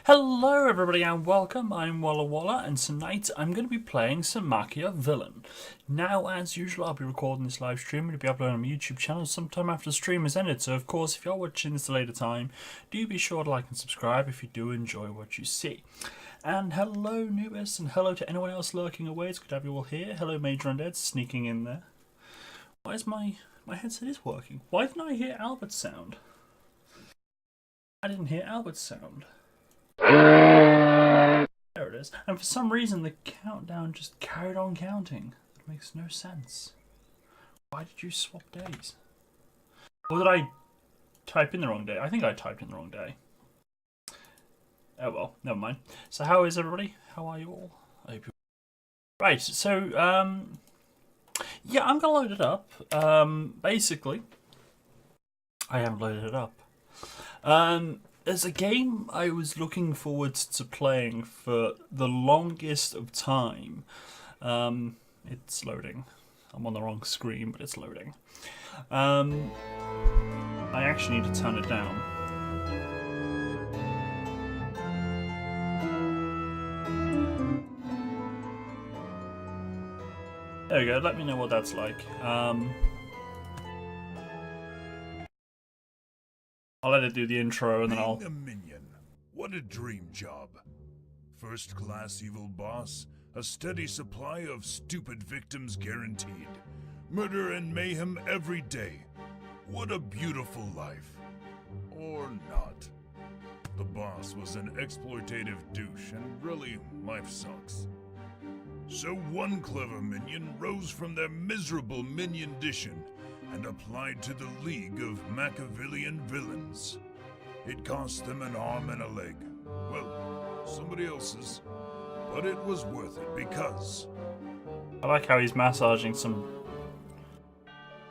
Hello everybody and welcome, I'm Walla and tonight I'm going to be playing some MachiaVillain. Now as usual I'll be recording this live stream, it'll be uploaded on my YouTube channel sometime after the stream is ended, so of course if you're watching this at a later time, do be sure to like and subscribe if you do enjoy what you see. And hello Nubis, and hello to anyone else lurking away, it's good to have you all here. Hello Major Undead sneaking in there. Why is my headset is working? Why didn't I hear Albert's sound? I didn't hear Albert's sound. There it is. And for some reason the countdown just carried on counting. It makes no sense. Why did you swap days? Or did I type in the wrong day? I think I typed in the wrong day. Oh well, never mind. So how is everybody? How are you all? I hope you. Right. So yeah, I'm gonna load it up. Basically, I haven't loaded it up. There's a game I was looking forward to playing for the longest of time. It's loading. I'm on the wrong screen, but it's loading. I actually need to turn it down. There we go, let me know what that's like. I'll let it do the intro and then I'll... Being a minion, what a dream job. First-class evil boss, a steady supply of stupid victims guaranteed. Murder and mayhem every day. What a beautiful life. Or not. The boss was an exploitative douche and really, life sucks. So one clever minion rose from their miserable minion-dition and applied to the League of MachiaVillain villains. It cost them an arm and a leg. Well, somebody else's. But it was worth it because... I like how he's massaging some...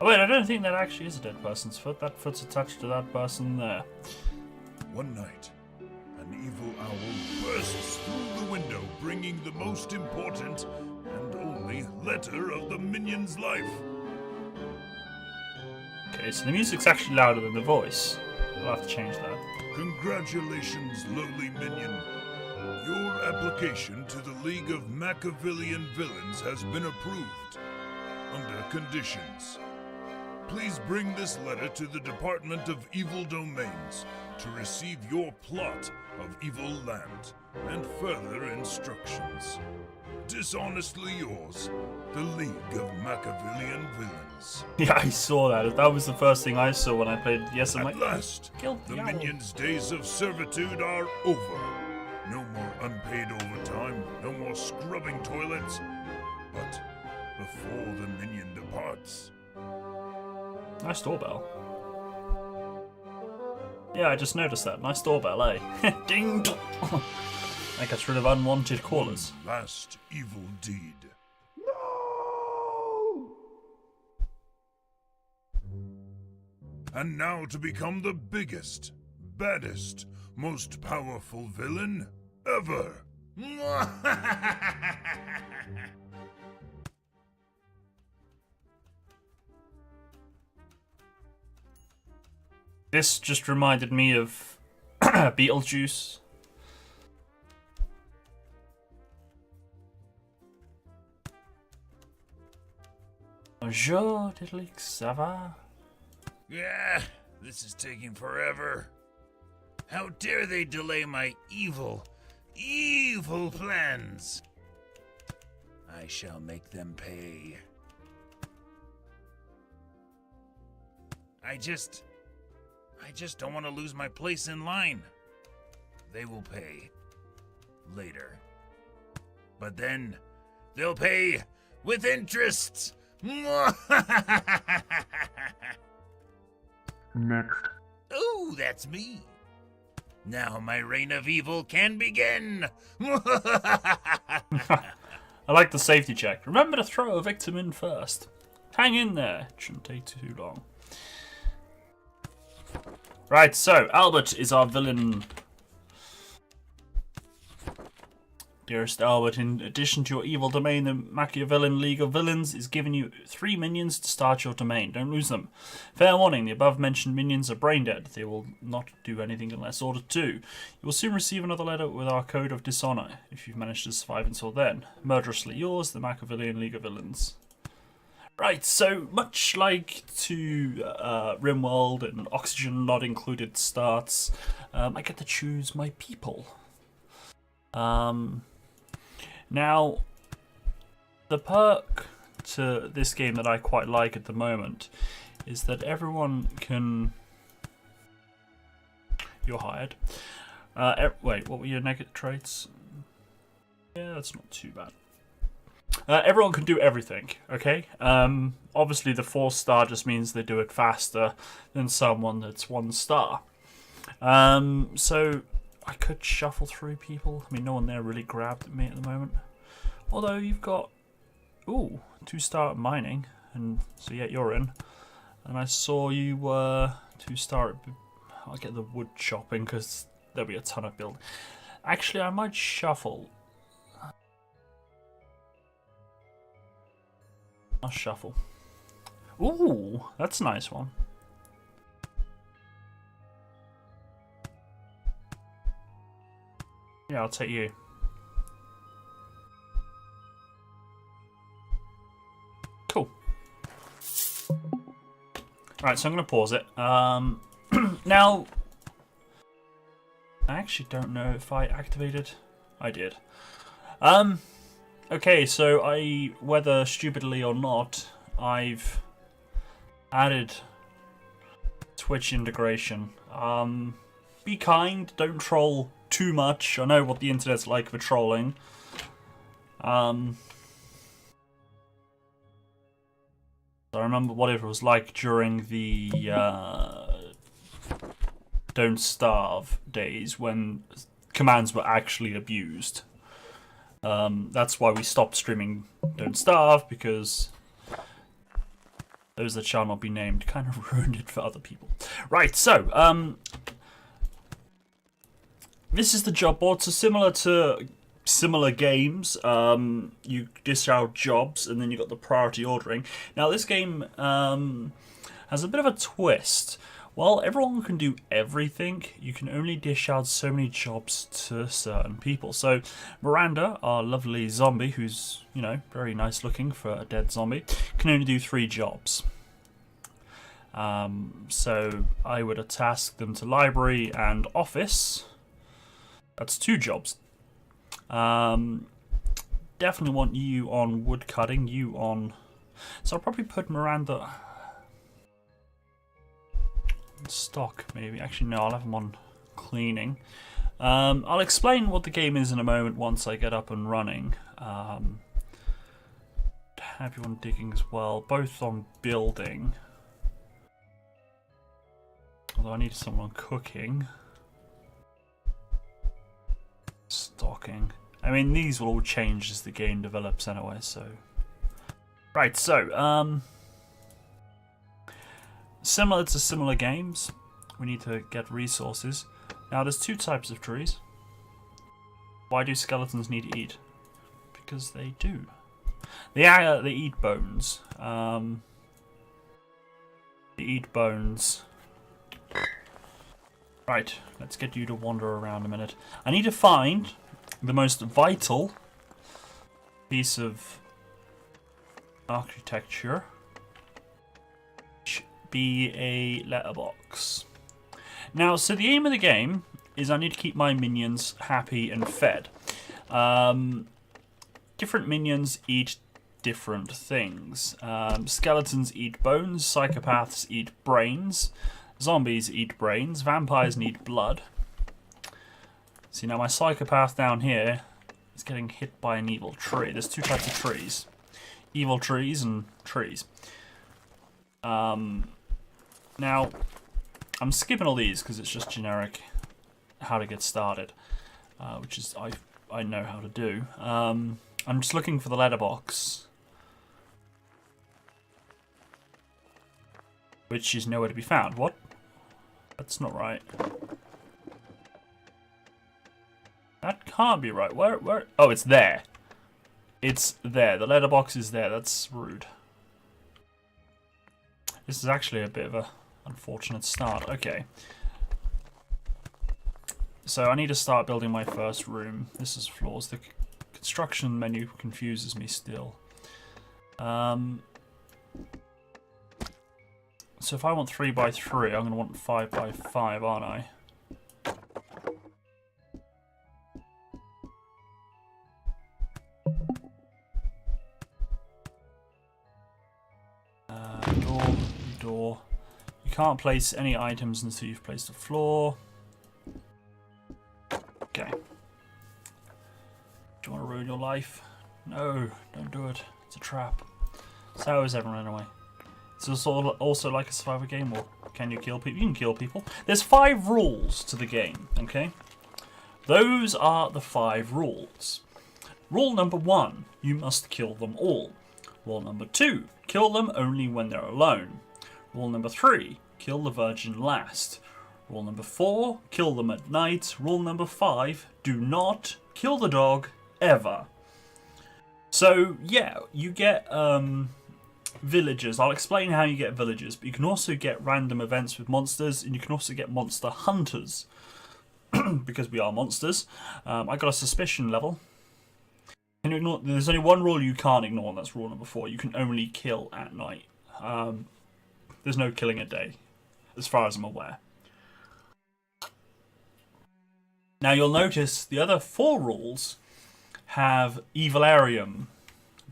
Oh wait, I don't think that actually is a dead person's foot. That foot's attached to that person there. One night, an evil owl bursts through the window, bringing the most important and only letter of the minion's life. Okay, so the music's actually louder than the voice. We'll have to change that. Congratulations, lowly minion. Your application to the League of MachiaVillain villains has been approved. Under conditions. Please bring this letter to the Department of Evil Domains to receive your plot of evil land and further instructions. Dishonestly yours, the League of MachiaVillain villains. Yeah, I saw that. That was the first thing I saw when I played Yes, I'm At last, the minions' days of servitude are over. No more unpaid overtime, no more scrubbing toilets. But before the minion departs... Nice doorbell. Yeah, I just noticed that. Nice doorbell, eh? Ding dong! That gets rid of unwanted callers. Last evil deed. No! And now to become the biggest, baddest, most powerful villain ever. This just reminded me of Beetlejuice. Bonjour, Diddlix, ça va? Yeah, this is taking forever. How dare they delay my evil plans? I shall make them pay. I just don't want to lose my place in line. They will pay later. But then they'll pay with interest. Next. Oh, that's me. Now my reign of evil can begin. I like the safety check. Remember to throw a victim in first. Hang in there. It shouldn't take too long. Right, so Albert is our villain. Dearest Albert, in addition to your evil domain, the MachiaVillain League of Villains is giving you 3 minions to start your domain. Don't lose them. Fair warning, the above-mentioned minions are brain-dead. They will not do anything unless ordered to. You will soon receive another letter with our code of dishonor, if you've managed to survive until then. Murderously yours, the MachiaVillain League of Villains. Right, so much like to RimWorld and Oxygen Not Included starts, I get to choose my people. Now, the perk to this game that I quite like at the moment is that everyone can... You're hired. Wait, what were your negative traits? Yeah, that's not too bad. Everyone can do everything, okay? Obviously the 4-star just means they do it faster than someone that's 1 star. So I could shuffle through people. I mean, no one there really grabbed at me at the moment. Although you've got, ooh, 2-star at mining, and so yeah, you're in. And I saw you were 2-star at, I'll get the wood chopping because there'll be a ton of build. Actually, I might shuffle. I'll shuffle. Ooh, that's a nice one. Yeah, I'll take you. Cool. Alright, so I'm going to pause it. Now, I actually don't know if I activated. I did. Okay, so whether stupidly or not, I've added Twitch integration. Be kind, don't troll too much. I know what the internet's like for trolling. I remember what it was like during the Don't Starve days when commands were actually abused. That's why we stopped streaming Don't Starve, because those that shall not be named kind of ruined it for other people. Right, so this is the job board. So similar to similar games, you dish out jobs and then you got the priority ordering. Now this game has a bit of a twist. While everyone can do everything, you can only dish out so many jobs to certain people. So Miranda, our lovely zombie, who's, you know, very nice looking for a dead zombie, can only do 3 jobs. So I would task them to library and office. That's 2 jobs. Definitely want you on wood cutting, you on... So I'll probably put Miranda... stock, maybe. Actually, no, I'll have them on cleaning. I'll explain what the game is in a moment once I get up and running. Have you on digging as well, both on building. Although I need someone on cooking. Stocking. I mean, these will all change as the game develops anyway, so... Right, so, similar to similar games, we need to get resources. Now, there's 2 types of trees. Why do skeletons need to eat? Because they do. They eat bones. They eat bones. Right, let's get you to wander around a minute. I need to find the most vital piece of architecture. Be a letterbox. Now, so the aim of the game is I need to keep my minions happy and fed. Different minions eat different things. Skeletons eat bones, psychopaths eat brains, zombies eat brains, vampires need blood. See, now my psychopath down here is getting hit by an evil tree. There's 2 types of trees. Evil trees and trees. Now, I'm skipping all these because it's just generic how to get started, which is I know how to do. I'm just looking for the letterbox, which is nowhere to be found. What? That's not right. That can't be right. Where? Oh, it's there. It's there. The letterbox is there. That's rude. This is actually a bit of a unfortunate start. Okay. So I need to start building my first room. This is floors. The construction menu confuses me still. So if I want 3 by 3, I'm going to want 5 by 5, aren't I? Door. You can't place any items until you've placed a floor. Okay. Do you want to ruin your life? No, don't do it. It's a trap. So how is everyone anyway? Is this also like a survivor game, or can you kill people? You can kill people. There's 5 rules to the game, okay? Those are the 5 rules. Rule number 1, you must kill them all. Rule number 2, kill them only when they're alone. Rule number 3, kill the virgin last. Rule number 4, kill them at night. Rule number 5, do not kill the dog ever. So yeah, you get villagers. I'll explain how you get villagers, but you can also get random events with monsters, and you can also get monster hunters. Because we are monsters. I got a suspicion level. Can you ignore, there's only one rule you can't ignore, and that's rule number 4. You can only kill at night. There's no killing at day, as far as I'm aware. Now you'll notice the other 4 rules have evilarium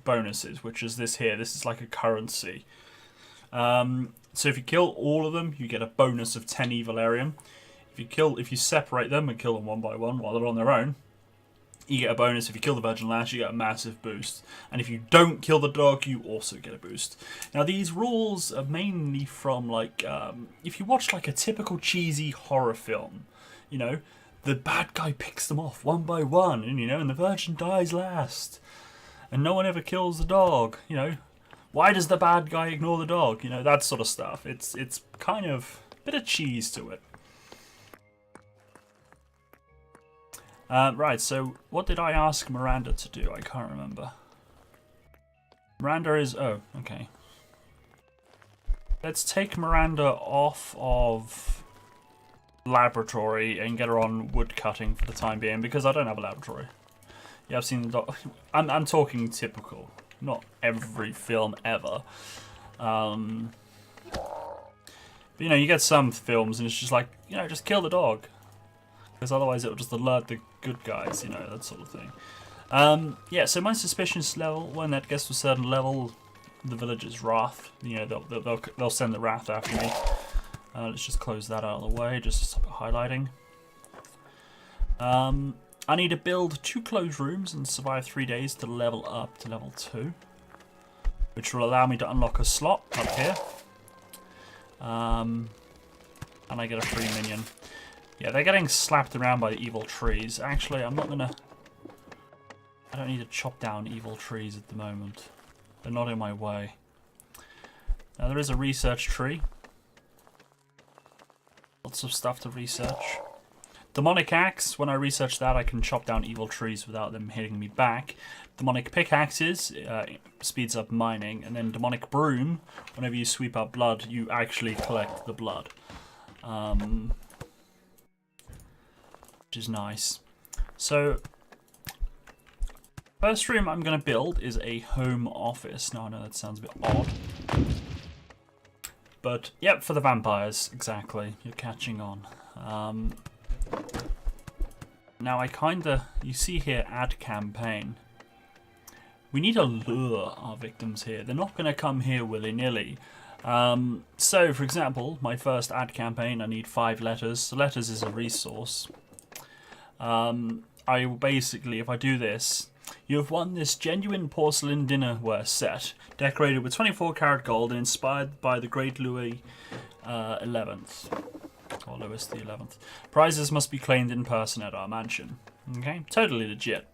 bonuses, which is this here. This is like a currency. So if you kill all of them, you get a bonus of 10 evilarium. If you separate them and kill them one by one while they're on their own, you get a bonus. If you kill the virgin last, you get a massive boost. And if you don't kill the dog, you also get a boost. Now these rules are mainly from like, if you watch like a typical cheesy horror film, you know, the bad guy picks them off one by one, and and the virgin dies last, and no one ever kills the dog. Why does the bad guy ignore the dog? That sort of stuff. It's kind of a bit of cheese to it. Right, so what did I ask Miranda to do? I can't remember. Miranda is... oh, okay. Let's take Miranda off of laboratory and get her on wood cutting for the time being, because I don't have a laboratory. Yeah, I've seen the dog. I'm talking typical, not every film ever. But, you get some films and it's just like, just kill the dog. Because otherwise it'll just alert the good guys, that sort of thing. Yeah, so my suspicious level, when that gets to a certain level, the villager's wrath, they'll send the wrath after me. Let's just close that out of the way, just to stop it highlighting. I need to build 2 closed rooms and survive 3 days to level up to level 2. Which will allow me to unlock a slot up here. And I get a free minion. Yeah, they're getting slapped around by the evil trees. Actually, I don't need to chop down evil trees at the moment. They're not in my way. Now there is a research tree. Lots of stuff to research. Demonic axe, when I research that, I can chop down evil trees without them hitting me back. Demonic pickaxes speeds up mining. And then demonic broom, whenever you sweep up blood, you actually collect the blood. Which is nice. So, first room I'm going to build is a home office. Now I know that sounds a bit odd. But, yep, for the vampires, exactly. You're catching on. Now you see here, add campaign. We need to lure our victims here. They're not going to come here willy-nilly. So, for example, my first ad campaign, I need 5 letters. So letters is a resource. I will basically, if I do this, you have won this genuine porcelain dinnerware set, decorated with 24 karat gold and inspired by the great Louis 11th. Or Louis the 11th. Prizes must be claimed in person at our mansion. Okay, totally legit.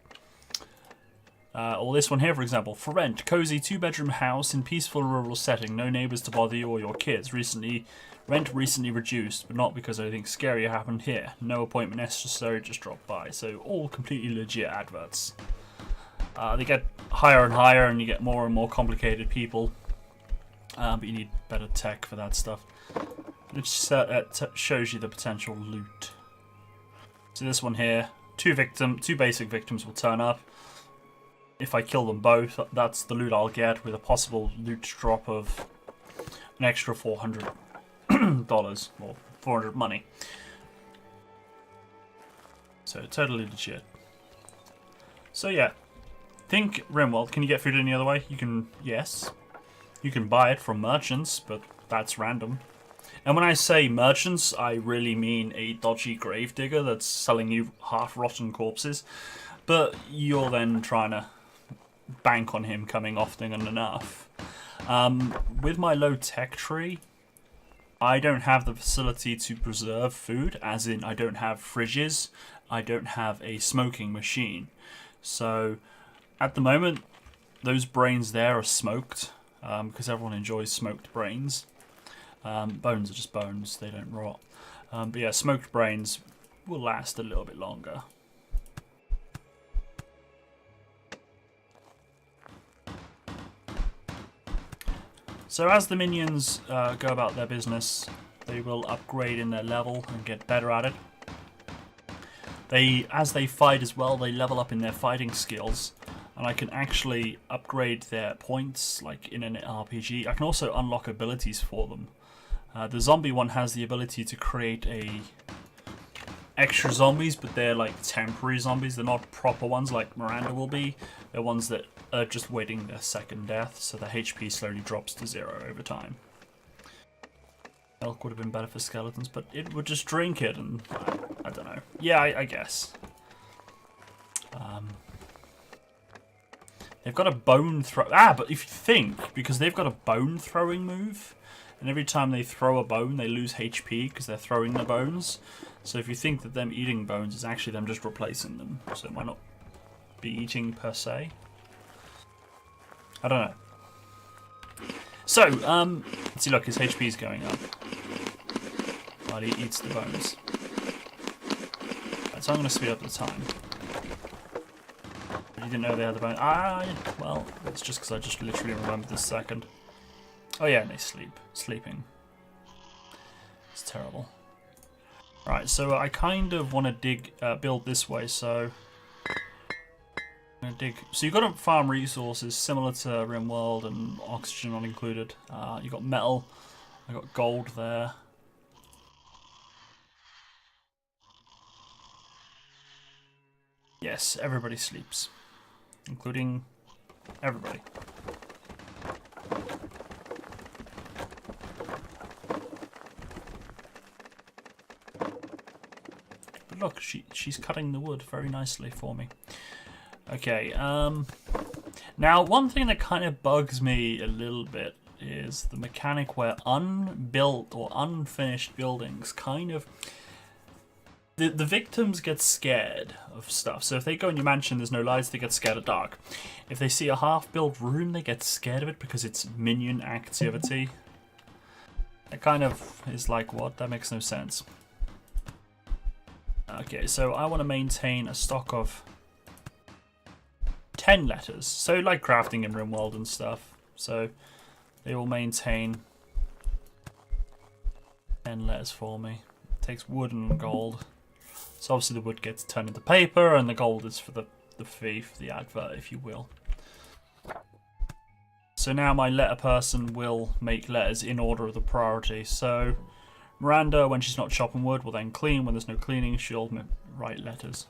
Or this one here, for example, for rent, cozy 2-bedroom house in peaceful rural setting, no neighbours to bother you or your kids. Rent recently reduced, but not because anything scary happened here. No appointment necessary, just drop by. So all completely legit adverts. They get higher and higher, and you get more and more complicated people. But you need better tech for that stuff. It shows you the potential loot. So this one here, 2 basic victims will turn up. If I kill them both, that's the loot I'll get, with a possible loot drop of an extra $400 or 400 money. So totally legit. So yeah, think Rimworld. Can you get food any other way? Yes. You can buy it from merchants, but that's random. And when I say merchants, I really mean a dodgy gravedigger that's selling you half-rotten corpses. But you're then trying to bank on him coming often enough. With my low-tech tree, I don't have the facility to preserve food, as in I don't have fridges I don't have a smoking machine. So at the moment, those brains there are smoked, because everyone enjoys smoked brains. Bones are just bones, they don't rot. But yeah, smoked brains will last a little bit longer. So as the minions go about their business, they will upgrade in their level and get better at it. As they fight as well, they level up in their fighting skills, and I can actually upgrade their points, like in an RPG. I can also unlock abilities for them. The zombie one has the ability to create extra zombies, but they're like temporary zombies. They're not proper ones like Miranda will be. They're ones that are just waiting their second death, so their HP slowly drops to 0 over time. Milk would have been better for skeletons, but it would just drink it, and I don't know. Yeah, I guess. They've got a bone throw. But if you think, because they've got a bone throwing move, and every time they throw a bone, they lose HP because they're throwing the bones. So if you think that them eating bones is actually them just replacing them, so it might not be eating per se. I don't know. So, let's see, look, his HP is going up while he eats the bones. Right, so I'm going to speed up the time. You didn't know they had the bones. Well, it's just because I just literally remembered this second. Oh yeah, and they sleeping. It's terrible. Right, so I kind of want to build this way, so I'm going to dig. So you've got to farm resources similar to RimWorld and oxygen not included. You've got metal, I've got gold there. Yes, everybody sleeps, including everybody. But look, she's cutting the wood very nicely for me. Okay, now one thing that kind of bugs me a little bit is the mechanic where unbuilt or unfinished buildings kind of... The victims get scared of stuff. So if they go in your mansion, there's no lights, they get scared of dark. If they see a half-built room, they get scared of it because it's minion activity. It kind of is like, what? That makes no sense. Okay, so I want to maintain a stock of 10 letters. So like crafting in RimWorld and stuff. So they will maintain 10 letters for me. It takes wood and gold. So obviously the wood gets turned into paper, and the gold is for the fee, for the advert, if you will. So now my letter person will make letters in order of the priority. So Miranda, when she's not chopping wood, will then clean. When there's no cleaning, she'll write letters.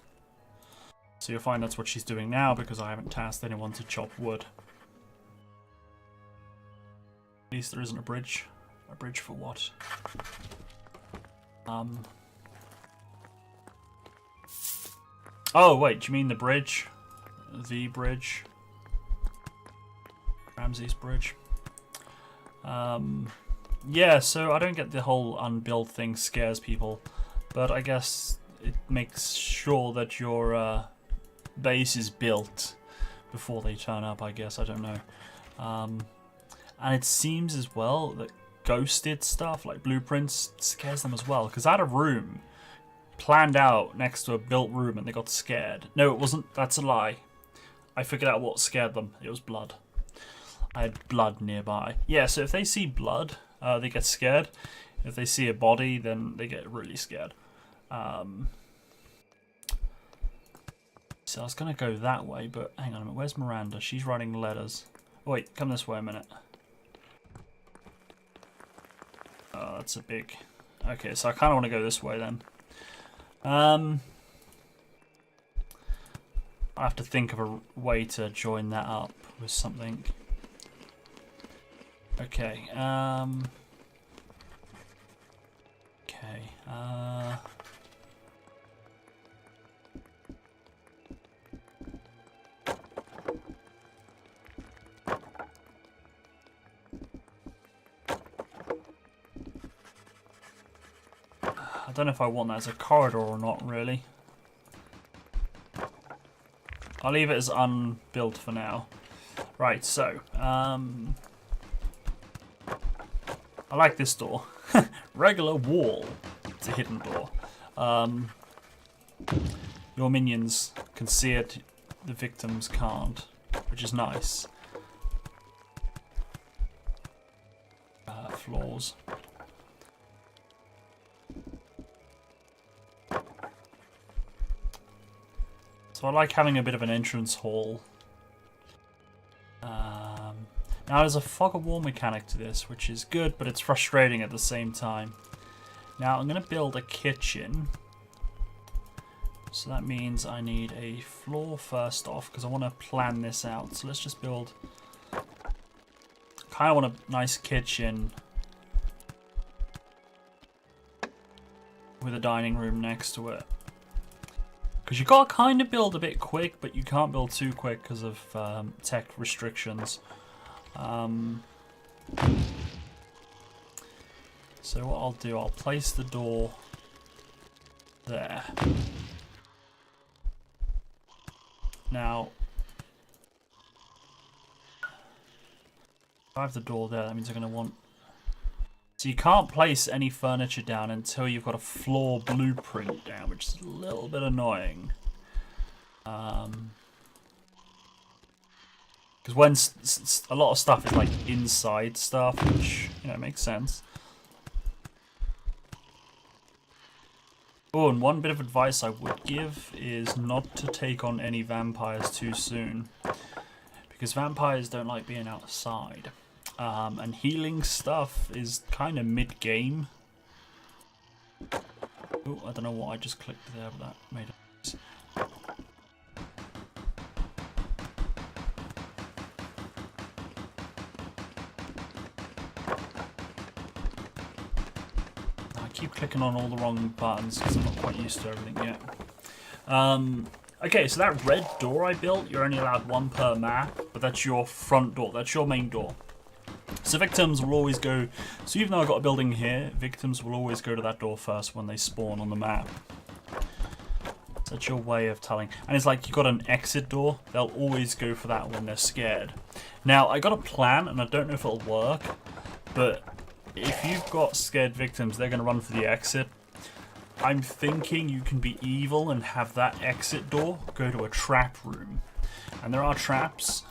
So you'll find that's what she's doing now, because I haven't tasked anyone to chop wood. At least there isn't a bridge. A bridge for what? Oh, wait, do you mean the bridge? The bridge? Ramsey's bridge? Yeah, so I don't get the whole unbuilt thing scares people, but I guess it makes sure that your base is built before they turn up, I guess, I don't know. And it seems as well that ghosted stuff, like blueprints, scares them as well, because I had a room planned out next to a built room and they got scared. No, it wasn't. That's a lie. I figured out what scared them. It was blood. I had blood nearby. Yeah, so if they see blood, they get scared. If they see a body, then they get really scared. So I was going to go that way, but hang on a minute. Where's Miranda? She's writing letters. Oh, wait, come this way a minute. Oh, that's a big... Okay, so I kind of want to go this way then. I'll have to think of a way to join that up with something. Okay, okay, I don't know if I want that as a corridor or not, really. I'll leave it as unbuilt for now. Right, so I like this door. Regular wall. It's a hidden door. Your minions can see it, the victims can't, which is nice. Floors. So I like having a bit of an entrance hall. Now there's a fog of war mechanic to this, which is good, but it's frustrating at the same time. Now I'm going to build a kitchen. So that means I need a floor first off, because I want to plan this out. So let's just build... kind of want a nice kitchen with a dining room next to it. Because you got to kind of build a bit quick, but you can't build too quick because of tech restrictions. So what I'll do, I'll place the door there. Now, if I have the door there, that means I'm going to want... So you can't place any furniture down until you've got a floor blueprint down, which is a little bit annoying. Because when a lot of stuff is like inside stuff, which, you know, makes sense. Oh, and one bit of advice I would give is not to take on any vampires too soon. Because vampires don't like being outside. And healing stuff is kind of mid-game. Oh, I don't know what I just clicked there, but that made a noise. I keep clicking on all the wrong buttons because I'm not quite used to everything yet. Okay, so that red door I built, you're only allowed one per map, but that's your front door, that's your main door. So victims will always go, so even though I've got a building here, victims will always go to that door first when they spawn on the map. So that's your way of telling. And it's like you've got an exit door, they'll always go for that when they're scared. Now, I got a plan, and I don't know if it'll work, but if you've got scared victims, they're going to run for the exit. I'm thinking you can be evil and have that exit door go to a trap room. And there are traps.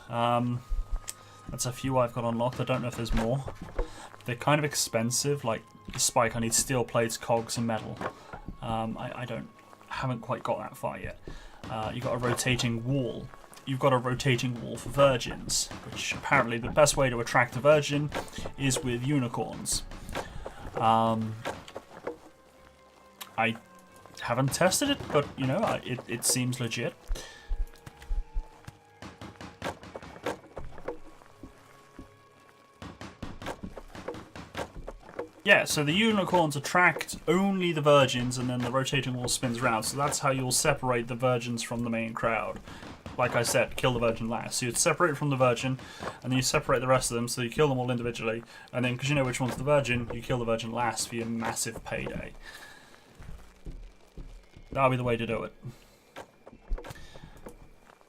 That's a few I've got unlocked. I don't know if there's more. They're kind of expensive. Like the spike, I need steel plates, cogs, and metal. I haven't quite got that far yet. You've got a rotating wall. You've got a rotating wall for virgins, which apparently the best way to attract a virgin is with unicorns. I haven't tested it, but you know, it seems legit. Yeah, so the unicorns attract only the virgins, and then the rotating wall spins around. So that's how you'll separate the virgins from the main crowd. Like I said, kill the virgin last. So you'd separate from the virgin, and then you separate the rest of them, so you kill them all individually. And then, because you know which one's the virgin, you kill the virgin last for your massive payday. That'll be the way to do it.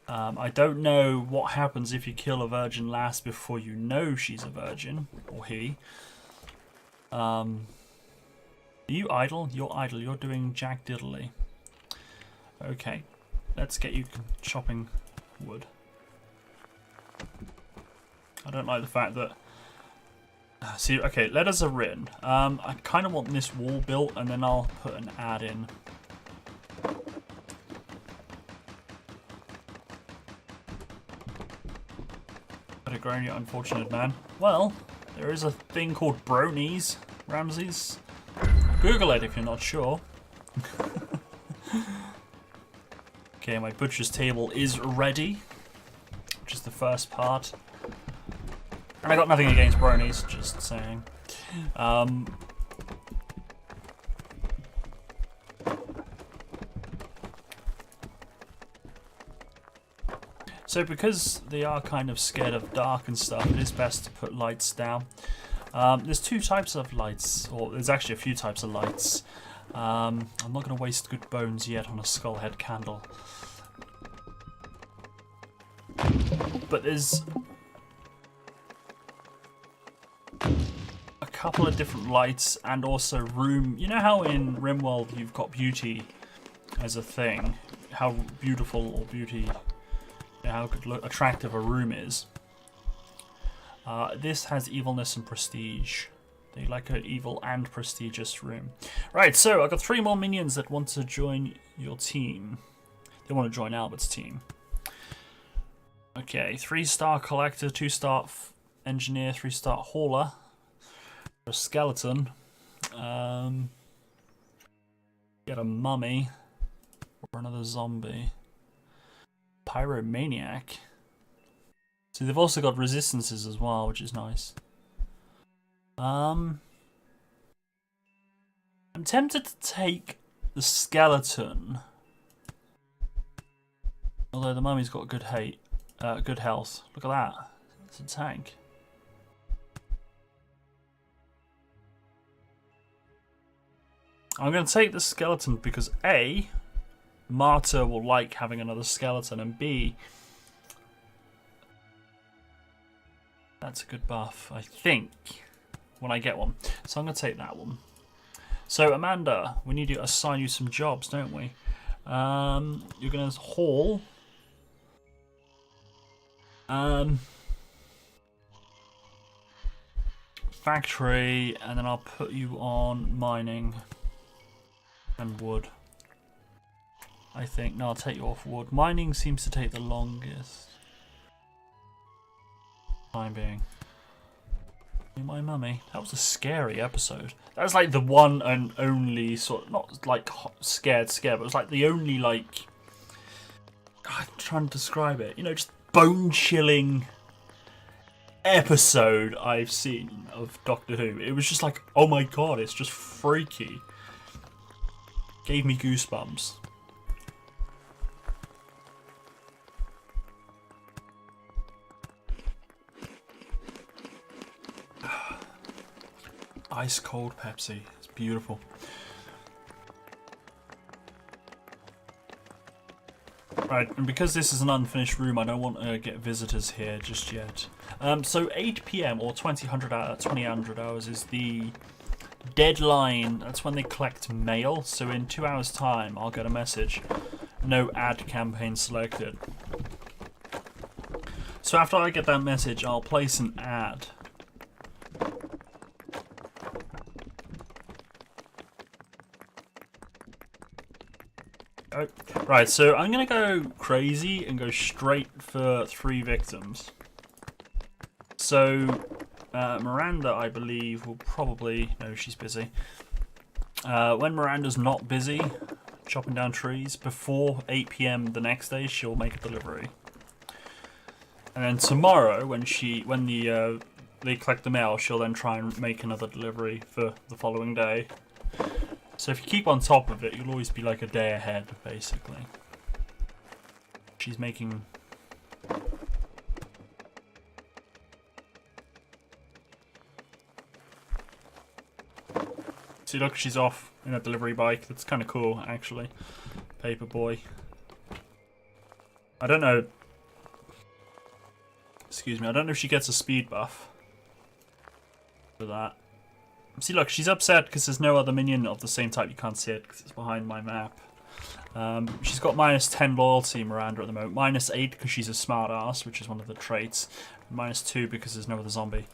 I don't know what happens if you kill a virgin last before you know she's a virgin, or he. Are you idle? You're idle. You're doing jack diddly. Okay, let's get you chopping wood. I don't like the fact that... See, okay, letters are written. I kind of want this wall built, and then I'll put an ad in. But a grown yet unfortunate man. Well, there is a thing called bronies, Ramses. Google it if you're not sure. Okay, my butcher's table is ready, which is the first part. And I got nothing against bronies, just saying. So because they are kind of scared of dark and stuff, it is best to put lights down. There's two types of lights, or there's actually a few types of lights. I'm not going to waste good bones yet on a skull head candle. But there's a couple of different lights and also room. You know how in RimWorld you've got beauty as a thing? How beautiful or how attractive a room is. This has evilness and prestige. They like an evil and prestigious room. Right, so I've got 3 more minions that want to join your team. They want to join Albert's team. Okay, 3-star collector, 2-star engineer, 3-star hauler. A skeleton. Get a mummy. Or another zombie. Pyromaniac. So they've also got resistances as well, which is nice. I'm tempted to take the skeleton. Although the mummy's got good health. Look at that. It's a tank. I'm going to take the skeleton because A, Marta will like having another skeleton, and B, that's a good buff, I think, when I get one. So I'm going to take that one. So Amanda, we need to assign you some jobs, don't we? You're going to haul. Factory, and then I'll put you on mining and wood. I think. No, I'll take you off wood. Mining seems to take the longest. Time being. My mummy. That was a scary episode. That was like the one and only sort of, not like scared, but it was like the only like, I'm trying to describe it. You know, just bone-chilling episode I've seen of Doctor Who. It was just like, oh my god, it's just freaky. Gave me goosebumps. Ice cold Pepsi. It's beautiful. Right, and because this is an unfinished room, I don't want to get visitors here just yet. So 8 PM or 20 hours is the deadline. That's when they collect mail. So in 2 hours' time, I'll get a message. No ad campaign selected. So after I get that message, I'll place an ad. Oh, right, so I'm going to go crazy and go straight for 3 victims. So Miranda, I believe, will probably... No, she's busy. When Miranda's not busy chopping down trees, before 8 PM the next day, she'll make a delivery. And then tomorrow, when they collect the mail, she'll then try and make another delivery for the following day. So if you keep on top of it, you'll always be like a day ahead, basically. She's making... See, look, she's off in a delivery bike. That's kind of cool, actually. Paperboy. I don't know... Excuse me, I don't know if she gets a speed buff for that. See, look, she's upset because there's no other minion of the same type. You can't see it because it's behind my map. She's got -10 loyalty, Miranda, at the moment. -8 because she's a smart ass, which is one of the traits. -2 because there's no other zombie.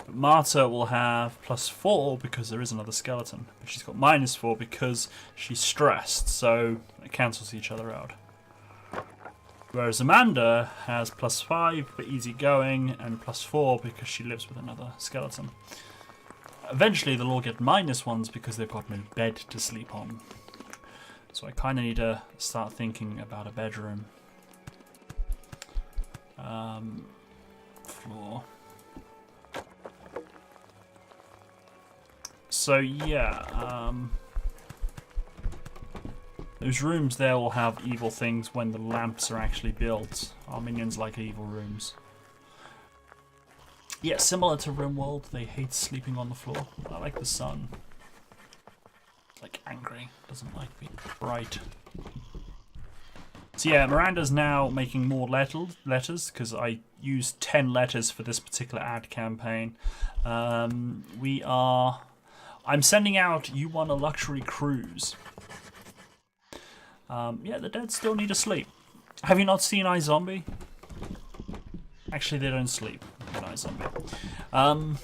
Marta will have +4 because there is another skeleton. But she's got -4 because she's stressed, so it cancels each other out. Whereas Amanda has +5 for easy going and +4 because she lives with another skeleton. Eventually they'll all get -1s because they've got no bed to sleep on. So I kind of need to start thinking about a bedroom. Floor. So yeah, those rooms there will have evil things when the lamps are actually built. Our minions like evil rooms. Yeah, similar to RimWorld, they hate sleeping on the floor. I like the sun. Like angry, doesn't like being bright. So yeah, Miranda's now making more letters because I used 10 letters for this particular ad campaign. I'm sending out "You Want a Luxury Cruise." Yeah, the dead still need to sleep. Have you not seen iZombie? Actually, they don't sleep in iZombie.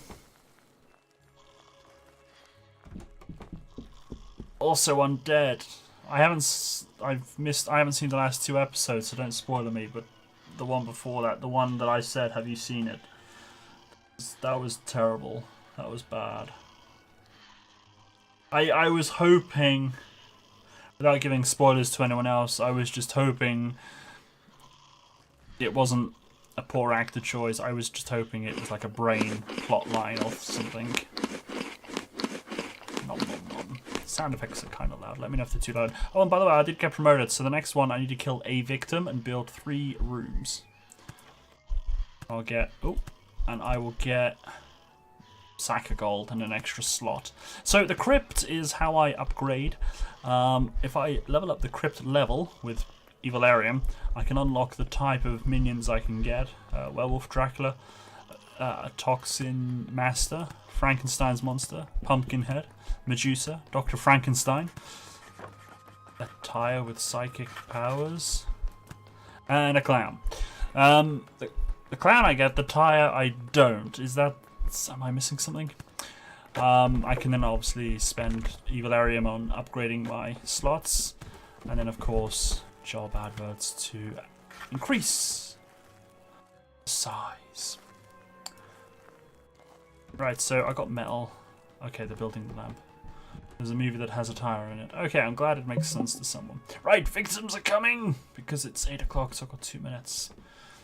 Also, Undead. I haven't seen the last 2 episodes, so don't spoil me. But the one before that, the one that I said, have you seen it? That was terrible. That was bad. I was hoping, without giving spoilers to anyone else, I was just hoping it wasn't a poor actor choice. I was just hoping it was like a brain plot line or something. Nom, nom, nom. Sound effects are kind of loud. Let me know if they're too loud. Oh, and by the way, I did get promoted, so the next one I need to kill a victim and build 3 rooms. I'll get... Oh, and I will get... sack of gold and an extra slot. So the crypt is how I upgrade. If I level up the crypt level with Evilarium, I can unlock the type of minions I can get. Werewolf Dracula, a Toxin Master, Frankenstein's Monster, Pumpkinhead, Medusa, Dr. Frankenstein, a Tire with psychic powers, and a Clown. The Clown I get, the Tire I don't. Am I missing something? I can then obviously spend Evilarium on upgrading my slots, and then of course job adverts to increase size. Right, so I got metal. Okay, they're building the lamp. There's a movie that has a tire in it. Okay, I'm glad it makes sense to someone. Right, victims are coming! Because it's 8 o'clock, so I've got 2 minutes.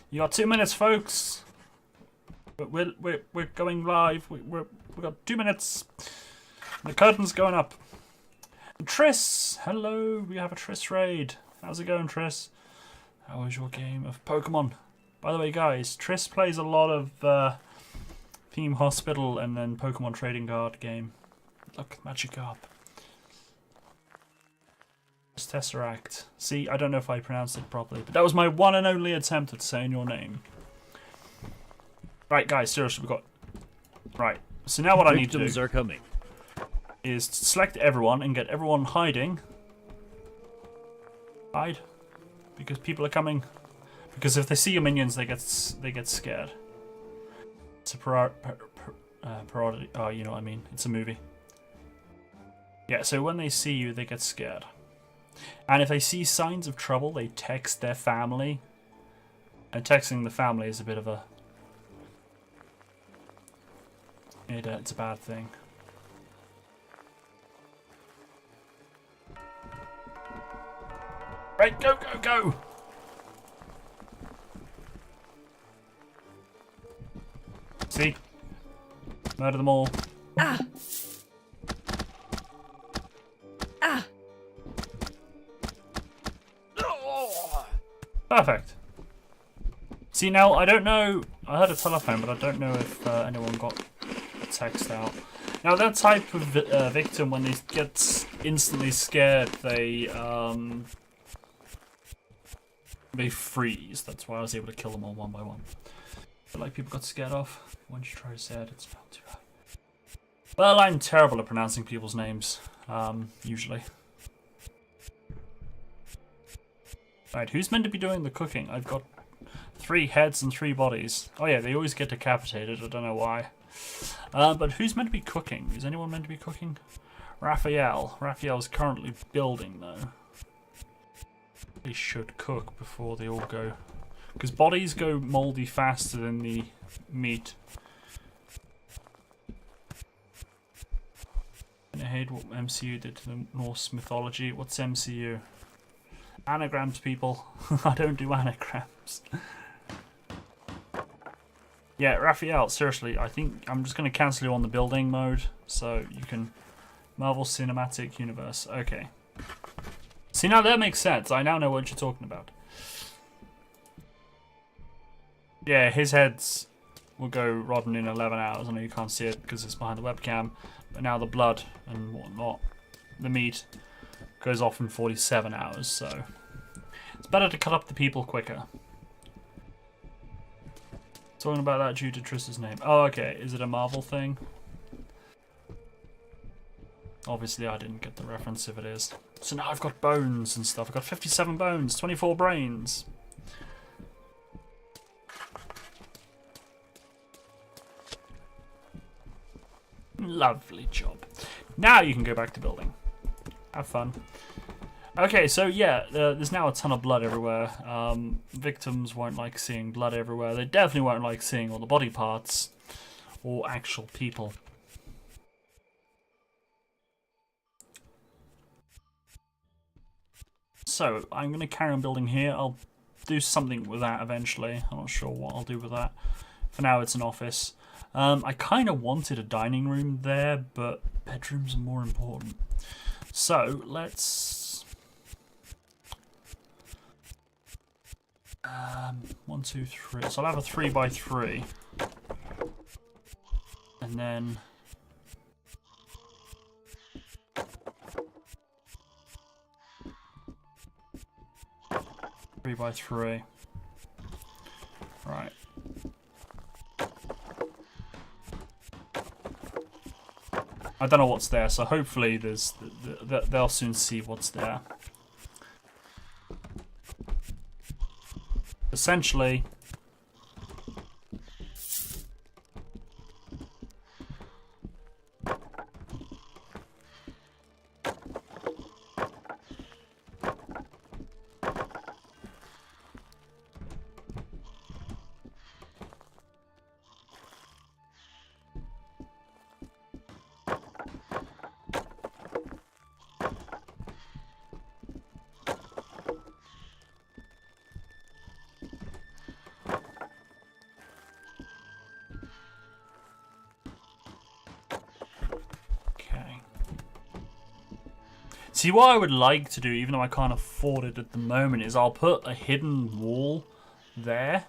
You got 2 minutes, folks! We're going live. We've got 2 minutes. The curtain's going up. Triss! Hello, we have a Triss raid. How's it going, Triss? How was your game of Pokemon? By the way, guys, Triss plays a lot of Theme Hospital and then Pokemon Trading Card game. Look, Magikarp. Tesseract. See, I don't know if I pronounced it properly, but that was my one and only attempt at saying your name. Right, guys, seriously, we got... Right, so now what I need to do are coming. is select everyone and get everyone hiding. Hide. Because people are coming. Because if they see your minions, they get scared. It's a parody. Oh, you know what I mean. It's a movie. Yeah, so when they see you, they get scared. And if they see signs of trouble, they text their family. And texting the family is a bit of a... It's a bad thing. Right, go, go, go! See? Murder them all. Ah! Ah! Perfect. See, now, I don't know... I heard a telephone, but I don't know if anyone got a text out. Now, that type of victim, when they get instantly scared, they freeze. That's why I was able to kill them all one by one. I feel like people got scared off. Once you try to say it, it's not too bad. Well, I'm terrible at pronouncing people's names, usually. Right, who's meant to be doing the cooking? I've got 3 heads and 3 bodies. Oh yeah, they always get decapitated, I don't know why. But who's meant to be cooking? Is anyone meant to be cooking? Raphael. Raphael's currently building, though. They should cook before they all go. Because bodies go moldy faster than the meat. I hate what MCU did to the Norse mythology. What's MCU? Anagrams, people. I don't do anagrams. Yeah, Raphael, seriously, I think I'm just going to cancel you on the building mode. So you can... Marvel Cinematic Universe. Okay. See, now that makes sense. I now know what you're talking about. Yeah, his heads will go rotten in 11 hours. I know you can't see it because it's behind the webcam. But now the blood and whatnot, the meat, goes off in 47 hours. So It's better to cut up the people quicker. Talking about that due to Triss's name. Oh, okay. Is it a Marvel thing? Obviously, I didn't get the reference if it is. So now I've got bones and stuff. I've got 57 bones, 24 brains. Lovely job. Now you can go back to building. Have fun. Okay, so yeah, there's now a ton of blood everywhere. Victims won't like seeing blood everywhere. They definitely won't like seeing all the body parts or actual people. So I'm going to carry on building here. I'll do something with that eventually. I'm not sure what I'll do with that. For now, it's an office. I kind of wanted a dining room there, but bedrooms are more important. So let's 1, 2, 3. So I'll have a 3x3, and then three by 3. Right. I don't know what's there, so hopefully they'll soon see what's there. Essentially, see, what I would like to do, even though I can't afford it at the moment, is I'll put a hidden wall there.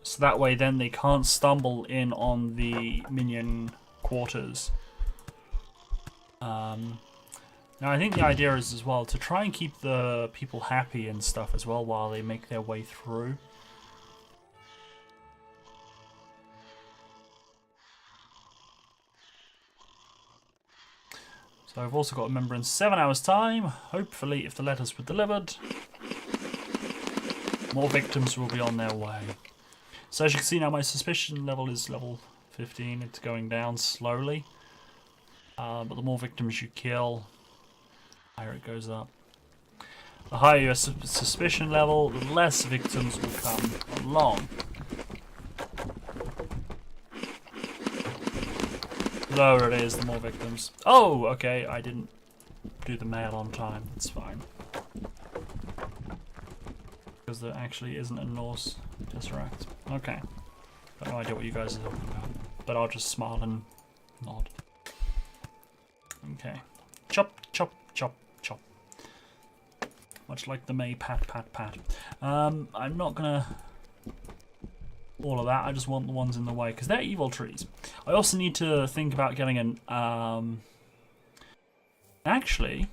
So that way then they can't stumble in on the minion quarters. Now I think the idea is as well to try and keep the people happy and stuff as well while they make their way through. So I've also got a member in 7 hours' time. Hopefully, if the letters were delivered, more victims will be on their way. So as you can see now, my suspicion level is level 15. It's going down slowly. But the more victims you kill, the higher it goes up. The higher your suspicion level, the less victims will come along. The lower it is, the more victims. Oh, okay, I didn't do the mail on time. It's fine. Because there actually isn't a Norse Tesseract. Okay. Got no idea what you guys are talking about. But I'll just smile and nod. Okay. Chop, chop, chop, chop. Much like the May pat, pat, pat. I'm not gonna... all of that, I just want the ones in the way because they're evil trees. I also need to think about getting an actually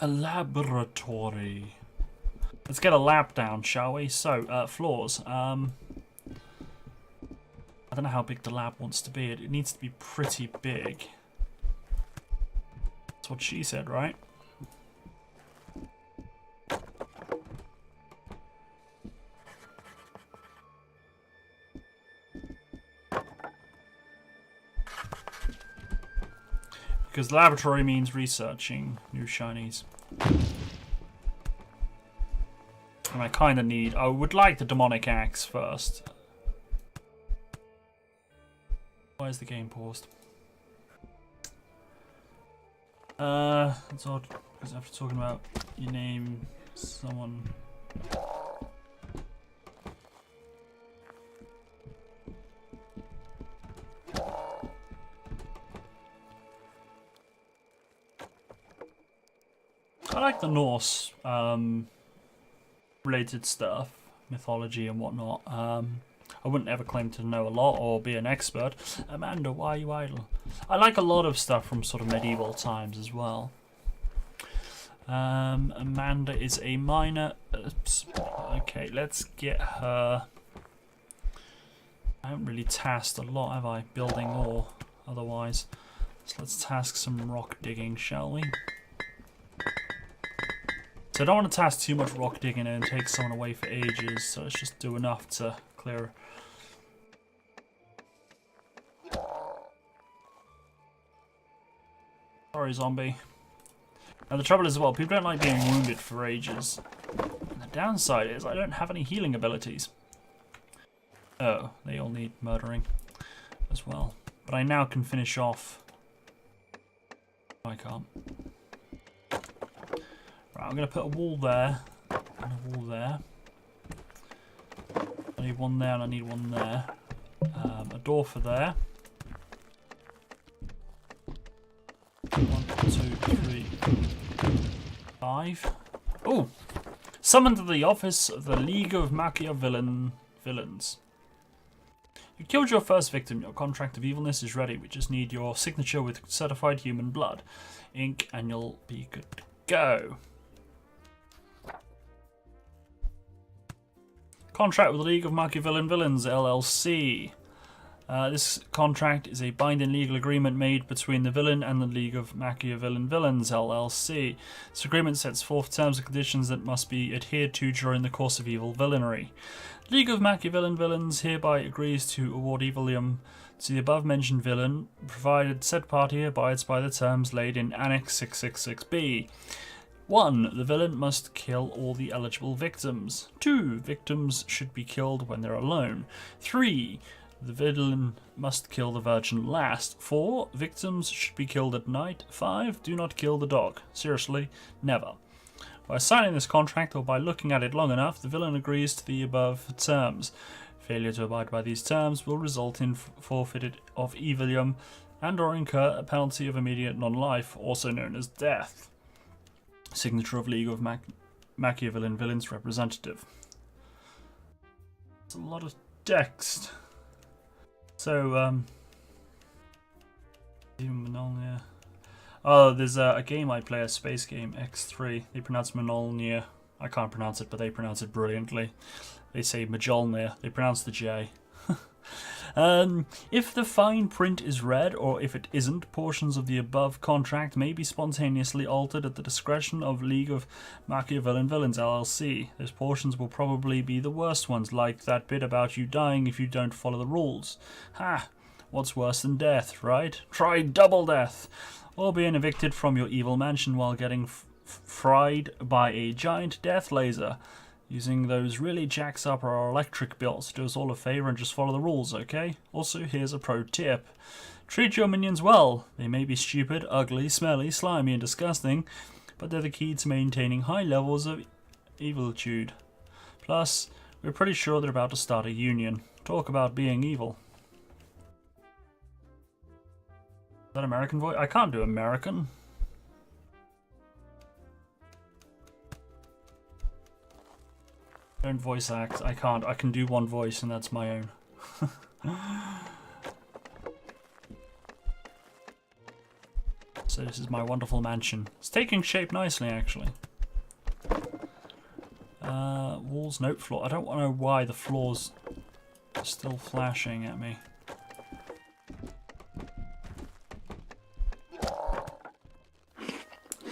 a laboratory. Let's get a lab down, shall we? So floors. I don't know how big the lab wants to be. It needs to be pretty big. That's what she said, right? Because laboratory means researching new shinies. And I kind of need... I would like the demonic axe first. Why is the game paused? It's odd, because after talking about your name, someone... I like the Norse related stuff, mythology and whatnot. I wouldn't ever claim to know a lot or be an expert. Amanda, why are you idle? I like a lot of stuff from sort of medieval times as well. Amanda is a minor. Oops. Okay, let's get her. I haven't really tasked a lot, have I? Building or otherwise. So let's task some rock digging, shall we? So I don't want to task too much rock digging and take someone away for ages, so let's just do enough to clear. Sorry, zombie. Now the trouble is, well, people don't like being wounded for ages. And the downside is I don't have any healing abilities. Oh, they all need murdering as well. But I now can finish off. I can't. Right, I'm going to put a wall there and a wall there. I need one there and I need one there. A door for there. 1, 2, 3, 5. Oh! Summoned to the office of the League of MachiaVillain villains. You killed your first victim. Your contract of evilness is ready. We just need your signature with certified human blood, ink, and you'll be good to go. Contract with the League of MachiaVillain Villains, LLC. This contract is a binding legal agreement made between the villain and the League of MachiaVillain Villains, LLC. This agreement sets forth terms and conditions that must be adhered to during the course of evil villainy. The League of MachiaVillain Villains hereby agrees to award evilium to the above-mentioned villain, provided said party abides by the terms laid in Annex 666B. 1. The villain must kill all the eligible victims. 2. Victims should be killed when they're alone. 3. The villain must kill the virgin last. 4. Victims should be killed at night. 5. Do not kill the dog. Seriously, never. By signing this contract or by looking at it long enough, the villain agrees to the above terms. Failure to abide by these terms will result in forfeit of evilium and or incur a penalty of immediate non-life, also known as death. Signature of League of MachiaVillain Villains representative. It's a lot of text. So, Mjolnir. Oh, there's a game I play, a space game, X3. They pronounce Mjolnir. I can't pronounce it, but they pronounce it brilliantly. They say Mjolnir. They pronounce the J. If the fine print is read, or if it isn't, portions of the above contract may be spontaneously altered at the discretion of League of MachiaVillain Villains, LLC. Those portions will probably be the worst ones, like that bit about you dying if you don't follow the rules. Ha! What's worse than death, right? Try double death! Or being evicted from your evil mansion while getting fried by a giant death laser. Using those really jacks up our electric bills. Do us all a favour and just follow the rules, okay? Also, here's a pro tip. Treat your minions well. They may be stupid, ugly, smelly, slimy and disgusting, but they're the key to maintaining high levels of evilitude. Plus, we're pretty sure they're about to start a union. Talk about being evil. Is that American voice? I can't do American. Don't voice act. I can't. I can do one voice and that's my own. So this is my wonderful mansion. It's taking shape nicely, actually. Walls, note floor. I don't know why the floor's still flashing at me.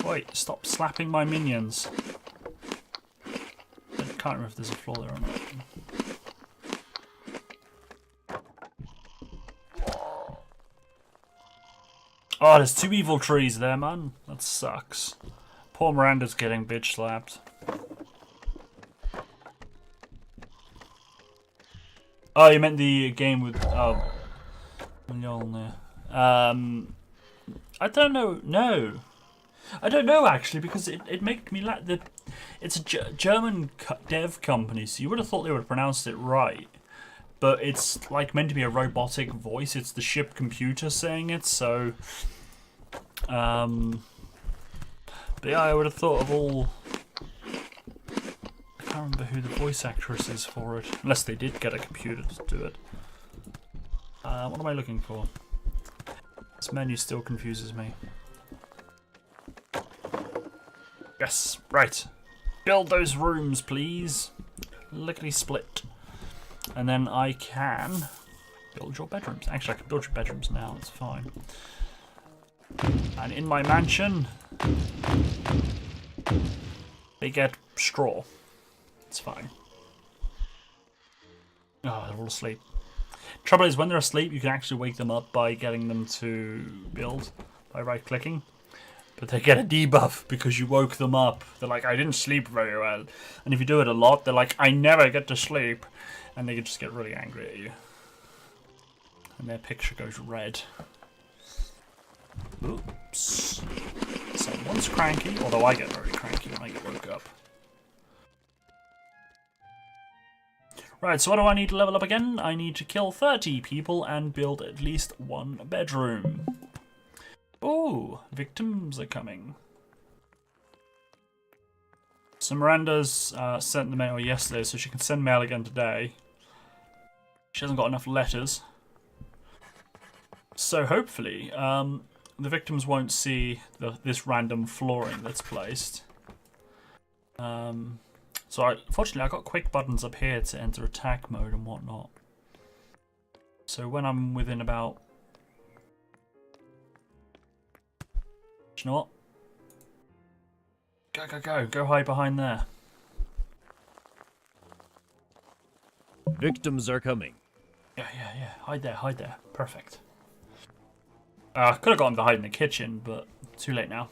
Wait, stop slapping my minions. I can't remember if there's a floor there or not. Oh, there's 2 evil trees there, man. That sucks. Poor Miranda's getting bitch slapped. Oh, you meant the game with... Oh. Mjolnir. I don't know. No. I don't know, actually, because it made me laugh. It's a German dev company, so you would have thought they would have pronounced it right. But it's like meant to be a robotic voice. It's the ship computer saying it, so... But yeah, I would have thought of all... I can't remember who the voice actress is for it. Unless they did get a computer to do it. What am I looking for? This menu still confuses me. Yes, right. Build those rooms, please. Lickety split. And then I can build your bedrooms. Actually, I can build your bedrooms now. It's fine. And in my mansion, they get straw. It's fine. Oh, they're all asleep. Trouble is, when they're asleep, you can actually wake them up by getting them to build by right-clicking. But they get a debuff because you woke them up. They're like, I didn't sleep very well. And if you do it a lot, they're like, I never get to sleep. And they can just get really angry at you. And their picture goes red. Oops. Someone's cranky, although I get very cranky when I get woke up. Right, so what do I need to level up again? I need to kill 30 people and build at least one bedroom. Oh, victims are coming. So Miranda's sent the mail yesterday, so she can send mail again today. She hasn't got enough letters. So hopefully, the victims won't see this random flooring that's placed. Fortunately, I got quick buttons up here to enter attack mode and whatnot. So when I'm within about... Do you know what? Go, go, go. Go hide behind there. Victims are coming. Yeah. Hide there, hide there. Perfect. Could have got him to hide in the kitchen, but too late now.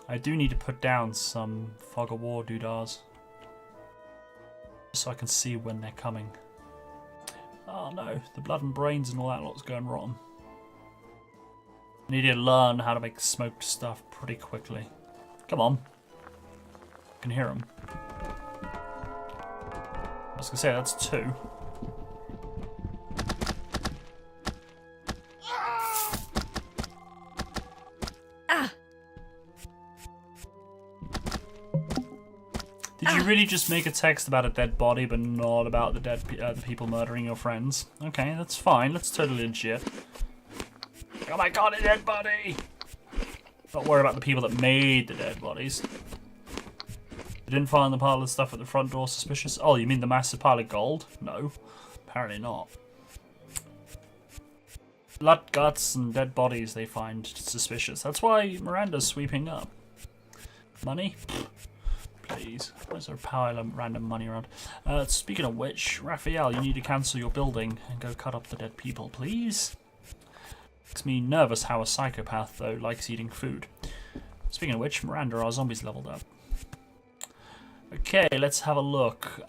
I do need to put down some fog of war doodahs, so I can see when they're coming. Oh no, the blood and brains and all that lot's going wrong. I need to learn how to make smoked stuff pretty quickly. Come on. I can hear them. I was going to say, that's 2. Did you really just make a text about a dead body, but not about the the people murdering your friends? Okay, that's fine. That's totally legit. Oh my god, a dead body! Don't worry about the people that made the dead bodies. You didn't find the pile of stuff at the front door suspicious? Oh, you mean the massive pile of gold? No, apparently not. Blood, guts, and dead bodies they find suspicious. That's why Miranda's sweeping up. Money? Please. Why is there a pile of random money around? Speaking of which, Raphael, you need to cancel your building and go cut up the dead people, please. Makes me nervous how a psychopath, though, likes eating food. Speaking of which, Miranda, our zombies leveled up. Okay, let's have a look.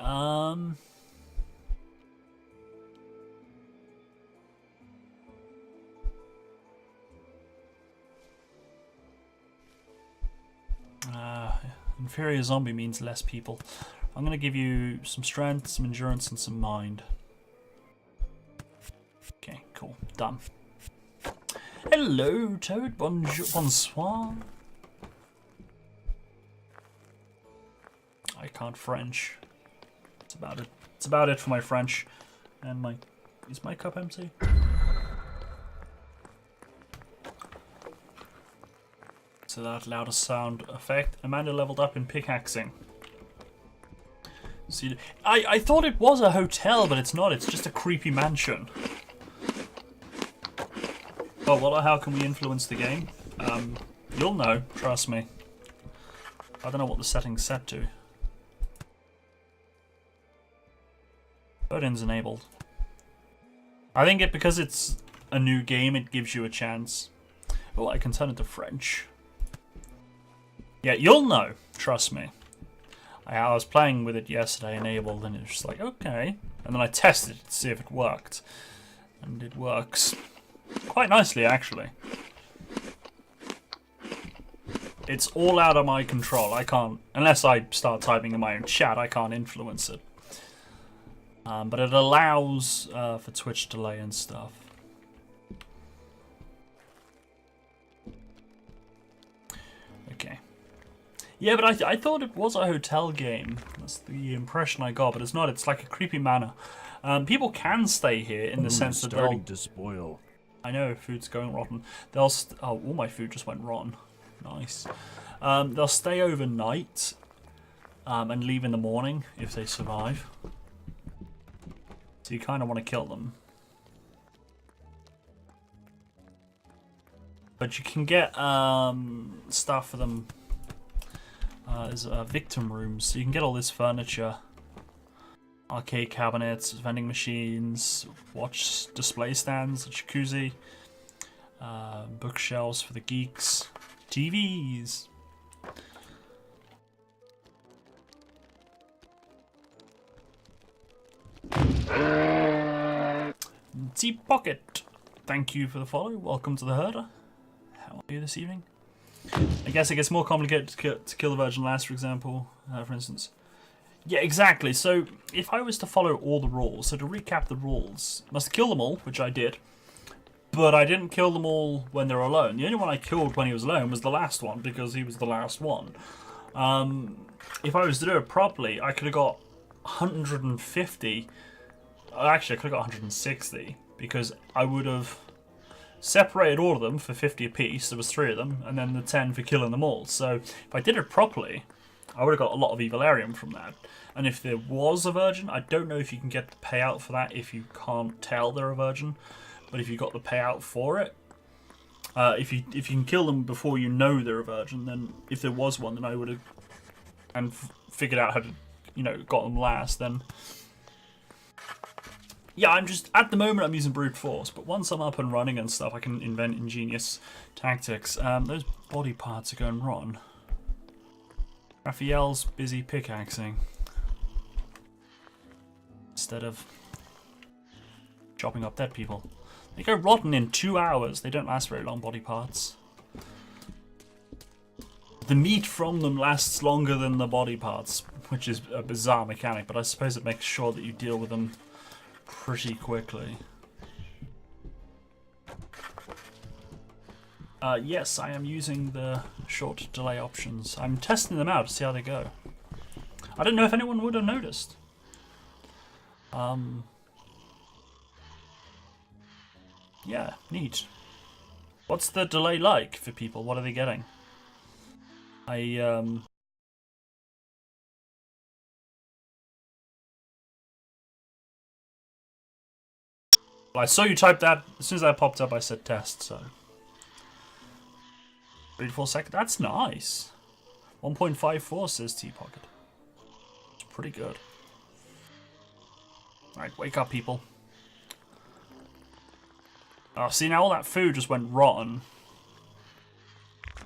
Inferior zombie means less people. I'm going to give you some strength, some endurance, and some mind. Okay, cool. Done. Hello, Toad. Bonsoir. I can't French. That's about it. It's about it for my French. And my... Is my cup empty? So that allowed a sound effect. Amanda leveled up in pickaxing. See, I thought it was a hotel, but it's not. It's just a creepy mansion. Oh, well, how can we influence the game? You'll know, trust me. I don't know what the setting's set to. Odin's enabled. I think because it's a new game, it gives you a chance. Oh, I can turn it to French. Yeah, you'll know, trust me. I was playing with it yesterday, enabled, and it was just like, okay. And then I tested it to see if it worked. And it works. Quite nicely, actually. It's all out of my control. I can't, unless I start typing in my own chat, I can't influence it. But it allows for Twitch delay and stuff. Okay. Yeah, but I thought it was a hotel game. That's the impression I got, but it's not. It's like a creepy manor. People can stay here in the sense that starting to spoil. I know food's going rotten. They'll all my food just went rotten. Nice. They'll stay overnight and leave in the morning if they survive. So you kind of want to kill them. But you can get stuff for them. There's victim rooms, so you can get all this furniture. Arcade cabinets, vending machines, watch display stands, a jacuzzi, bookshelves for the geeks, TVs. Deep Pocket, thank you for the follow. Welcome to the herder. How are you this evening? I guess it gets more complicated to kill the Virgin last, for example, for instance. Yeah, exactly. So if I was to follow all the rules, so to recap the rules, must kill them all, which I did, but I didn't kill them all when they were alone. The only one I killed when he was alone was the last one, because he was the last one. If I was to do it properly, I could have got 150. Actually, I could have got 160, because I would have separated all of them for 50 apiece. There was 3 of them, and then the 10 for killing them all. So if I did it properly, I would have got a lot of Evilarium from that. And if there was a virgin, I don't know if you can get the payout for that if you can't tell they're a virgin. But if you got the payout for it, if you can kill them before you know they're a virgin, then if there was one, then I would have and figured out how to, got them last. Then yeah, I'm just at the moment I'm using brute force, but once I'm up and running and stuff, I can invent ingenious tactics. Those body parts are going wrong. Raphael's busy pickaxing instead of chopping up dead people. They go rotten in 2 hours. They don't last very long, body parts. The meat from them lasts longer than the body parts, which is a bizarre mechanic, but I suppose it makes sure that you deal with them pretty quickly. Yes, I am using the short delay options. I'm testing them out to see how they go. I don't know if anyone would have noticed. Yeah, neat. What's the delay like for people? What are they getting? I saw you type that. As soon as that popped up, I said test, so. 3 to 4 seconds. That's nice. 1.54 says T-Pocket. It's pretty good. Alright, wake up, people. Oh, see, now all that food just went rotten.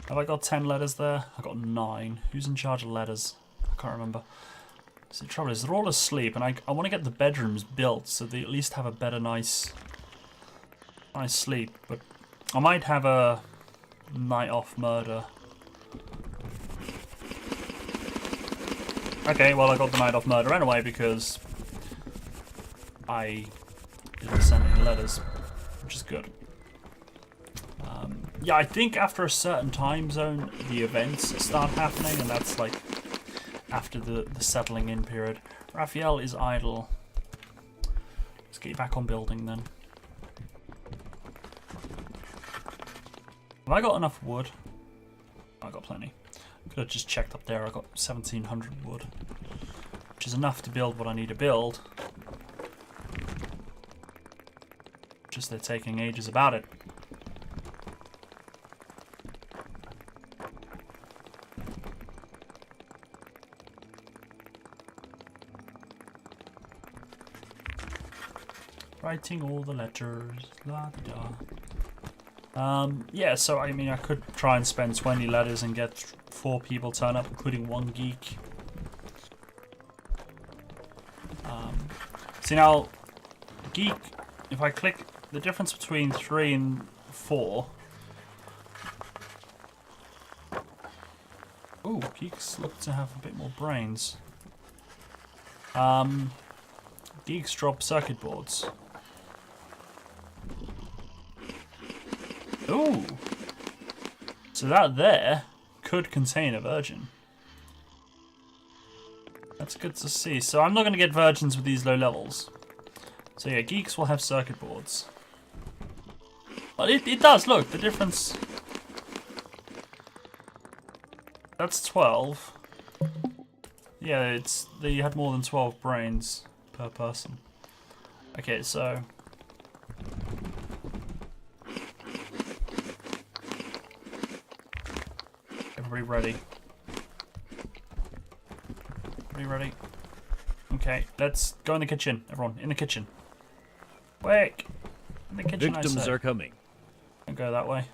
Have I got 10 letters there? I got 9. Who's in charge of letters? I can't remember. So the trouble is, they're all asleep, and I want to get the bedrooms built so they at least have a better, nice sleep. But I might have a night off murder. Okay, well I got the night off murder anyway because I didn't send any letters, which is good. Yeah, I think after a certain time zone the events start happening, and that's like after the settling in period. Raphael is idle. Let's get you back on building then. Have I got enough wood? I got plenty. Could have just checked up there. I got 1,700 wood, which is enough to build what I need to build. Just they're taking ages about it. Writing all the letters, la da. Yeah, so I mean, I could try and spend 20 letters and get 4 people turn up, including 1 geek. See now, geek, if I click the difference between 3 and 4. Ooh, geeks look to have a bit more brains. Geeks drop circuit boards. Ooh. So that there could contain a virgin. That's good to see. So I'm not going to get virgins with these low levels. So yeah, geeks will have circuit boards. But it does, look, the difference. That's 12. Yeah, you had more than 12 brains per person. Okay, so everybody ready? Everybody ready? Okay, let's go in the kitchen, everyone. In the kitchen. Quick! In the kitchen, Victims I say. are coming. Don't go that way.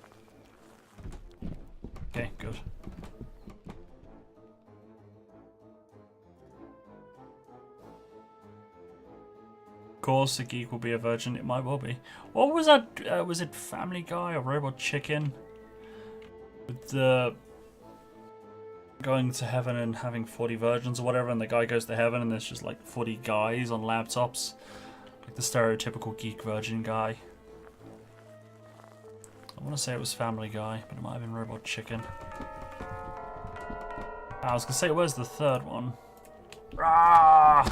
Okay, good. Of course, the geek will be a virgin. It might well be. What was that? Was it Family Guy or Robot Chicken? With the going to heaven and having 40 virgins or whatever, and the guy goes to heaven and there's just like 40 guys on laptops. Like the stereotypical geek virgin guy. I want to say it was Family Guy, but it might have been Robot Chicken. I was going to say, where's the third one? Ah!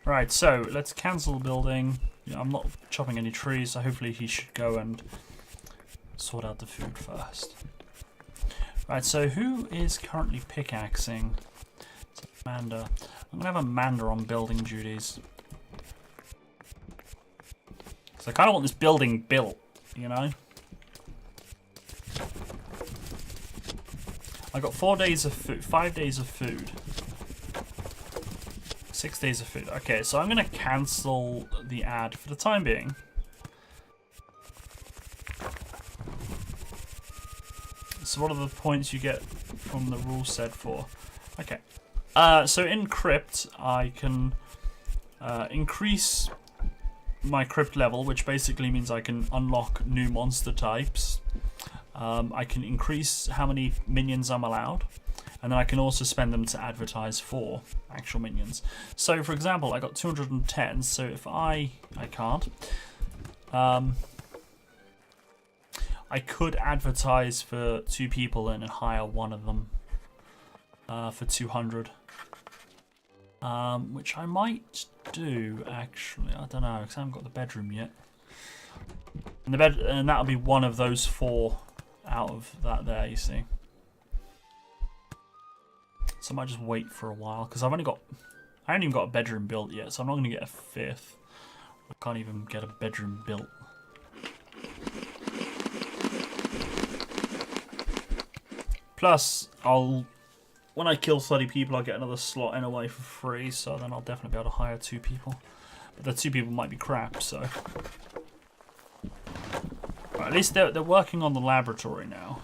Right, so let's cancel the building. Yeah, I'm not chopping any trees, so hopefully he should go and sort out the food first. Right, so who is currently pickaxing? It's Amanda. I'm going to have Amanda on building duties. Because I kind of want this building built, you know? I got 4 days of food, 5 days of food. 6 days of food. Okay, so I'm going to cancel the ad for the time being. So what are the points you get from the rule set for? Okay. So in crypt, I can increase my crypt level, which basically means I can unlock new monster types. I can increase how many minions I'm allowed. And then I can also spend them to advertise for actual minions. So, for example, I got 210. So if I can't. I could advertise for 2 people and hire one of them for 200. Which I might do, actually. I don't know, because I haven't got the bedroom yet. And that'll be one of those 4 out of that there, you see. So I might just wait for a while, because I haven't even got a bedroom built yet, so I'm not going to get a 5th. I can't even get a bedroom built. Plus, when I kill 30 people, I'll get another slot anyway for free, so then I'll definitely be able to hire 2 people. But the 2 people might be crap, so. Right, at least they're working on the laboratory now.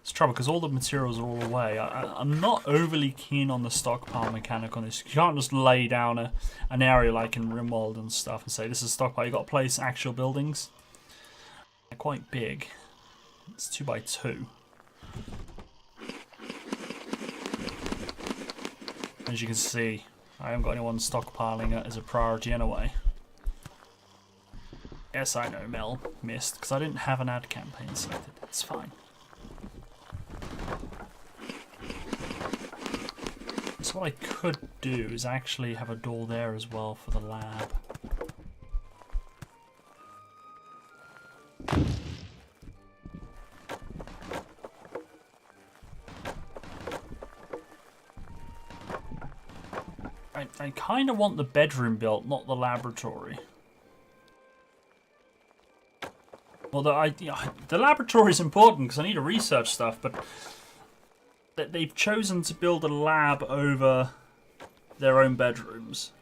It's trouble because all the materials are all away. I'm not overly keen on the stockpile mechanic on this. You can't just lay down an area like in Rimworld and stuff and say this is stockpile. You got to place actual buildings. They're quite big. It's 2 by 2. As you can see, I haven't got anyone stockpiling it as a priority anyway. Yes, I know Mel missed because I didn't have an ad campaign selected. It's fine. So what I could do is actually have a door there as well for the lab. I kind of want the bedroom built, not the laboratory. Well, the laboratory is important because I need to research stuff, but they've chosen to build a lab over their own bedrooms.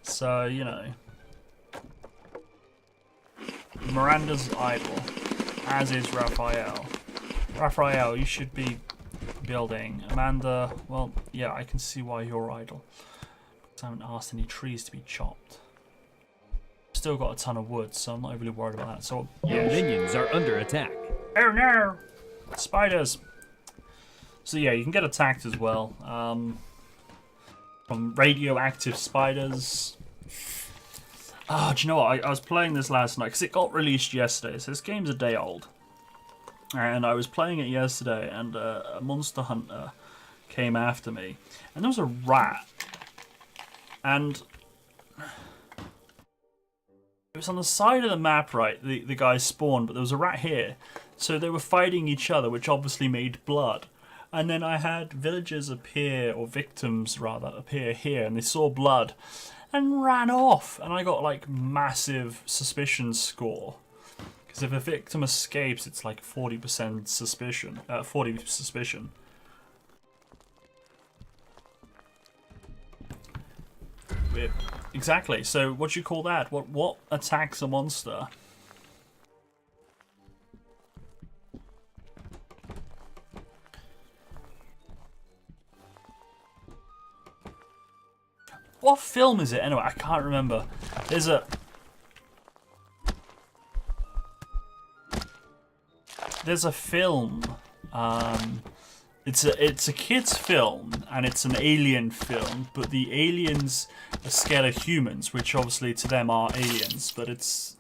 So, you know. Miranda's idle, as is Raphael. Raphael, you should be building. Amanda, well, yeah, I can see why you're idle. Because I haven't asked any trees to be chopped. Still got a ton of wood, so I'm not overly worried about that. So, Your minions are under attack. oh no! Spiders! So yeah, you can get attacked as well. From radioactive spiders. Ah, do you know what? I was playing this last night because it got released yesterday. So this game's a day old. And I was playing it yesterday, and a monster hunter came after me. And there was a rat. And it was on the side of the map, right? The guy spawned, but there was a rat here. So they were fighting each other, which obviously made blood. And then I had villagers appear, or victims rather, appear here, and they saw blood and ran off. And I got like massive suspicion score. Because if a victim escapes, it's like 40% suspicion. 40 suspicion. Exactly. So what do you call that? What attacks a monster? What film is it anyway? I can't remember. There's a film. It's a kid's film, and it's an alien film, but the aliens are scared of humans, which obviously to them are aliens, but it's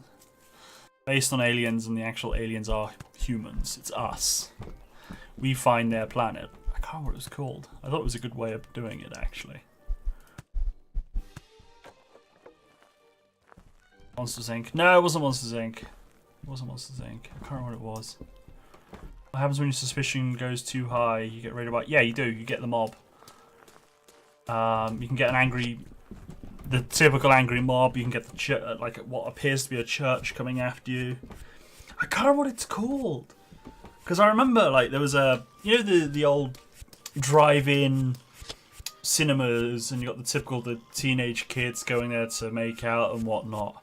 based on aliens, and the actual aliens are humans. It's us. We find their planet. I can't remember what it was called. I thought it was a good way of doing it, actually. Monsters Inc. No, it wasn't Monsters Inc. It wasn't Monsters Inc. I can't remember what it was. What happens when your suspicion goes too high? You get raided by... Yeah, you do. You get the mob. You can get an angry... The typical angry mob. You can get the like what appears to be a church coming after you. I can't remember what it's called. Because I remember, like, there was a... You know the old drive-in cinemas, and you got the typical the teenage kids going there to make out and whatnot.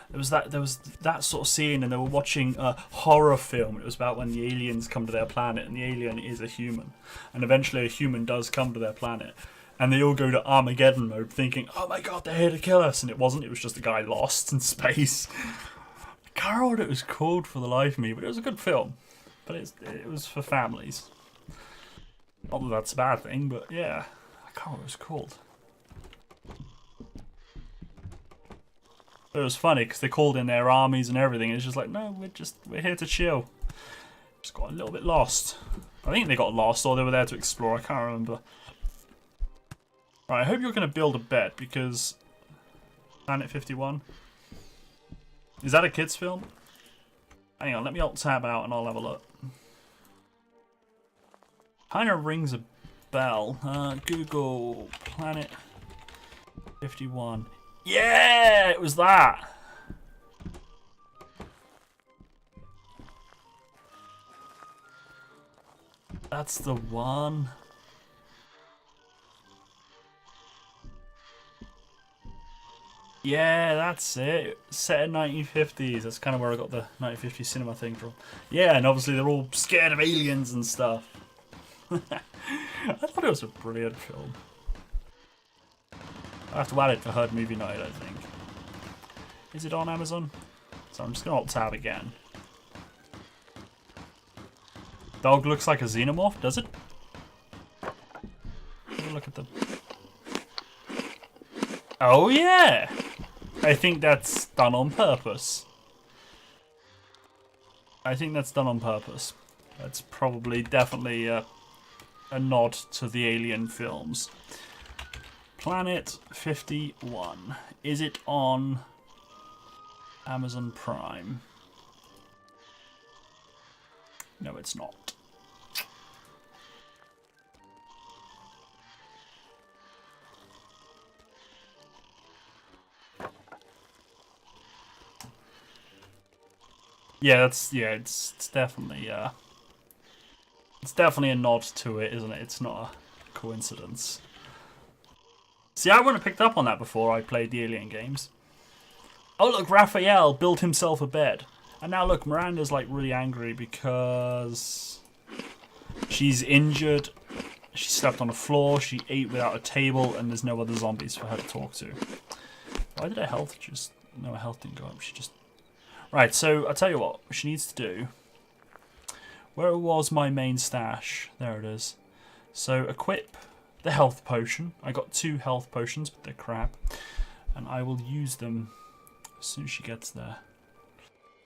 There was that sort of scene, and they were watching a horror film. It was about when the aliens come to their planet, and the alien is a human, and eventually a human does come to their planet, and they all go to Armageddon mode, thinking, "Oh my god, they're here to kill us!" And it wasn't. It was just a guy lost in space. I can't remember what it was called for the life of me, but it was a good film. But it was for families. Not that that's a bad thing, but yeah, I can't remember what it was called. It was funny because they called in their armies and everything. And it's just like, no, we're here to chill. Just got a little bit lost. I think they got lost, or they were there to explore. I can't remember. Right, I hope you're going to build a bed, because Planet 51. Is that a kids film? Hang on, let me alt tab out and I'll have a look. Kind of rings a bell. Google Planet 51. Yeah, it was that. That's the one. Yeah, that's it. Set in 1950s. That's kind of where I got the 1950s cinema thing from. Yeah, and obviously they're all scared of aliens and stuff. I thought it was a brilliant film. I have to add it for Herd Movie Night, I think. Is it on Amazon? So I'm just going to alt tab again. Dog looks like a xenomorph, does it? Have a look at the... Oh yeah! I think that's done on purpose. I think that's done on purpose. That's probably definitely a nod to the Alien films. Planet 51. Is it on Amazon Prime? No, it's not. Yeah, it's definitely it's definitely a nod to it, isn't it? It's not a coincidence. See, I wouldn't have picked up on that before I played the Alien games. Oh look, Raphael built himself a bed. And now look, Miranda's like really angry because she's injured. She slept on the floor, she ate without a table, and there's no other zombies for her to talk to. Why did her health just... No, her health didn't go up, she just... Right, so I'll tell you what she needs to do. Where was my main stash? There it is. So equip. the health potion. I got 2 health potions, but they're crap. And I will use them as soon as she gets there.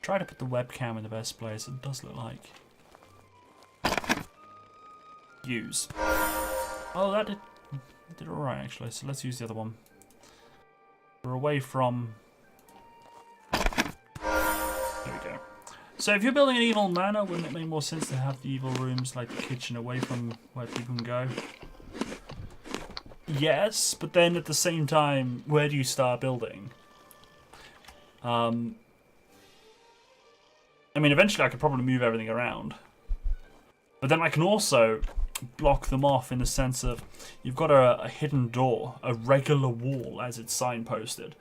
Try to put the webcam in the best place. It does look like. Use. Oh, that did alright actually. So let's use the other one. We're away from... There we go. So if you're building an evil manor, wouldn't it make more sense to have the evil rooms like the kitchen away from where people can go? Yes, but then at the same time, where do you start building? I mean, eventually I could probably move everything around. But then I can also block them off in the sense of you've got a hidden door, a regular wall as it's signposted.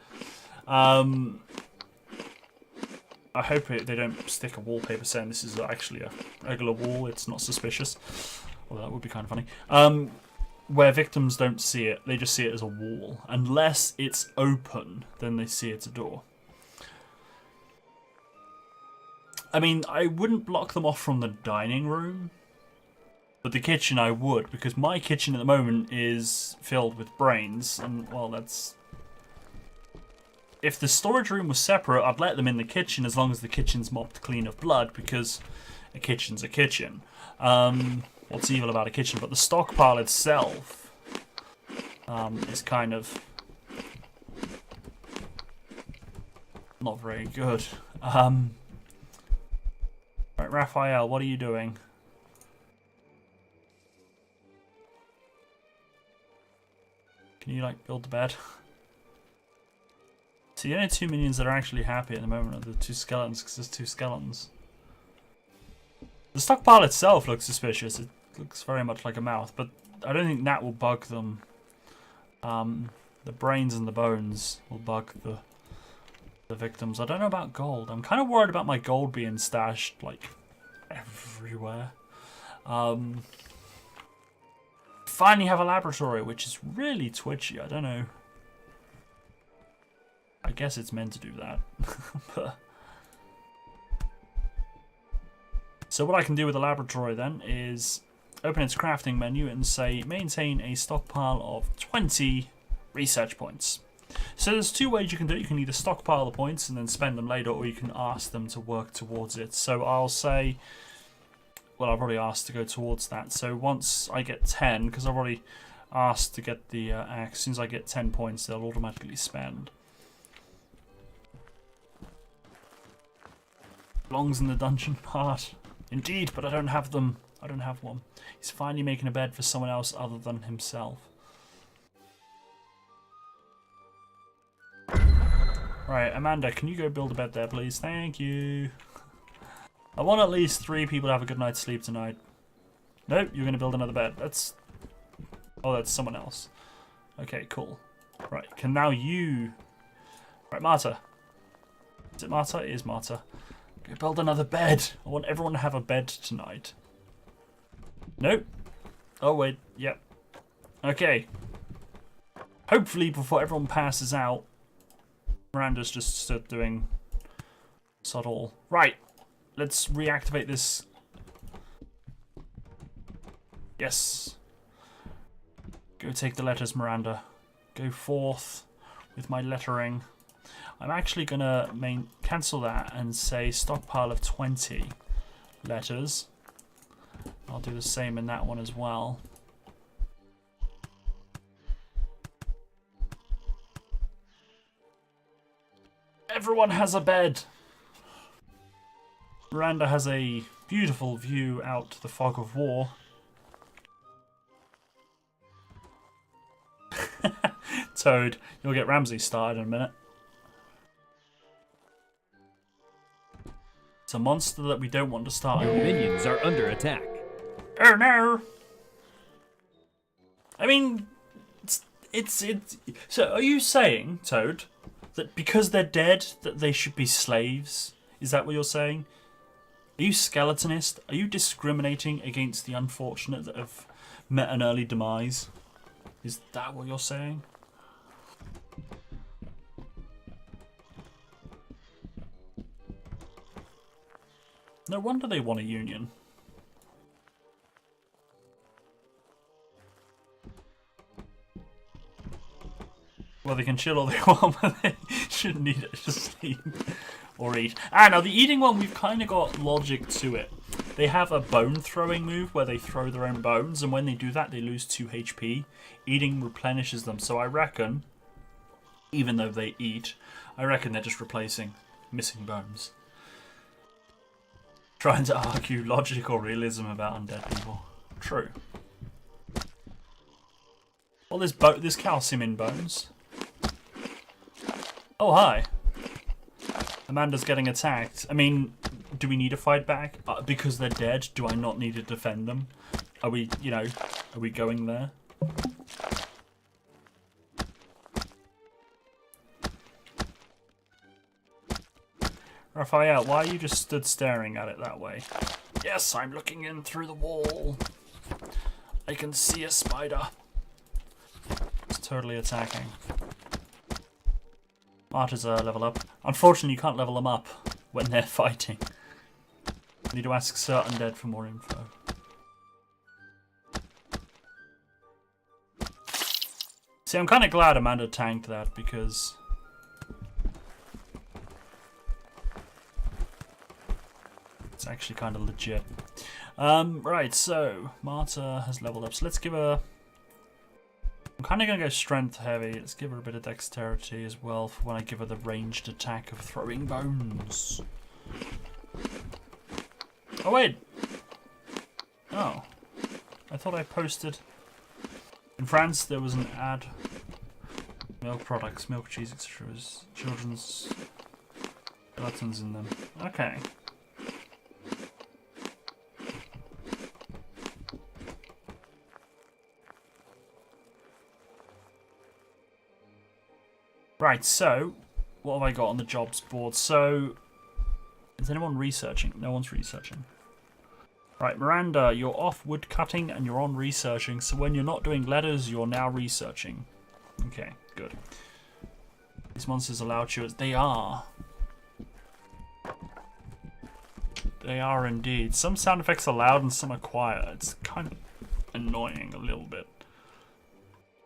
I hope they don't stick a wallpaper saying this is actually a regular wall, it's not suspicious. Well, that would be kind of funny. Where victims don't see it, they just see it as a wall. Unless it's open, then they see it's a door. I mean, I wouldn't block them off from the dining room, but the kitchen I would, because my kitchen at the moment is filled with brains, and, well, that's... If the storage room was separate, I'd let them in the kitchen as long as the kitchen's mopped clean of blood, because a kitchen's a kitchen. What's evil about a kitchen? But the stockpile itself is kind of not very good. Right, Raphael, what are you doing? Can you, like, build the bed? So the only 2 minions that are actually happy at the moment are the 2 skeletons, because there's 2 skeletons. The stockpile itself looks suspicious. It looks very much like a mouth, but I don't think that will bug them. The brains and the bones will bug the victims. I don't know about gold. I'm kind of worried about my gold being stashed, like, everywhere. Finally have a laboratory, which is really twitchy. I don't know. I guess it's meant to do that. But... So what I can do with the laboratory then is open its crafting menu and say maintain a stockpile of 20 research points. So there's 2 ways you can do it. You can either stockpile the points and then spend them later, or you can ask them to work towards it. So I'll say, well, I've already asked to go towards that. So once I get 10, because I've already asked to get the axe, as soon as I get 10 points, they'll automatically spend. Belongs in the dungeon part. Indeed, but I don't have them. I don't have one. He's finally making a bed for someone else other than himself. Right, Amanda, can you go build a bed there, please? Thank you. I want at least 3 people to have a good night's sleep tonight. Nope, you're going to build another bed. That's... Oh, that's someone else. Okay, cool. Right, can now you... Right, Marta. Is it Marta? It is Marta. Go build another bed. I want everyone to have a bed tonight. Nope. Oh, wait. Yep. Okay. Hopefully, before everyone passes out, Miranda's just stood doing subtle. Right. Let's reactivate this. Yes. Go take the letters, Miranda. Go forth with my lettering. I'm actually going to cancel that and say stockpile of 20 letters. I'll do the same in that one as well. Everyone has a bed. Miranda has a beautiful view out to the fog of war. Toad, you'll get Ramsey started in a minute. It's a monster that we don't want to start. Your minions are under attack. Oh no! I mean, it's. So are you saying, Toad, that because they're dead, that they should be slaves? Is that what you're saying? Are you skeletonist? Are you discriminating against the unfortunate that have met an early demise? Is that what you're saying? No wonder they want a union. Well, they can chill all they want, but they shouldn't need it to sleep or eat. Now the eating one, we've kind of got logic to it. They have a bone throwing move where they throw their own bones, and when they do that, they lose 2 HP. Eating replenishes them, so I reckon, even though they eat, I reckon they're just replacing missing bones. Trying to argue logical realism about undead people. True. Well, there's calcium in bones. Oh, hi. Amanda's getting attacked. I mean, do we need to fight back? Because they're dead, do I not need to defend them? Are we, are we going there? Raphael, why are you just stood staring at it that way? Yes, I'm looking in through the wall. I can see a spider. It's totally attacking. Martyrs are level up. Unfortunately, you can't level them up when they're fighting. I need to ask Sir Undead for more info. See, I'm kind of glad Amanda tanked that because... it's actually kind of legit. Right, so Marta has leveled up. So let's give her... I'm kind of going to go strength heavy. Let's give her a bit of dexterity as well for when I give her the ranged attack of throwing bones. Oh, wait. Oh. I thought I posted... In France, there was an ad. Milk products, milk, cheese, etc. Children's buttons in them. Okay. Right, so, what have I got on the jobs board? So, is anyone researching? No one's researching. Right, Miranda, you're off wood cutting and you're on researching. So when you're not doing letters, you're now researching. Okay, good. These monsters are loud chewers. They are. They are indeed. Some sound effects are loud and some are quiet. It's kind of annoying a little bit.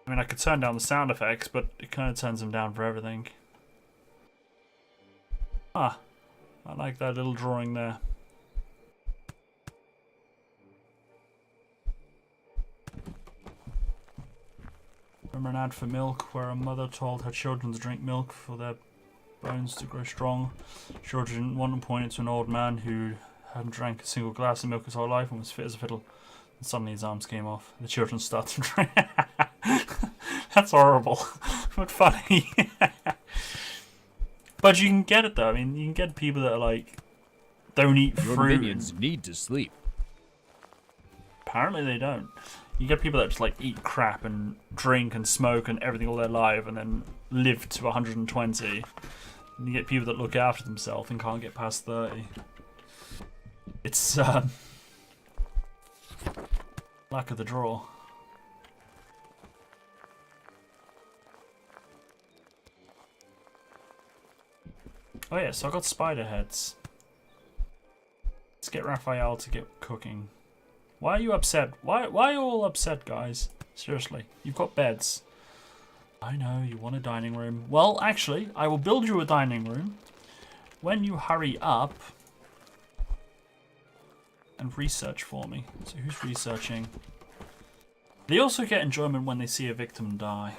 I mean, I could turn down the sound effects, but it kind of turns them down for everything. Ah, I like that little drawing there. Remember an ad for milk where a mother told her children to drink milk for their bones to grow strong. Children wanted to point it to an old man who hadn't drank a single glass of milk his whole life and was fit as a fiddle. And suddenly his arms came off. The children started to drink. That's horrible, but funny. But you can get it though. I mean, you can get people that are like, don't eat Your fruit. minions need to sleep. Apparently they don't. You get people that just like eat crap and drink and smoke and everything all their life and then live to 120. And you get people that look after themselves and can't get past 30. It's luck of the draw. Oh yeah, so I got spider heads. Let's get Raphael to get cooking. Why are you upset? Why are you all upset, guys? Seriously, you've got beds. I know, you want a dining room. Well, actually, I will build you a dining room when you hurry up and research for me. So who's researching? They also get enjoyment when they see a victim die.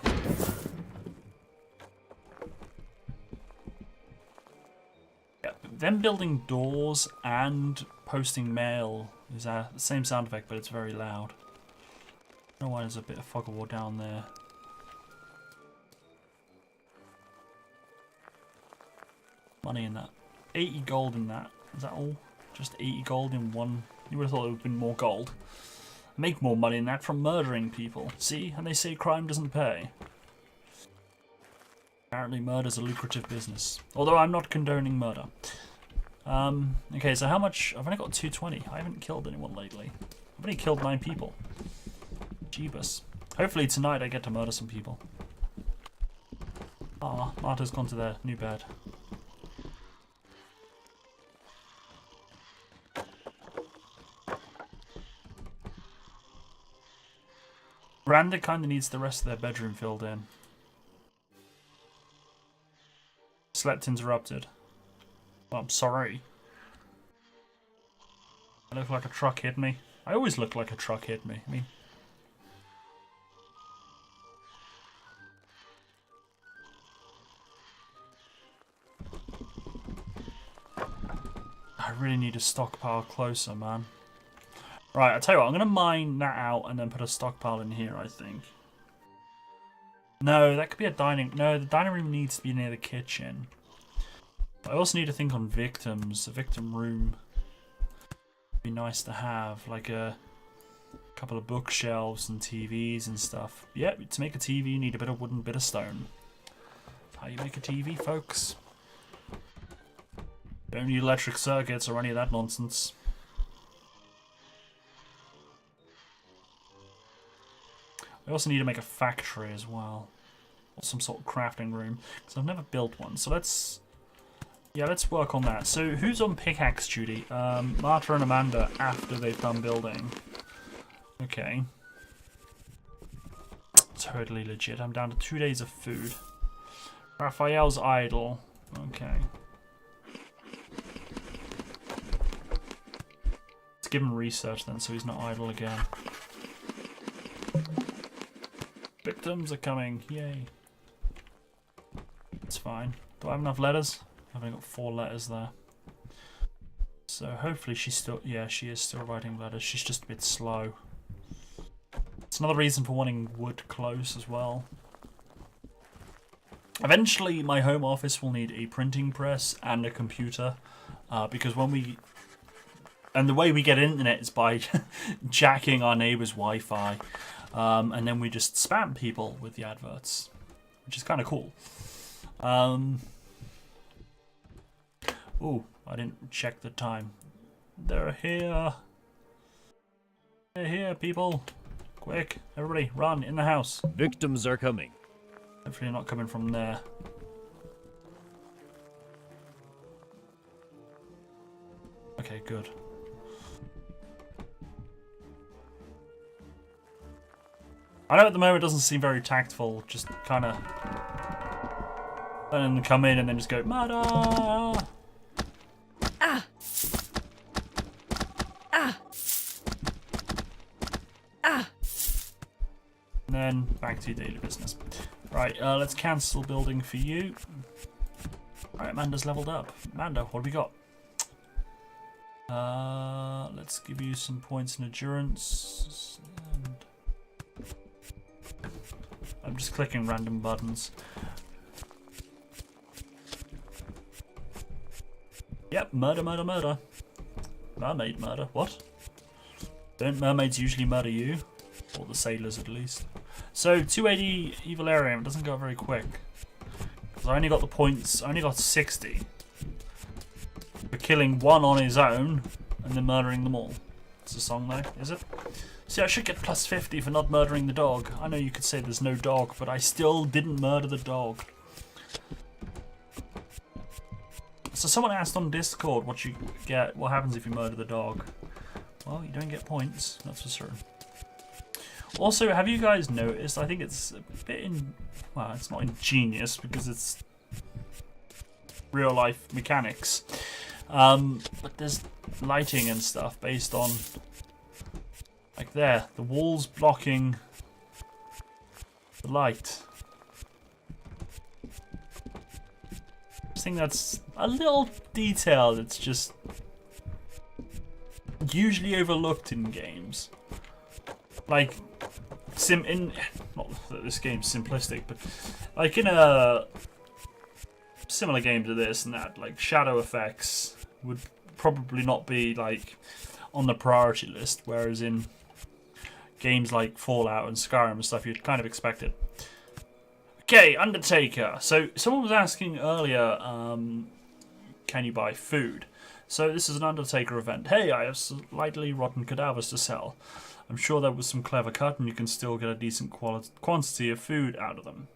Them building doors and posting mail is the same sound effect, but it's very loud. I don't know why there's a bit of fog of war down there. Money in that. 80 gold in that. Is that all? Just 80 gold in one? You would have thought it would have been more gold. Make more money in that from murdering people. See? And they say crime doesn't pay. Apparently murder's a lucrative business. Although I'm not condoning murder. Okay, so how much? I've only got 220. I haven't killed anyone lately. I've only killed 9 people. Jeebus. Hopefully tonight I get to murder some people. Ah, Marta's gone to their new bed. Miranda kind of needs the rest of their bedroom filled in. Slept interrupted. Oh, I'm sorry. I look like a truck hit me. I always look like a truck hit me. I mean, I really need a stockpile closer, man. Right, I'll tell you what, I'm going to mine that out and then put a stockpile in here, I think. No, that could be a dining... No, the dining room needs to be near the kitchen. I also need to think on victims. A victim room would be nice to have, like a couple of bookshelves and TVs and stuff. Yep, to make a TV you need a bit of wood and a bit of stone. How you make a TV, folks? Don't need electric circuits or any of that nonsense. I also need to make a factory as well. Or some sort of crafting room. Because I've never built one. So let's... Yeah, let's work on that. So who's on pickaxe duty? Marta and Amanda after they've done building. Okay. Totally legit. I'm down to 2 days of food. Raphael's idle. Okay. Let's give him research then so he's not idle again. Victims are coming. Yay. It's fine. Do I have enough letters? I've only got 4 letters there. So hopefully she's still... Yeah, she is still writing letters. She's just a bit slow. It's another reason for wanting wood close as well. Eventually my home office will need a printing press and a computer. Because when we... And the way we get internet is by jacking our neighbour's Wi-Fi. And then we just spam people with the adverts, which is kind of cool. Ooh, I didn't check the time. They're here. They're here, people. Quick, everybody, run in the house. Victims are coming. Hopefully not coming from there. Okay, good. I know at the moment it doesn't seem very tactful, just kind of and then come in and then just go, murder! Ah! Ah! Ah! And then back to your daily business. Right, let's cancel building for you. Alright, Amanda's leveled up. Amanda, what have we got? Let's give you some points in endurance. And I'm just clicking random buttons. Yep, murder, murder, murder. Mermaid murder. What? Don't mermaids usually murder you? Or the sailors, at least. So, 280 evil area. It doesn't go very quick. Because I only got the points. I only got 60. For killing one on his own, and then murdering them all. It's a song, though, is it? See, I should get plus 50 for not murdering the dog. I know you could say there's no dog, but I still didn't murder the dog. So someone asked on Discord what you get, what happens if you murder the dog. Well, you don't get points, that's for certain. Also, have you guys noticed, I think it's a bit well, it's not ingenious because it's real life mechanics. But there's lighting and stuff based on, like there, the walls blocking the light. I think that's a little detail that's just usually overlooked in games. Like, not that this game's simplistic, but like in a similar game to this and that, like shadow effects would probably not be like on the priority list, whereas in games like Fallout and Skyrim and stuff, you'd kind of expect it. Okay, Undertaker. So someone was asking earlier, can you buy food? So this is an Undertaker event. Hey, I have slightly rotten cadavers to sell. I'm sure there was some clever cut and you can still get a decent quantity of food out of them.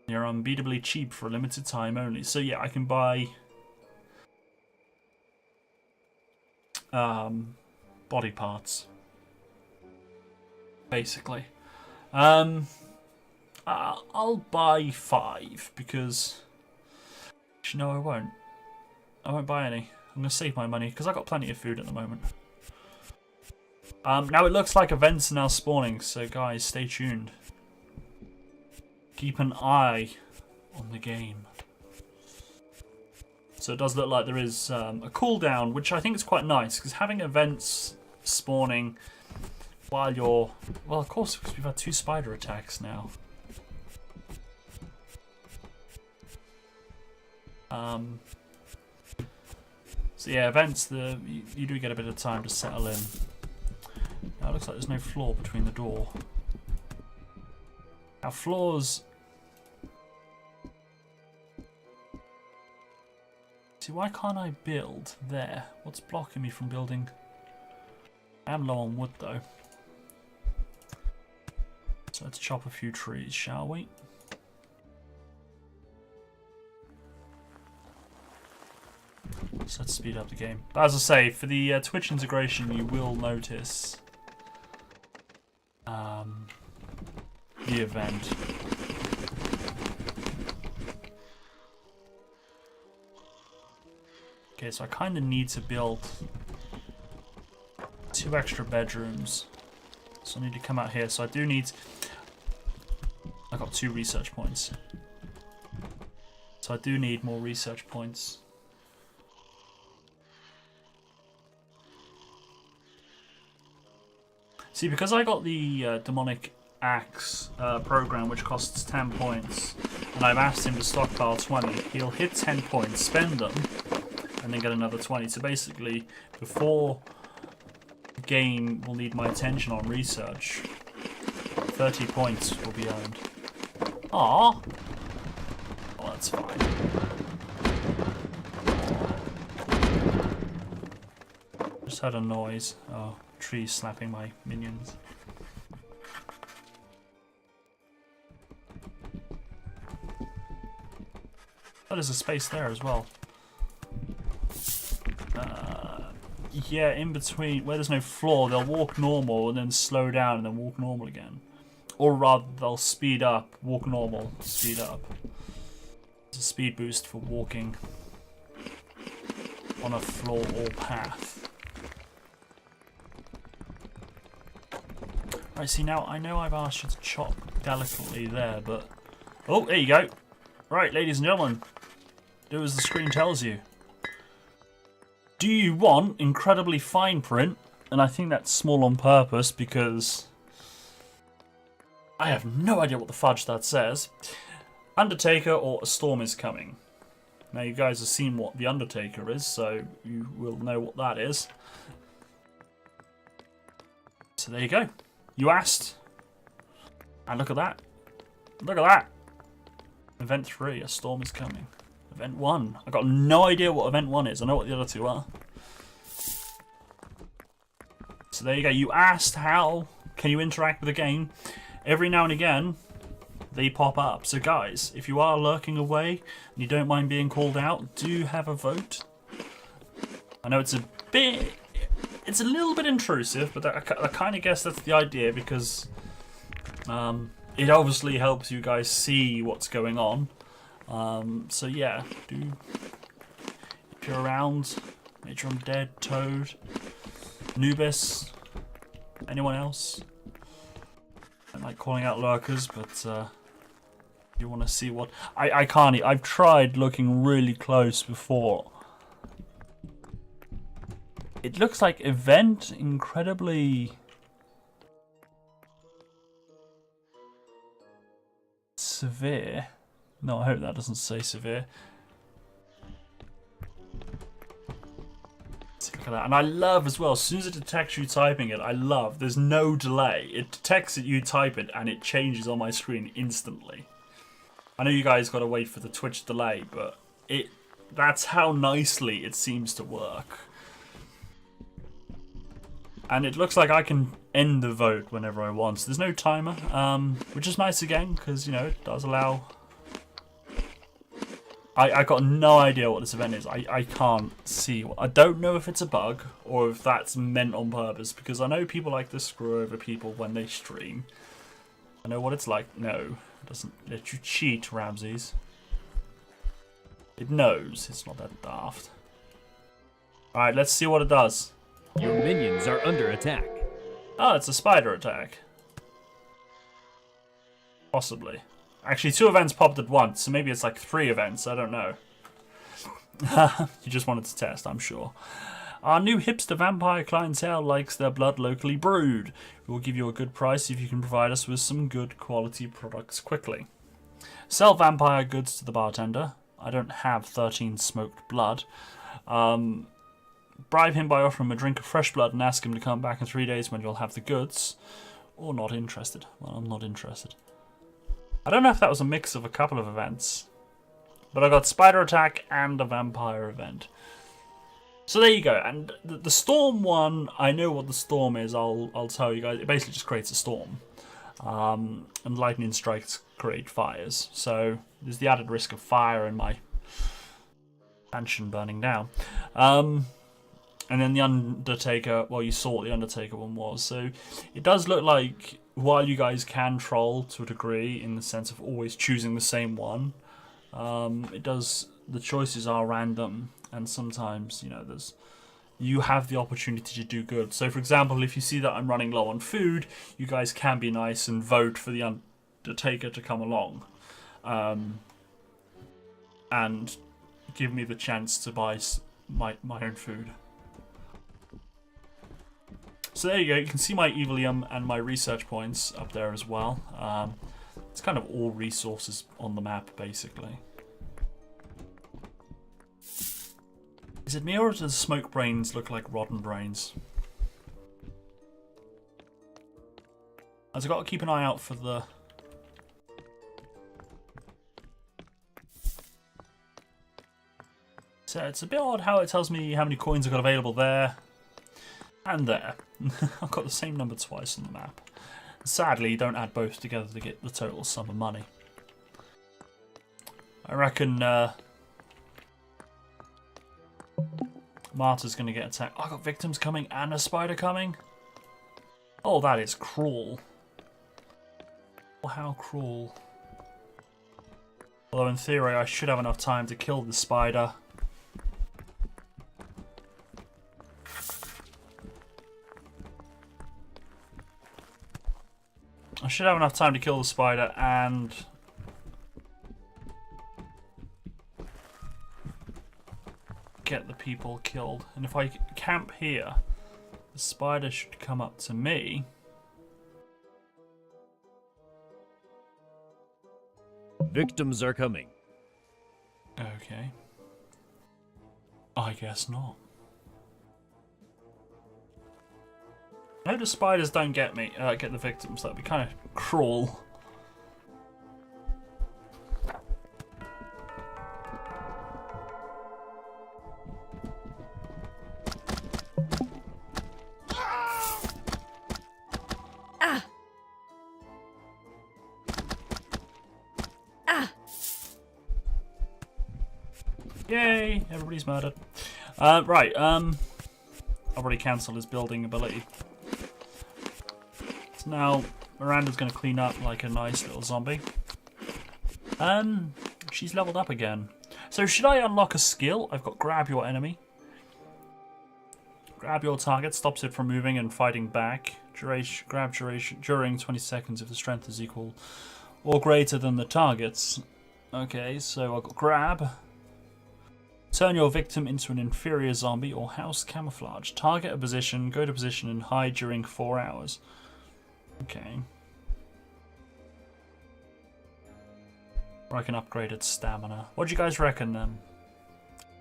They're unbeatably cheap for a limited time only. So yeah, I can buy body parts, basically. I'll buy 5 because Actually, no, I won't. I won't buy any. I'm going to save my money because I've got plenty of food at the moment. Now it looks like events are now spawning, so guys, stay tuned. Keep an eye on the game. So it does look like there is a cooldown, which I think is quite nice, because having events spawning while you're... Well, of course, because we've had 2 spider attacks now. So yeah, events, you do get a bit of time to settle in. Now it looks like there's no floor between the door. Now floors... See, why can't I build there? What's blocking me from building? I am low on wood though. So let's chop a few trees, shall we? So let's speed up the game. But as I say, for the Twitch integration, you will notice the event. Okay, so I kind of need to build 2 extra bedrooms. So I need to come out here. So I do need... I got 2 research points. So I do need more research points. See, because I got the demonic axe program, which costs 10 points, and I've asked him to stockpile 20, he'll hit 10 points, spend them, and then get another 20. So basically, before the game will need my attention on research, 30 points will be earned. Aww. Well, that's fine. Just heard a noise. Oh, trees slapping my minions. Oh, there's a space there as well. Yeah, in between, where there's no floor, they'll walk normal and then slow down and then walk normal again. Or rather, they'll speed up, walk normal, speed up. It's a speed boost for walking on a floor or path. Right, see now, I know I've asked you to chop delicately there, but... Oh, there you go. Right, ladies and gentlemen, do as the screen tells you. Do you want incredibly fine print? And I think that's small on purpose because I have no idea what the fudge that says. Undertaker or a storm is coming. Now you guys have seen what the Undertaker is, so you will know what that is. So there you go. You asked. And look at that. Look at that. Event 3, a storm is coming. Event 1. I got no idea what Event 1 is. I know what the other 2 are. So there you go. You asked how can you interact with the game. Every now and again, they pop up. So guys, if you are lurking away and you don't mind being called out, do have a vote. I know it's a bit... It's a little bit intrusive, but I kind of guess that's the idea because it obviously helps you guys see what's going on. So yeah, if you're around, make sure I'm dead, Toad, Nubis, anyone else. I like calling out lurkers, but you want to see what... I can't, I've tried looking really close before. It looks like event incredibly... severe. No, I hope that doesn't say severe. Look at that. And I love as well, as soon as it detects you typing it, I love, there's no delay. It detects that you type it and it changes on my screen instantly. I know you guys got to wait for the Twitch delay, but that's how nicely it seems to work. And it looks like I can end the vote whenever I want. So there's no timer, which is nice again, because, you know, it does allow... I got no idea what this event is. I can't see. I don't know if it's a bug or if that's meant on purpose, because I know people like to screw over people when they stream. I know what it's like. No, it doesn't let you cheat, Ramses. It knows. It's not that daft. Alright, let's see what it does. Your minions are under attack. Oh, it's a spider attack. Possibly. Actually, 2 events popped at once, so maybe it's like 3 events. I don't know. You just wanted to test, I'm sure. Our new hipster vampire clientele likes their blood locally brewed. We will give you a good price if you can provide us with some good quality products quickly. Sell vampire goods to the bartender. I don't have 13 smoked blood. Bribe him by offering him a drink of fresh blood and ask him to come back in 3 days when you'll have the goods. Or not interested. Well, I'm not interested. I don't know if that was a mix of a couple of events. But I got spider attack and a vampire event. So there you go. And the storm one, I know what the storm is. I'll tell you guys. It basically just creates a storm. And lightning strikes create fires. So there's the added risk of fire in my mansion burning down. And then the Undertaker, well, you saw what the Undertaker one was. So it does look like, while you guys can troll to a degree, in the sense of always choosing the same one, the choices are random. And sometimes, you know, you have the opportunity to do good. So, for example, if you see that I'm running low on food, you guys can be nice and vote for the Undertaker to come along. And give me the chance to buy my own food. So there you go, you can see my Evilium and my research points up there as well. It's kind of all resources on the map, basically. Is it me or does smoke brains look like rotten brains? As I've got to keep an eye out for the... So it's a bit odd how it tells me how many coins I've got available there. And there. I've got the same number twice on the map. Sadly, you don't add both together to get the total sum of money. I reckon Marta's going to get attacked. Oh, I got victims coming and a spider coming? Oh, that is cruel. Oh, how cruel. Although in theory I should have enough time to kill the spider. I should have enough time to kill the spider and get the people killed. And if I camp here, the spider should come up to me. Victims are coming. Okay. I guess not. I hope the spiders don't get me, get the victims. That'd be kind of cruel. Yay! Everybody's murdered. Right. I've already cancelled his building ability. So now Miranda's going to clean up like a nice little zombie. She's leveled up again. So should I unlock a skill? I've got grab your enemy. Grab your target stops it from moving and fighting back. Grab duration during 20 seconds if the strength is equal or greater than the target's. Okay, so I've got grab. Turn your victim into an inferior zombie or house camouflage. Target a position, go to position and hide during 4 hours. Okay. Or I can upgrade its stamina. What do you guys reckon then?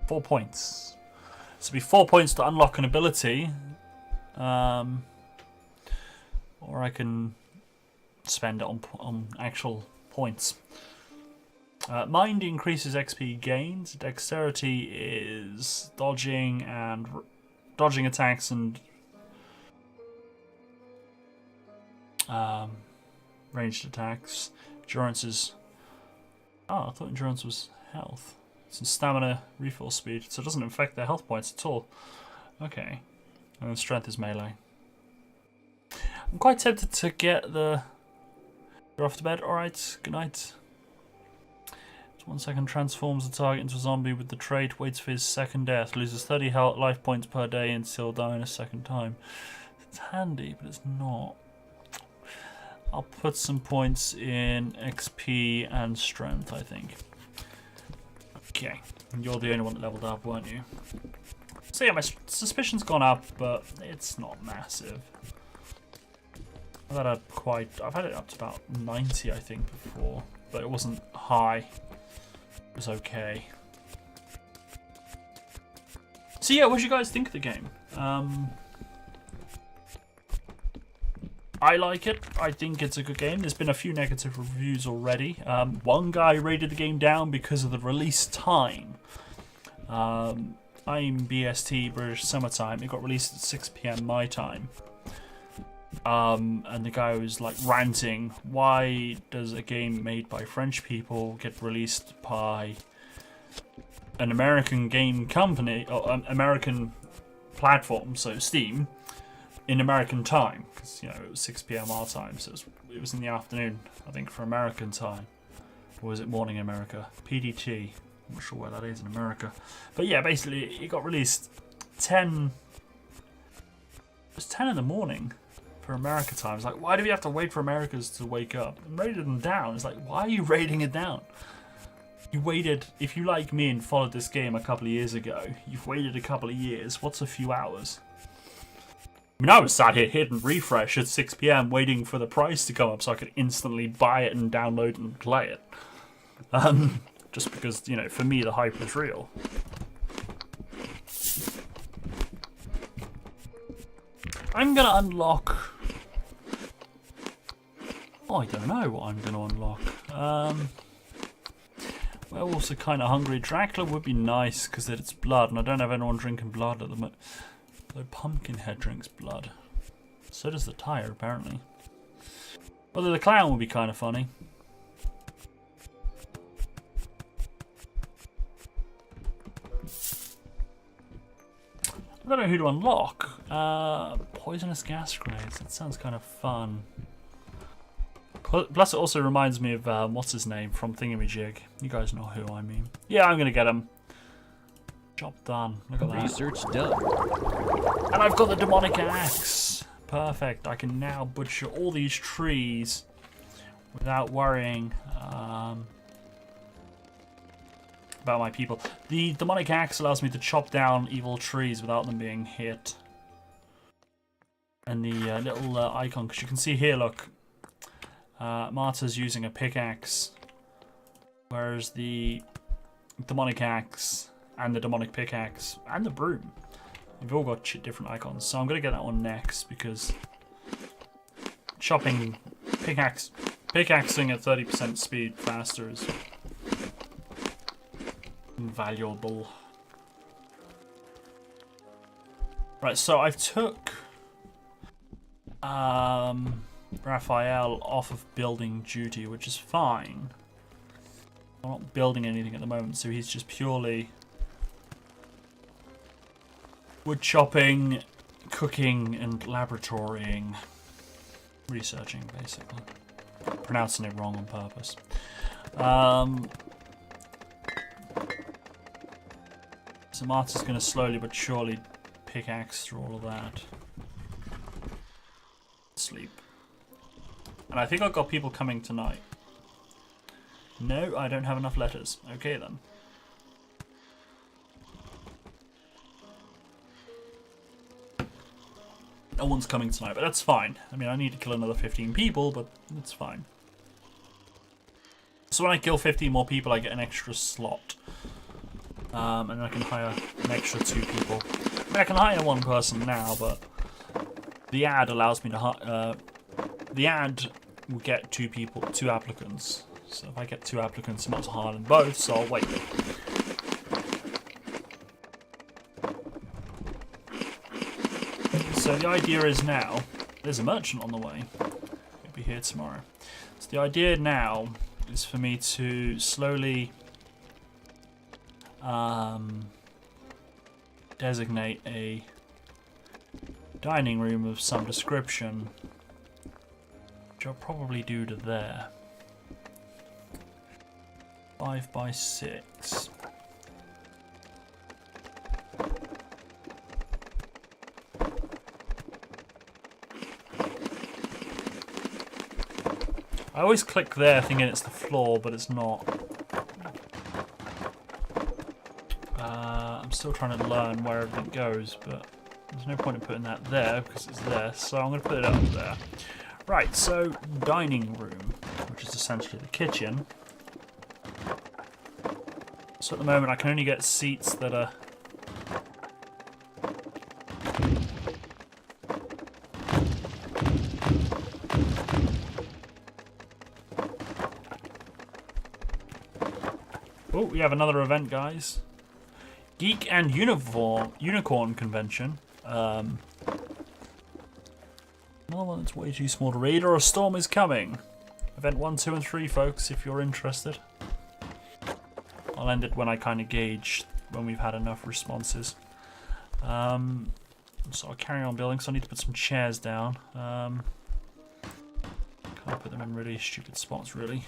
4 points. So it'd be 4 points to unlock an ability. Or I can spend it on actual points. Mind increases XP gains. Dexterity is dodging attacks and ranged attacks. Endurance is... Oh, I thought endurance was health. It's in stamina refill speed, so it doesn't affect their health points at all. Okay. And then strength is melee. I'm quite tempted to get the... You're off to bed? Alright, good night. 1 second transforms the target into a zombie with the trait, waits for his second death, loses 30 health life points per day until dying a second time. It's handy, but it's not. I'll put some points in XP and strength, I think. Okay, and you're the only one that leveled up, weren't you? So yeah, my suspicion's gone up, but it's not massive. I've had it up to about 90, I think, before, but it wasn't high. It was okay. So yeah, what do you guys think of the game? I like it. I think it's a good game. There's been a few negative reviews already. One guy rated the game down because of the release time. I'm BST, British Summertime. It got released at 6 PM my time. And the guy was like ranting, why does a game made by French people get released by an American game company, or an American platform, so Steam, in American time? Because, you know, it was 6 PM our time, so it was in the afternoon, I think, for American time. Or was it morning in America? PDT. I'm not sure where that is in America. But yeah, basically, it got released 10... It was 10 in the morning for America time. It's like, why do we have to wait for Americans to wake up? And rated them down. It's like, why are you rating it down? You waited, if you like me and followed this game a couple of years ago, you've waited a couple of years. What's a few hours? I mean, I was sat here hitting refresh at 6 PM waiting for the price to come up so I could instantly buy it and download it and play it. Just because, you know, for me the hype was real. I'm gonna unlock... Oh, I don't know what I'm gonna unlock. Werewolves are kind of hungry. Dracula would be nice because it's blood, and I don't have anyone drinking blood at the moment. Though Pumpkinhead drinks blood. So does the Tire, apparently. Although the Clown would be kind of funny. I don't know who to unlock. Poisonous gas grenades. That sounds kind of fun. Plus, it also reminds me of what's his name from Thingamajig. You guys know who I mean. Yeah, I'm gonna get him. Job done. Look at that. Research done. And I've got the demonic axe. Perfect. I can now butcher all these trees without worrying about my people. The demonic axe allows me to chop down evil trees without them being hit. And the little icon, because you can see here, look, Marta's using a pickaxe, whereas the demonic axe and the demonic pickaxe and the broom, they've all got different icons. So I'm going to get that one next because chopping pickaxing at 30% speed faster is invaluable. Right, so I've took Raphael off of building duty, which is fine. I'm not building anything at the moment, so he's just purely wood chopping, cooking, and laboratorying. Researching, basically. Pronouncing it wrong on purpose. So Marta's going to slowly but surely pickaxe through all of that. Sleep. And I think I've got people coming tonight. No, I don't have enough letters. Okay then. No one's coming tonight, but that's fine. I mean, I need to kill another 15 people, but it's fine. So when I kill 15 more people, I get an extra slot. And I can hire an extra 2 people. I mean, I can hire 1 person now, but the ad allows me to hire... the ad will get 2 applicants. So if I get 2 applicants, I'm not to hire them both, so I'll wait. So the idea is now, there's a merchant on the way. He'll be here tomorrow. So the idea now is for me to slowly designate a dining room of some description, which I'll probably do to there. 5x6. I always click there thinking it's the floor, but it's not. I'm still trying to learn where everything goes, but there's no point in putting that there because it's there, so I'm going to put it up there. Right, so dining room, which is essentially the kitchen. So at the moment I can only get seats that are... Oh, we have another event, guys. Geek and Unicorn Convention. Another one that's way too small to read, or a storm is coming. Event 1, 2, and 3, folks, if you're interested. I'll end it when I kind of gauge when we've had enough responses. So I'll carry on building, so I need to put some chairs down. Can't put them in really stupid spots, really.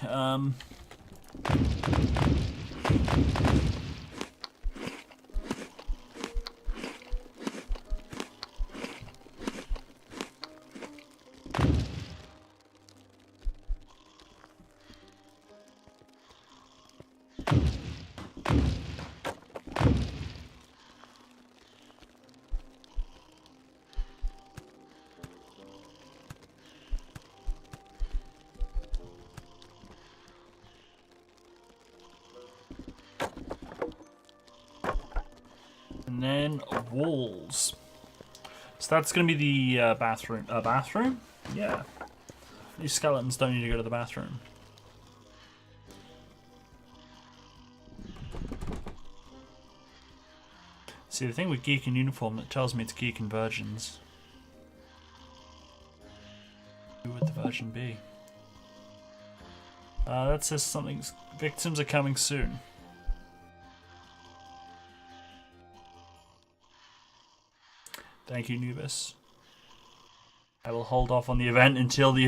And then walls. So that's going to be the bathroom. Bathroom? Yeah. These skeletons don't need to go to the bathroom. See, the thing with geek in uniform that tells me it's geek and virgins. Who would the virgin be? That says something. Victims are coming soon. Thank you, Nubis. I will hold off on the event until the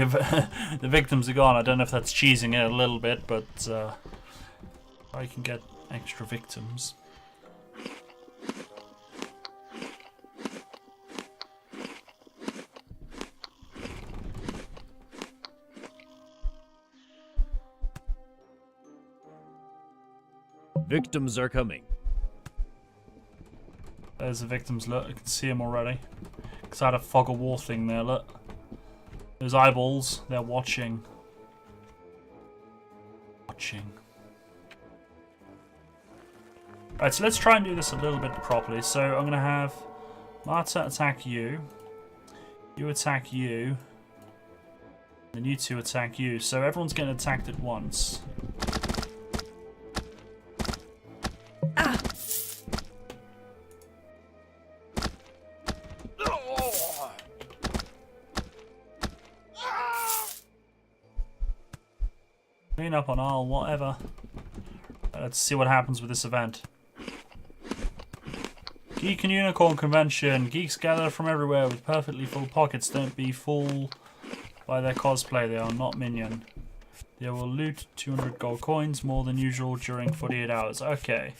the victims are gone. I don't know if that's cheesing it a little bit, but I can get extra victims. Victims are coming. There's the victims, look. I can see them already. Because I had a fog of war thing there, look. Those eyeballs, they're watching. Right, so let's try and do this a little bit properly. So I'm going to have Marta attack you. You attack you. And you two attack you. So everyone's getting attacked at once. Clean up on all, whatever. Let's see what happens with this event. Geek and Unicorn Convention. Geeks gather from everywhere with perfectly full pockets. Don't be fooled by their cosplay. They are not minion. They will loot 200 gold coins, more than usual, during 48 hours. Okay.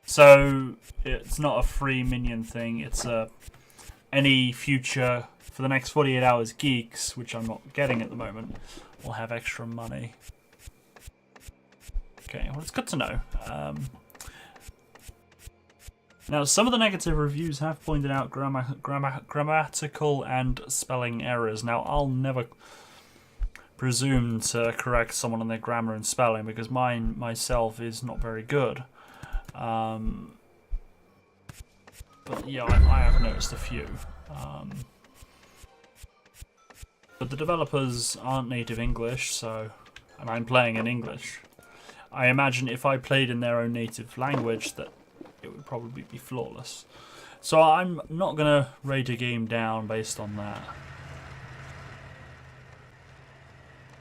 So, it's not a free minion thing. It's any future, for the next 48 hours, geeks, which I'm not getting at the moment, will have extra money. Okay, well, it's good to know. Now, some of the negative reviews have pointed out grammatical and spelling errors. Now, I'll never presume to correct someone on their grammar and spelling because mine, myself, is not very good. But yeah, I have noticed a few. But the developers aren't native English, so, and I'm playing in English. I imagine if I played in their own native language that it would probably be flawless. So I'm not going to rate a game down based on that.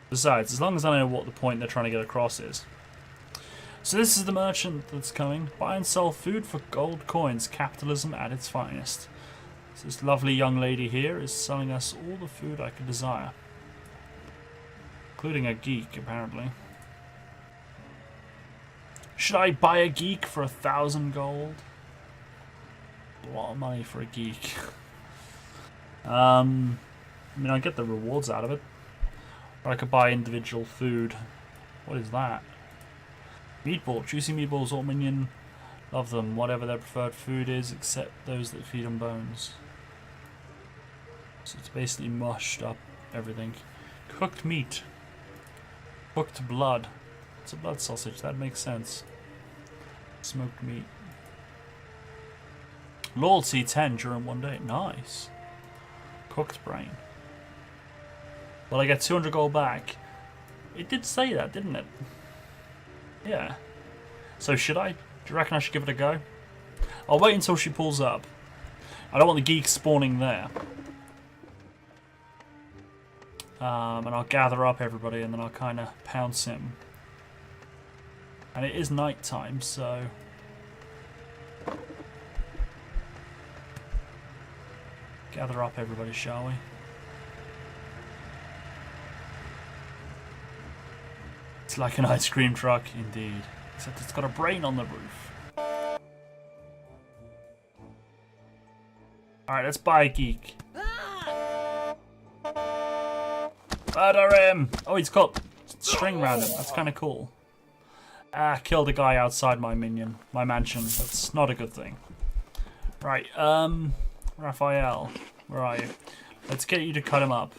Besides, as long as I know what the point they're trying to get across is. So this is the merchant that's coming. Buy and sell food for gold coins. Capitalism at its finest. So this lovely young lady here is selling us all the food I could desire. Including a geek, apparently. Should I buy a geek for 1,000 gold? A lot of money for a geek. I mean, I get the rewards out of it. Or I could buy individual food. What is that? Meatball. Juicy meatballs, all minion. Love them. Whatever their preferred food is, except those that feed on bones. So it's basically mushed up everything. Cooked meat. Cooked blood. It's a blood sausage. That makes sense. Smoked meat. Loyalty 10 during one day. Nice. Cooked brain. Well, I get 200 gold back. It did say that, didn't it? Yeah. So should I? Do you reckon I should give it a go? I'll wait until she pulls up. I don't want the geek spawning there. And I'll gather up everybody and then I'll kind of pounce him. And it is night time, so... Gather up everybody, shall we? It's like an ice cream truck, indeed. Except it's got a brain on the roof. Alright, let's buy a geek. Murder him! Oh, he's got string around him. That's kind of cool. Ah, killed a guy outside my mansion. That's not a good thing. Right, Raphael, where are you? Let's get you to cut him up.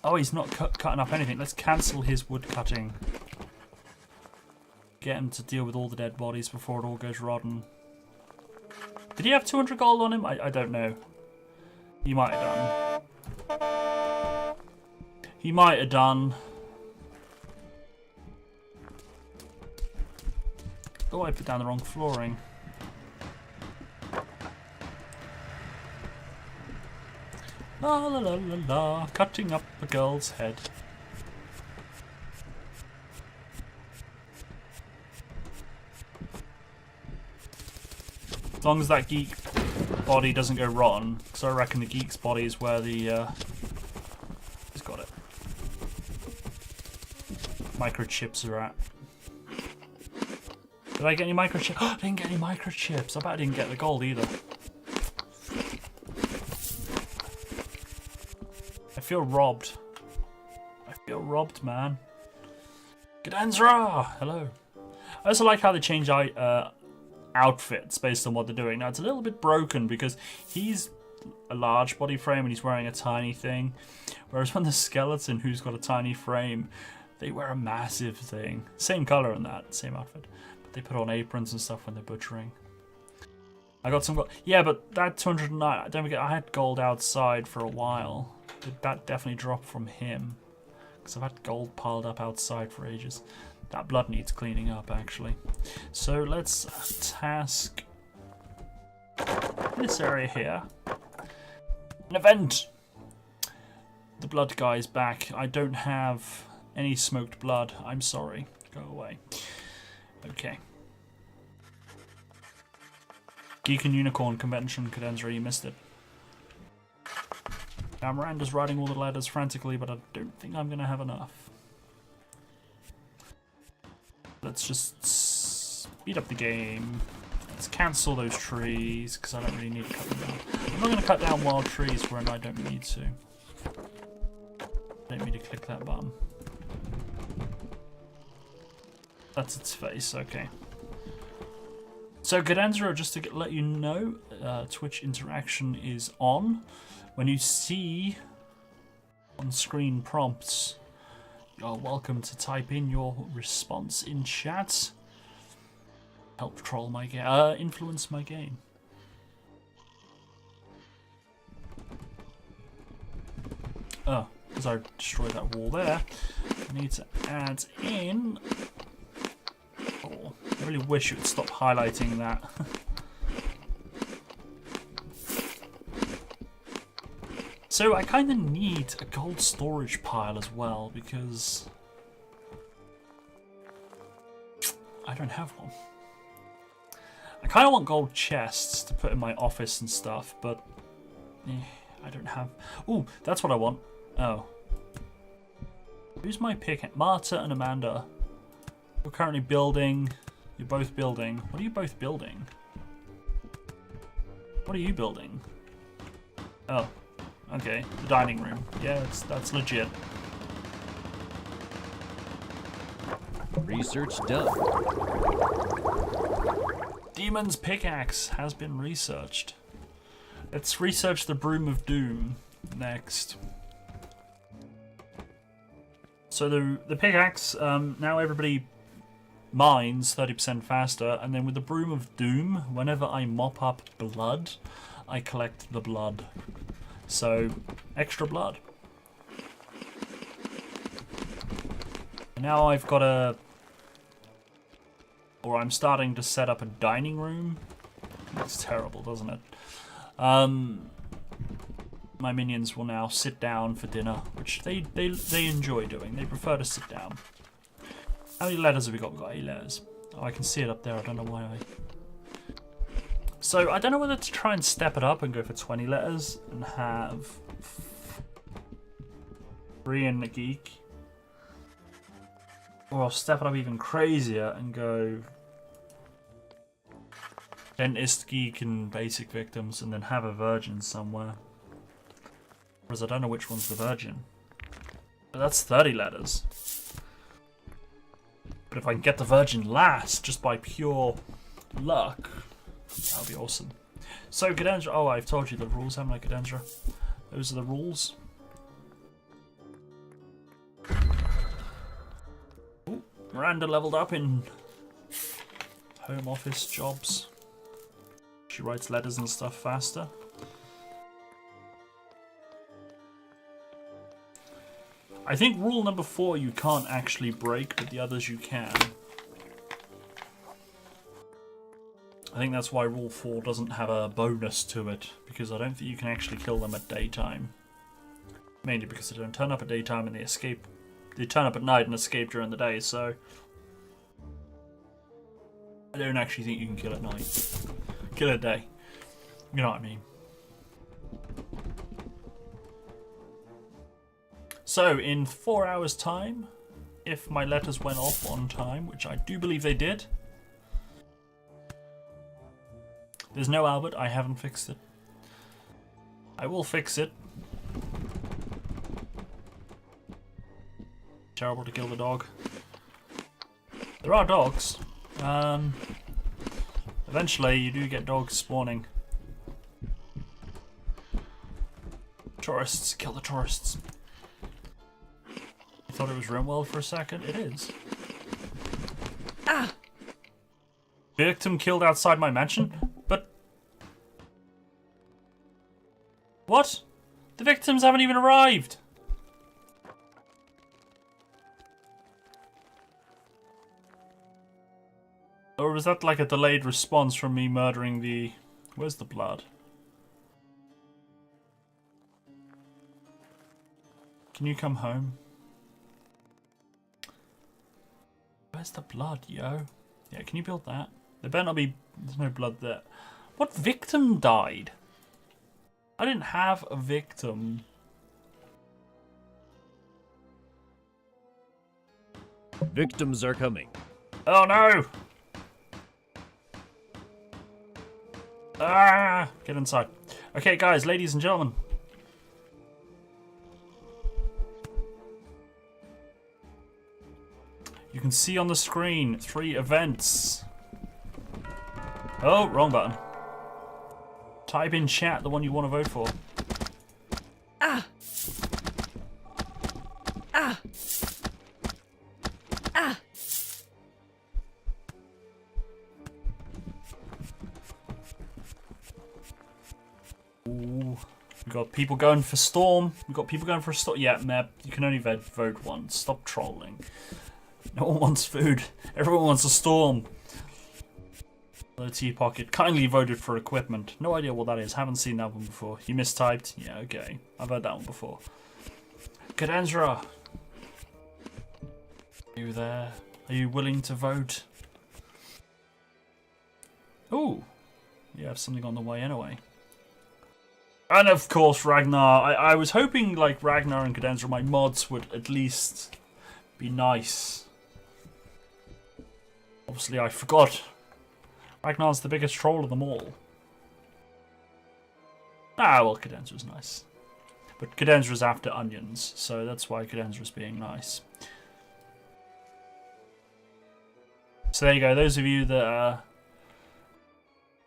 Oh, he's not cutting up anything. Let's cancel his wood cutting. Get him to deal with all the dead bodies before it all goes rotten. Did he have 200 gold on him? I don't know. He might have done. He might have done. Oh, I put down the wrong flooring. La la la la la, cutting up a girl's head. As long as that geek body doesn't go rotten, because I reckon the geek's body is where the he's got it. Microchips are at. Did I get any microchips? Oh, I didn't get any microchips. I bet I didn't get the gold either. I feel robbed. I feel robbed, man. Gadenzra! Hello. I also like how they change outfits based on what they're doing. Now, it's a little bit broken because he's a large body frame and he's wearing a tiny thing. Whereas when the skeleton, who's got a tiny frame, they wear a massive thing. Same color in that, same outfit. But they put on aprons and stuff when they're butchering. I got some gold. Yeah, but that 209, don't forget, I had gold outside for a while. Did that definitely drop from him? Because I've had gold piled up outside for ages. That blood needs cleaning up, actually. So let's task this area here. An event! The blood guy's back. I don't have any smoked blood. I'm sorry. Go away. Okay. Geek and Unicorn Convention, Cadenzra, you missed it. Now Miranda's writing all the letters frantically, but I don't think I'm going to have enough. Let's just speed up the game. Let's cancel those trees, because I don't really need to cut them down. I'm not going to cut down wild trees when I don't need to. I don't need to click that button. That's its face, okay. So Gadenzra, just to let you know, Twitch interaction is on. When you see on-screen prompts, you're welcome to type in your response in chat. Help troll my game, influence my game. Oh, because I destroyed that wall there. I need to add in. Oh, I really wish you would stop highlighting that. So I kind of need a gold storage pile as well, because I don't have one. I kind of want gold chests to put in my office and stuff, but I don't have... Ooh, that's what I want. Oh. Who's my pick? Marta and Amanda. We're currently building. You're both building. What are you both building? What are you building? Oh, okay. The dining room. Yeah, that's legit. Research done. Demon's pickaxe has been researched. Let's research the Broom of Doom next. So the pickaxe, now everybody mines 30% faster, and then with the Broom of Doom, whenever I mop up blood, I collect the blood. So, extra blood. And now I've got I'm starting to set up a dining room. It's terrible, doesn't it? My minions will now sit down for dinner, which they enjoy doing. They prefer to sit down. How many letters have we got? We've got 8 letters. Oh, I can see it up there. I don't know why So, I don't know whether to try and step it up and go for 20 letters and have 3 in the geek. Or I'll step it up even crazier and go dentist, geek, and basic victims, and then have a virgin somewhere. Whereas I don't know which one's the virgin. But that's 30 letters. But if I can get the virgin last, just by pure luck, that'll be awesome. So, Cadendra. Oh, I've told you the rules, haven't I, Cadendra? Those are the rules. Ooh, Miranda leveled up in home office jobs. She writes letters and stuff faster. I think rule number 4 you can't actually break, but the others you can. I think that's why rule 4 doesn't have a bonus to it, because I don't think you can actually kill them at daytime. Mainly because they don't turn up at daytime and they escape. They turn up at night and escape during the day, so I don't actually think you can kill at night. Kill at day. You know what I mean. So, in 4 hours' time, if my letters went off on time, which I do believe they did. There's no Albert, I haven't fixed it. I will fix it. Terrible to kill the dog. There are dogs. Eventually, you do get dogs spawning. Tourists, kill the tourists. I thought it was Rimwell for a second. It is. Ah! Victim killed outside my mansion? But... What? The victims haven't even arrived! Or was that like a delayed response from me murdering the... Where's the blood? Can you come home? Where's the blood, yo? Yeah, can you build that? There better not be... There's no blood there. What victim died? I didn't have a victim. Victims are coming. Oh no! Ah! Get inside. Okay, guys, ladies and gentlemen. You can see on the screen 3 events. Oh, wrong button. Type in chat the one you want to vote for. Ah! Ah! Ah! Ooh. We got people going for Storm. We got people going for a Storm. Yeah, Meb, you can only vote once. Stop trolling. No one wants food. Everyone wants a Storm. The tea pocket kindly voted for equipment. No idea what that is. Haven't seen that one before. You mistyped? Yeah, okay. I've heard that one before. Cadenzra! Are you there? Are you willing to vote? Ooh. You have something on the way anyway. And of course Ragnar. I was hoping like Ragnar and Cadenzra, my mods, would at least be nice. Obviously, I forgot. Ragnar's the biggest troll of them all. Ah, well, Cadenzra's nice. But Cadenzra's after onions, so that's why Cadenzra's being nice. So there you go. Those of you that are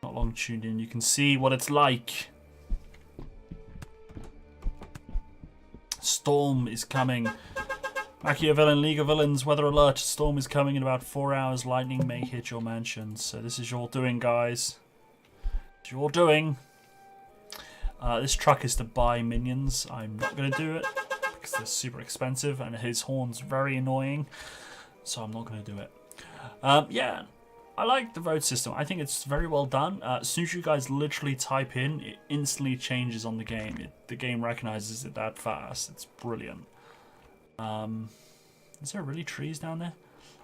not long tuned in, you can see what it's like. Storm is coming. MachiaVillain, League of Villains, weather alert. Storm is coming in about 4 hours. Lightning may hit your mansion. So this is your doing, guys. It's your doing. This truck is to buy minions. I'm not going to do it because they're super expensive and his horn's very annoying. So I'm not going to do it. Yeah, I like the vote system. I think it's very well done. As soon as you guys literally type in, it instantly changes on the game. The game recognizes it that fast. It's brilliant. Is there really trees down there?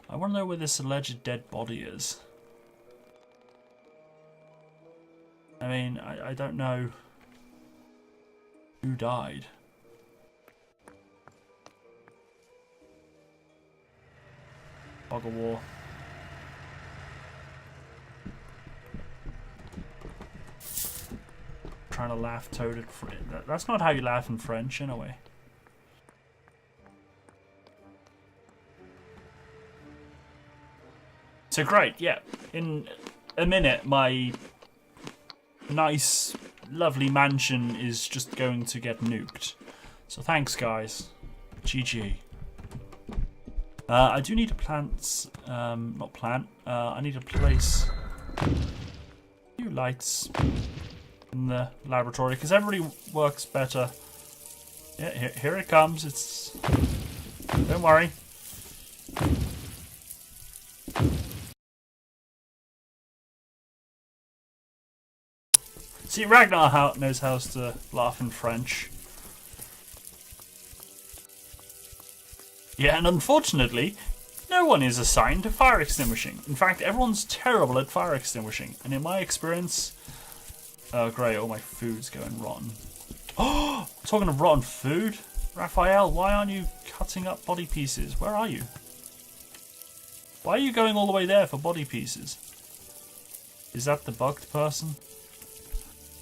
I want to know where this alleged dead body is. I mean, I don't know who died. Fog of war. Trying to laugh toad at that's not how you laugh in French, anyway. So great, yeah. In a minute, my nice, lovely mansion is just going to get nuked. So thanks, guys. GG. I do need to plant, not plant. I need to place a few lights in the laboratory because everybody works better. Yeah, here it comes. It's. Don't worry. See, Ragnar knows how to laugh in French. Yeah, and unfortunately, no one is assigned to fire extinguishing. In fact, everyone's terrible at fire extinguishing. And in my experience... Oh, great, all my food's going rotten. Oh, talking of rotten food, Raphael, why aren't you cutting up body pieces? Where are you? Why are you going all the way there for body pieces? Is that the bugged person?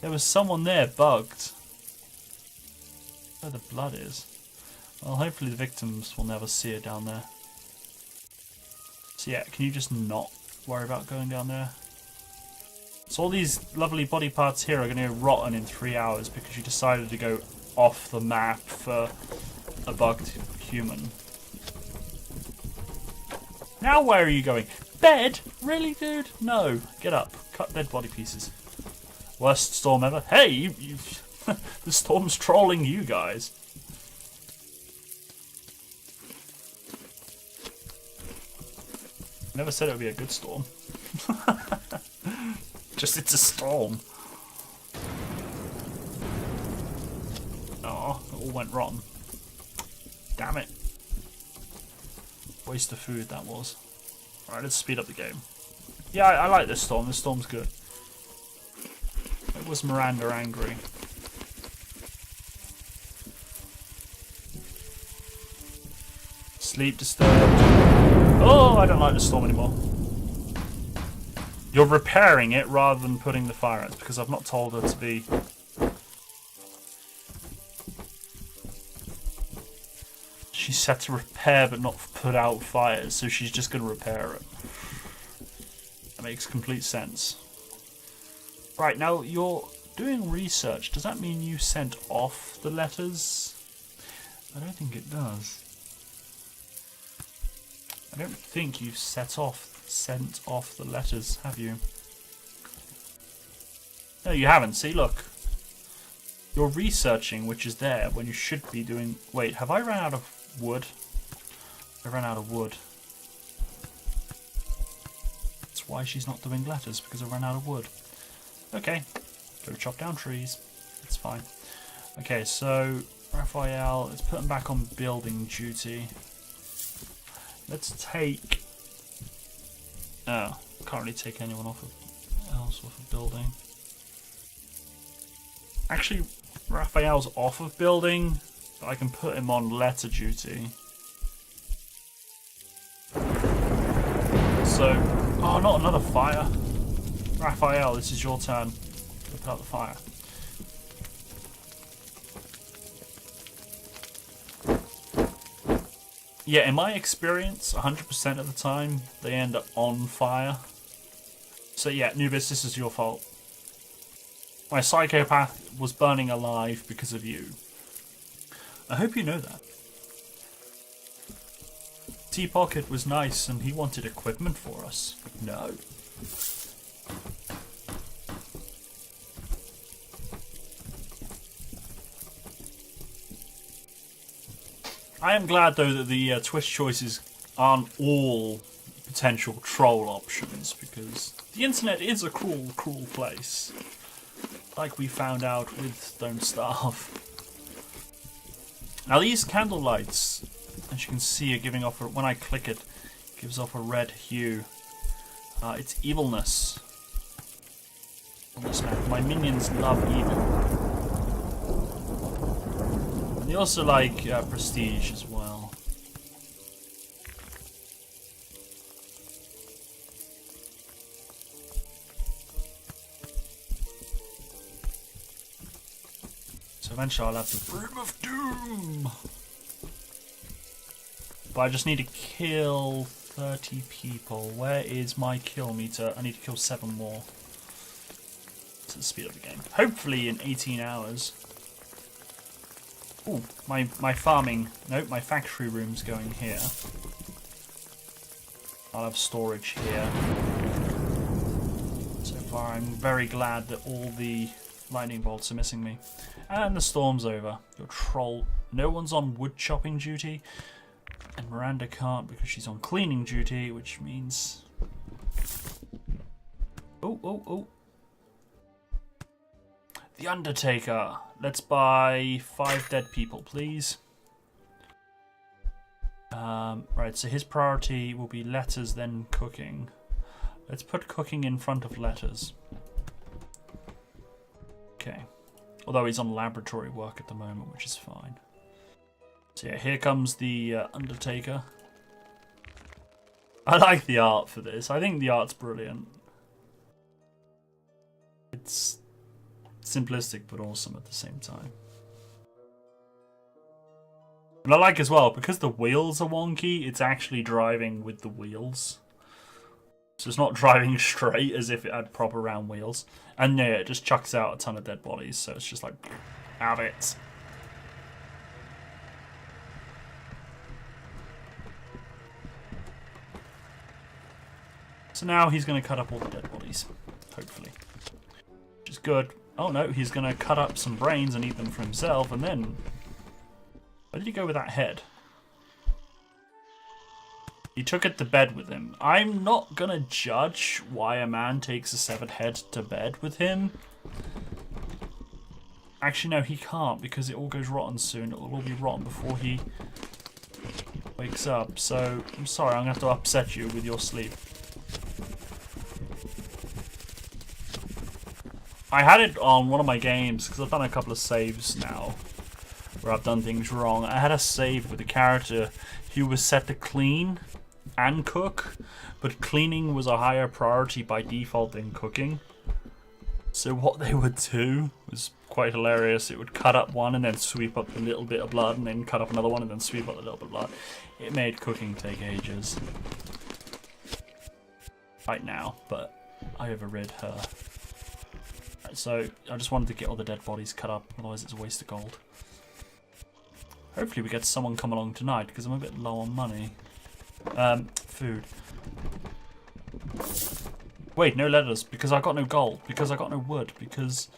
There was someone there bugged. Where the blood is. Well, hopefully the victims will never see it down there. So yeah, can you just not worry about going down there? So all these lovely body parts here are going to go rotten in 3 hours because you decided to go off the map for a bugged human. Now where are you going? Bed? Really, dude? No. Get up. Cut dead body pieces. Worst storm ever. Hey, you the storm's trolling you guys. Never said it would be a good storm. Just it's a storm. Oh, it all went wrong. Damn it. Waste of food that was. Alright, let's speed up the game. Yeah, I like this storm. This storm's good. Was Miranda angry? Sleep disturbed. Oh, I don't like the storm anymore. You're repairing it rather than putting the fire out because I've not told her to be. She's set to repair but not put out fires, so she's just going to repair it. That makes complete sense. Right, now you're doing research. Does that mean you sent off the letters? I don't think it does. I don't think you've sent off the letters, have you? No, you haven't. See, look. You're researching, which is there, when you should be doing... Wait, have I run out of wood? I ran out of wood. That's why she's not doing letters, because I ran out of wood. Okay, go chop down trees. It's fine. Okay, so Raphael, let's put him back on building duty. Let's take. Oh, can't really take anyone else off of building. Actually, Raphael's off of building, but I can put him on letter duty. So. Oh, not another fire. Raphael, this is your turn. Put out the fire. Yeah, in my experience, 100% of the time, they end up on fire. So yeah, Nubis, this is your fault. My psychopath was burning alive because of you. I hope you know that. T-Pocket was nice and he wanted equipment for us. No. I am glad though that the Twitch choices aren't all potential troll options, because the internet is a cruel, cruel place. Like we found out with Don't Starve. Now these candle lights, as you can see, are giving off, when I click it, gives off a red hue. It's evilness. My minions love evil. And they also like prestige as well. So eventually I'll have the Broom of Doom. But I just need to kill 30 people. Where is my kill meter? I need to kill 7 more. To the speed of the game. Hopefully in 18 hours. Ooh, my farming... Nope, my factory room's going here. I'll have storage here. So far I'm very glad that all the lightning bolts are missing me. And the storm's over. Your troll... No one's on wood chopping duty. And Miranda can't because she's on cleaning duty, which means... Oh. The Undertaker. Let's buy 5 dead people, please. Right, so his priority will be letters, then cooking. Let's put cooking in front of letters. Okay. Although he's on laboratory work at the moment, which is fine. So yeah, here comes the Undertaker. I like the art for this. I think the art's brilliant. It's simplistic but awesome at the same time. And I like as well, because the wheels are wonky, it's actually driving with the wheels. So it's not driving straight as if it had proper round wheels. And yeah, it just chucks out a ton of dead bodies, so it's just like, have it. So now he's going to cut up all the dead bodies, hopefully. Which is good. Oh no, he's going to cut up some brains and eat them for himself, and then... Where did he go with that head? He took it to bed with him. I'm not going to judge why a man takes a severed head to bed with him. Actually, no, he can't, because it all goes rotten soon. It will all be rotten before he wakes up. So, I'm sorry, I'm going to have to upset you with your sleep. I had it on one of my games, because I've done a couple of saves now, where I've done things wrong. I had a save with a character who was set to clean and cook, but cleaning was a higher priority by default than cooking. So what they would do was quite hilarious. It would cut up one and then sweep up a little bit of blood, and then cut up another one and then sweep up a little bit of blood. It made cooking take ages. Right now, but I overrid her. So I just wanted to get all the dead bodies cut up, otherwise it's a waste of gold. Hopefully we get someone come along tonight, because I'm a bit low on money. Food. Wait, no letters, because I got no gold, because I got no wood, because...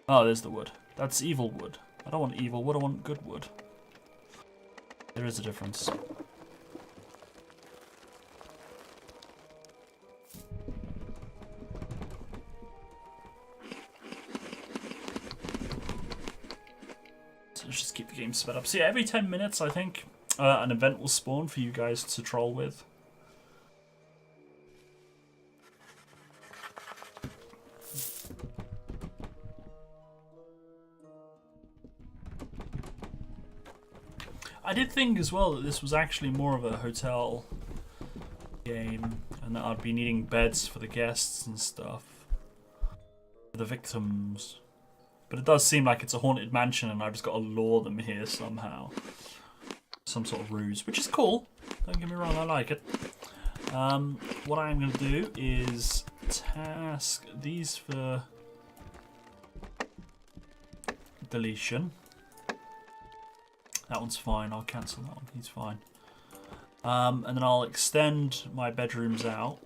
Oh, there's the wood. That's evil wood. I don't want evil wood, I want good wood. There is a difference. Let's just keep the game sped up. So yeah, every 10 minutes, I think, an event will spawn for you guys to troll with. I did think as well that this was actually more of a hotel game, and that I'd be needing beds for the guests and stuff. For the victims. But it does seem like it's a haunted mansion and I've just got to lure them here somehow. Some sort of ruse, which is cool. Don't get me wrong, I like it. What I'm going to do is task these for deletion. That one's fine, I'll cancel that one, he's fine. And then I'll extend my bedrooms out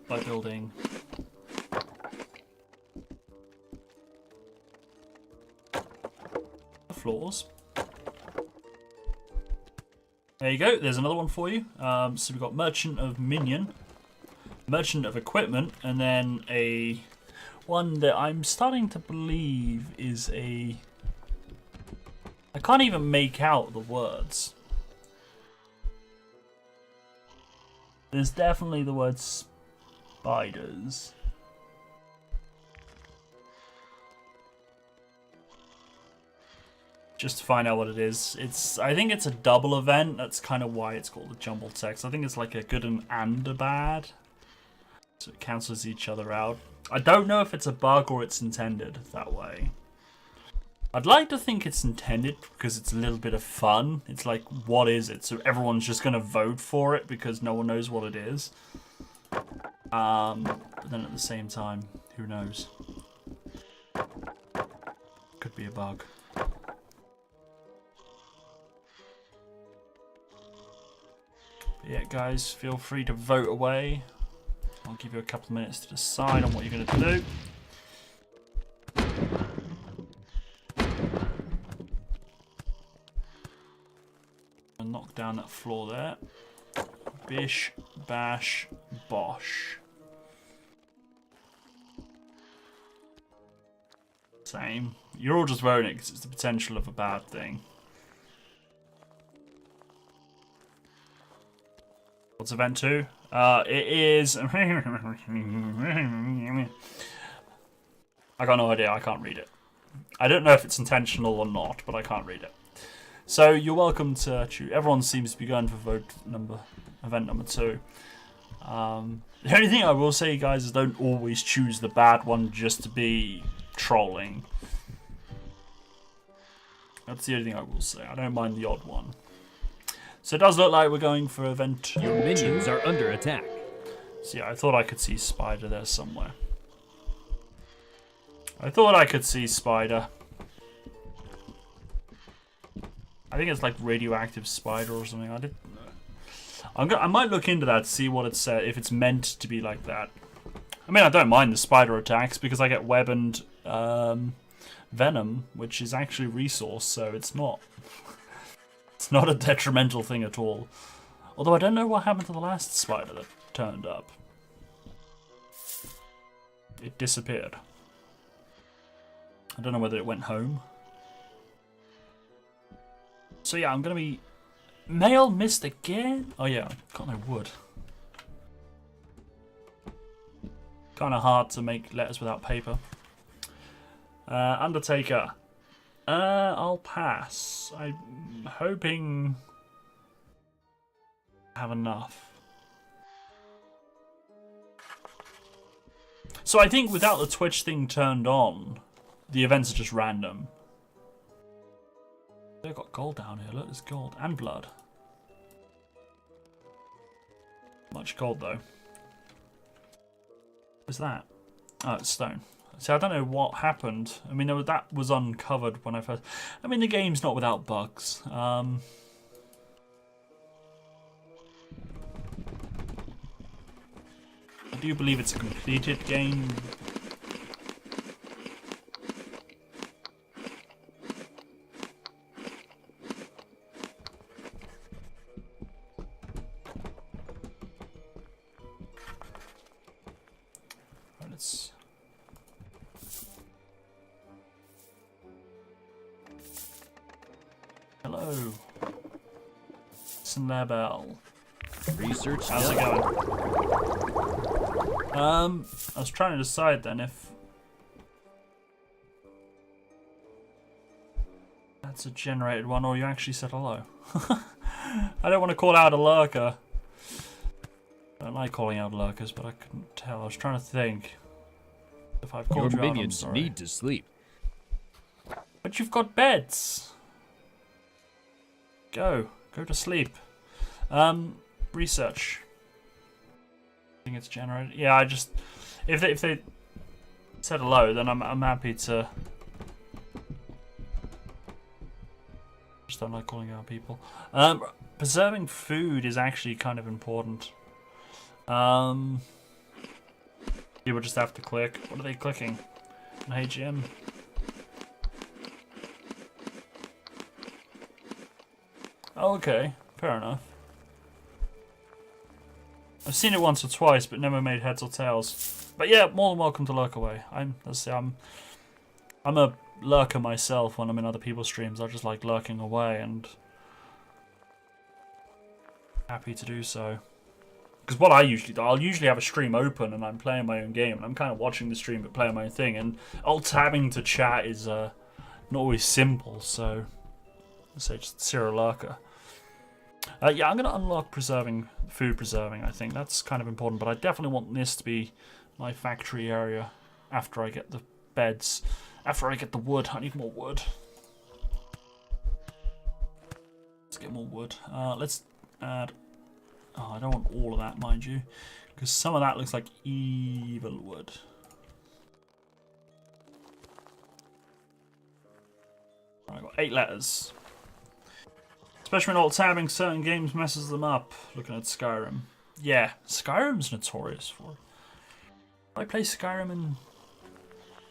by building the floors. There you go, there's another one for you. So we've got Merchant of Minion, Merchant of Equipment, and then a one that I'm starting to believe is a... I can't even make out the words. There's definitely the word spiders. Just to find out what it is. I think it's a double event. That's kind of why it's called a jumbled text. I think it's like a good and a bad. So it cancels each other out. I don't know if it's a bug or it's intended that way. I'd like to think it's intended because it's a little bit of fun. It's like, what is it? So everyone's just going to vote for it because no one knows what it is. But then at the same time, who knows? Could be a bug. But yeah, guys, feel free to vote away. I'll give you a couple of minutes to decide on what you're going to do. I'll knock down that floor there. Bish, bash, bosh. Same. You're all just voting it because it's the potential of a bad thing. What's event 2? It is... I got no idea, I can't read it. I don't know if it's intentional or not, but I can't read it. So you're welcome to choose. Everyone seems to be going for event number 2. The only thing I will say, guys, is don't always choose the bad one just to be trolling. That's the only thing I will say. I don't mind the odd one. So it does look like we're going for event 2. Your minions are under attack. So yeah, I thought I could see Spider there somewhere. I thought I could see Spider. I think it's like radioactive spider or something. I didn't know. I might look into that to see what it said, if it's meant to be like that. I mean, I don't mind the spider attacks because I get web and venom, which is actually resource, so it's not. It's not a detrimental thing at all. Although I don't know what happened to the last spider that turned up. It disappeared. I don't know whether it went home. So yeah, I'm going to be... Mail missed again? Oh yeah, I've got no wood. Kind of hard to make letters without paper. Undertaker. I'll pass. I'm hoping I have enough. So I think without the Twitch thing turned on, the events are just random. They've got gold down here. Look, there's gold and blood. Much gold though. What's that? Oh, it's stone. See, I don't know what happened. I mean, that was uncovered when I first... I mean, the game's not without bugs. I do believe it's a completed game. Right, let's... Hello. Snabel. Research How's it done. going? I was trying to decide then if that's a generated one or you actually said hello. I don't want to call out a lurker. I don't like calling out lurkers, but I couldn't tell. I was trying to think. If I've Your called you out, I'm minions sorry. need to sleep. But you've got beds. Go to sleep. Research. I think it's generated. Yeah, I just if they said hello, then I'm happy to. Just don't like calling out people. Preserving food is actually kind of important. People just have to click. What are they clicking? Hey Jim. Oh, okay, fair enough. I've seen it once or twice, but never made heads or tails. But yeah, more than welcome to lurk away. I'm a lurker myself when I'm in other people's streams. I just like lurking away and happy to do so. Because what I usually do, I'll usually have a stream open and I'm playing my own game and I'm kind of watching the stream but playing my own thing. And alt-tabbing to chat is not always simple, so let's say just zero lurker. Yeah, I'm going to unlock food preserving, I think. That's kind of important, but I definitely want this to be my factory area after I get the beds. After I get the wood. I need more wood. Let's get more wood. Let's add... Oh, I don't want all of that, mind you, because some of that looks like evil wood. Right, I've got 8 letters. Especially when alt-tabbing certain games messes them up. Looking at Skyrim. Yeah, Skyrim's notorious for it. I play Skyrim in...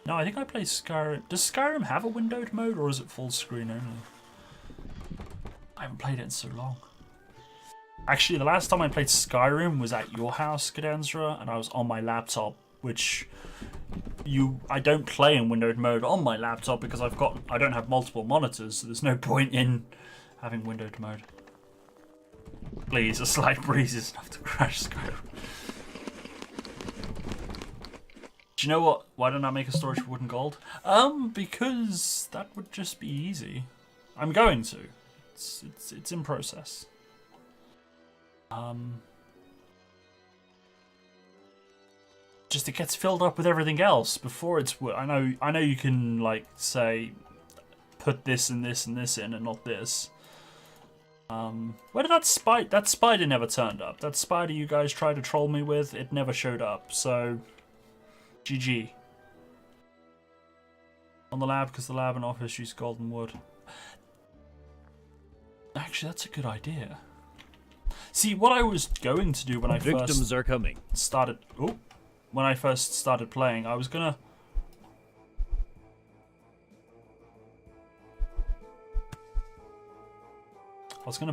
No, I think I play Skyrim... Does Skyrim have a windowed mode, or is it full screen only? I haven't played it in so long. Actually, the last time I played Skyrim was at your house, Cadenzra, and I was on my laptop, which I don't play in windowed mode on my laptop because I don't have multiple monitors, so there's no point in having windowed mode. Please, a slight breeze is enough to crash Skyrim. Do you know what? Why don't I make a storage for wood and gold? Because that would just be easy. I'm going to. It's in process. Just it gets filled up with everything else before it's. I know you can like say, put this and this and this in and not this. Where did that spider never turned up? That spider you guys tried to troll me with, it never showed up. So, GG. On the lab, because the lab and office use golden wood. Actually, that's a good idea. See, what I was going to do when I Victims are coming. started... Oh, when I first started playing, I was gonna...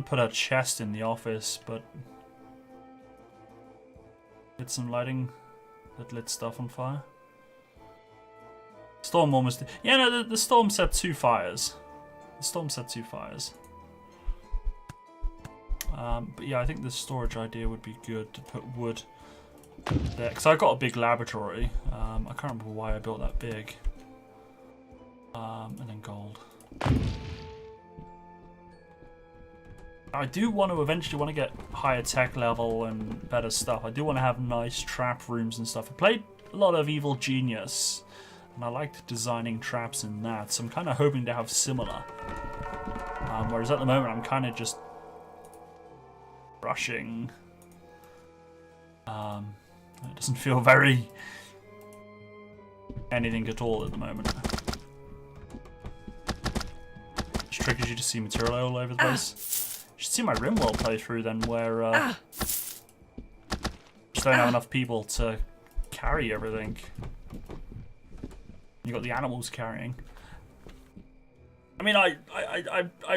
put a chest in the office, but... Get some lighting that lit stuff on fire. Storm almost... Yeah, no, the storm set 2 fires. The storm set 2 fires. But yeah, I think the storage idea would be good to put wood there. Because I got a big laboratory. I can't remember why I built that big. And then gold. I do want to eventually get higher tech level and better stuff. I do want to have nice trap rooms and stuff. I played a lot of Evil Genius. And I liked designing traps in that. So I'm kind of hoping to have similar. Whereas at the moment I'm kind of just... rushing. It doesn't feel very anything at all at the moment. Just triggers you to see material all over the place. You should see my Rimworld playthrough then, where just don't have enough people to carry everything. You got the animals carrying. I mean, I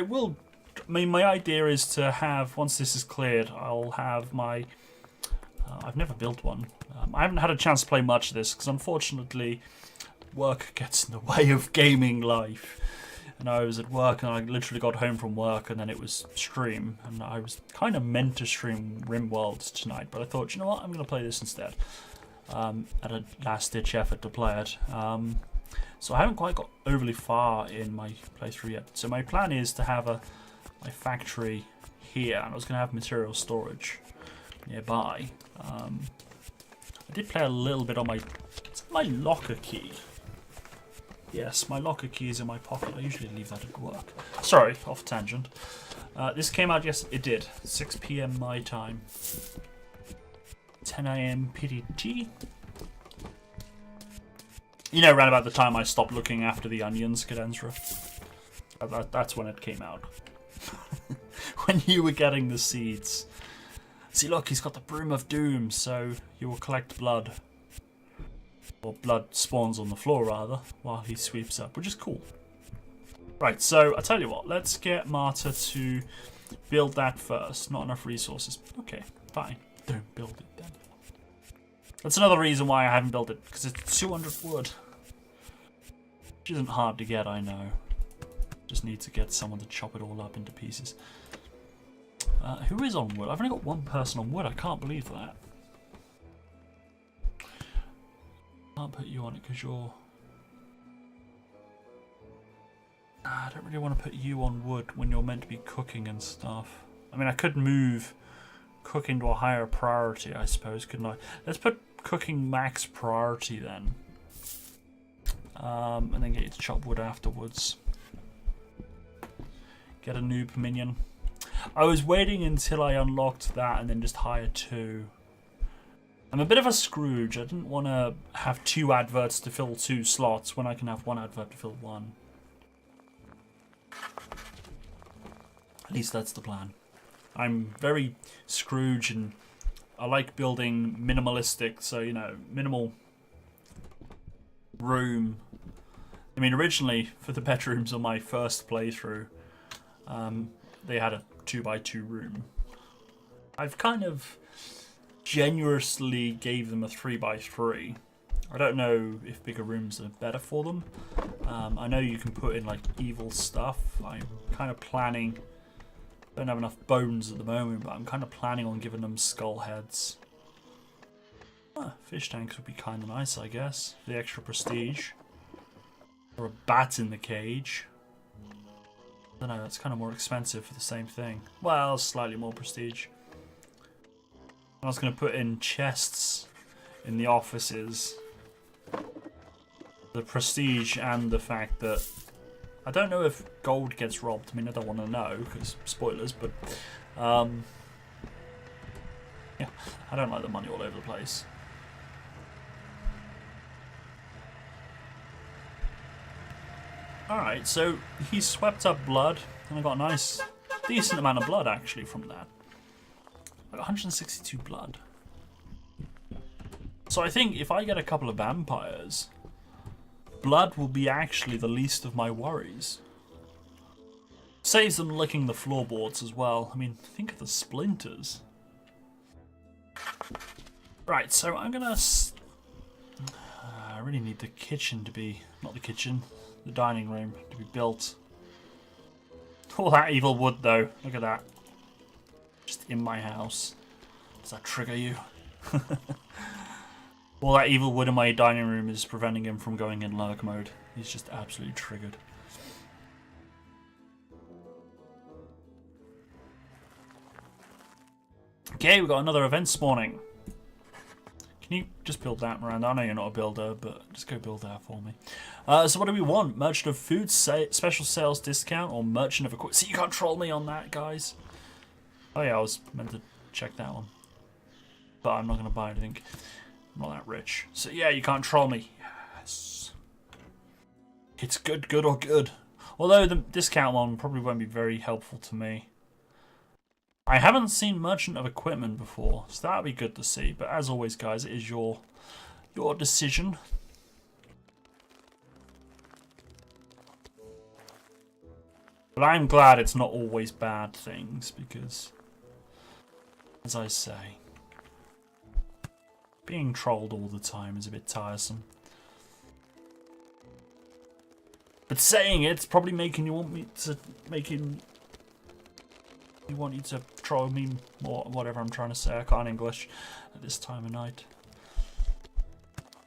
will. I mean, my idea is to have, once this is cleared, I'll have my... I've never built one. I haven't had a chance to play much of this, because unfortunately, work gets in the way of gaming life. And I was at work, and I literally got home from work, and then it was stream. And I was kind of meant to stream Rimworld tonight, but I thought, you know what, I'm going to play this instead. At a last-ditch effort to play it. So I haven't quite got overly far in my playthrough yet. So my plan is to have my factory here, and I was going to have material storage nearby. I did play a little bit on my... Is my locker key? Yes, my locker key is in my pocket. I usually leave that at work. Sorry, off tangent. This came out, yes, it did. 6 PM my time. 10 AM PDT. You know, around about the time I stopped looking after the onions, Cadenzra. That's when it came out. When you were getting the seeds. See, look, he's got the Broom of Doom, so you will collect blood. Or blood spawns on the floor, rather, while he sweeps up, which is cool. Right, so, I tell you what, let's get Marta to build that first. Not enough resources. Okay, fine. Don't build it then. That's another reason why I haven't built it, because it's 200 wood. Which isn't hard to get, I know. Just need to get someone to chop it all up into pieces. Who is on wood? I've only got one person on wood. I can't believe that. Can't put you on it because you're... I don't really want to put you on wood when you're meant to be cooking and stuff. I mean, I could move cooking to a higher priority, I suppose, couldn't I? Let's put cooking max priority then. And then get you to chop wood afterwards. Get a noob minion. I was waiting until I unlocked that and then just hired 2. I'm a bit of a Scrooge. I didn't want to have 2 adverts to fill 2 slots when I can have 1 advert to fill 1. At least that's the plan. I'm very Scrooge and I like building minimalistic, so, you know, minimal room. I mean, originally, for the bedrooms on my first playthrough, they had a 2x2 room. I've kind of generously gave them a 3x3. I don't know if bigger rooms are better for them. I know you can put in like evil stuff. I'm kind of planning... Don't have enough bones at the moment, but I'm kind of planning on giving them skull heads. Fish tanks would be kind of nice, I guess. The extra prestige. Or a bat in the cage. I don't know, that's kind of more expensive for the same thing. Well, slightly more prestige. I was going to put in chests in the offices. The prestige and the fact that... I don't know if gold gets robbed. I mean, I don't want to know, because spoilers, but... yeah, I don't like the money all over the place. Alright, so he swept up blood, and I got a nice, decent amount of blood, actually, from that. I got 162 blood. So I think if I get a couple of vampires, blood will be actually the least of my worries. Saves them licking the floorboards as well. I mean, think of the splinters. Right, so I'm gonna... I really need the kitchen to be... Not the kitchen, the dining room to be built. All that evil wood, though. Look at that. Just in my house. Does that trigger you? All that evil wood in my dining room is preventing him from going in lurk mode. He's just absolutely triggered. Okay, we've got another event spawning. Can you just build that, Miranda? I know you're not a builder, but just go build that for me. So what do we want? Merchant of Food, special sales discount, or Merchant of Equipment? See, you can't troll me on that, guys. Oh yeah, I was meant to check that one. But I'm not going to buy anything. I'm not that rich. So yeah, you can't troll me. Yes. It's good, good or good. Although the discount one probably won't be very helpful to me. I haven't seen Merchant of Equipment before, so that'll be good to see. But as always, guys, it is your decision. But I'm glad it's not always bad things, because, as I say, being trolled all the time is a bit tiresome. But saying it's probably making you want me to want you to troll me more, whatever I'm trying to say. I can't English at this time of night.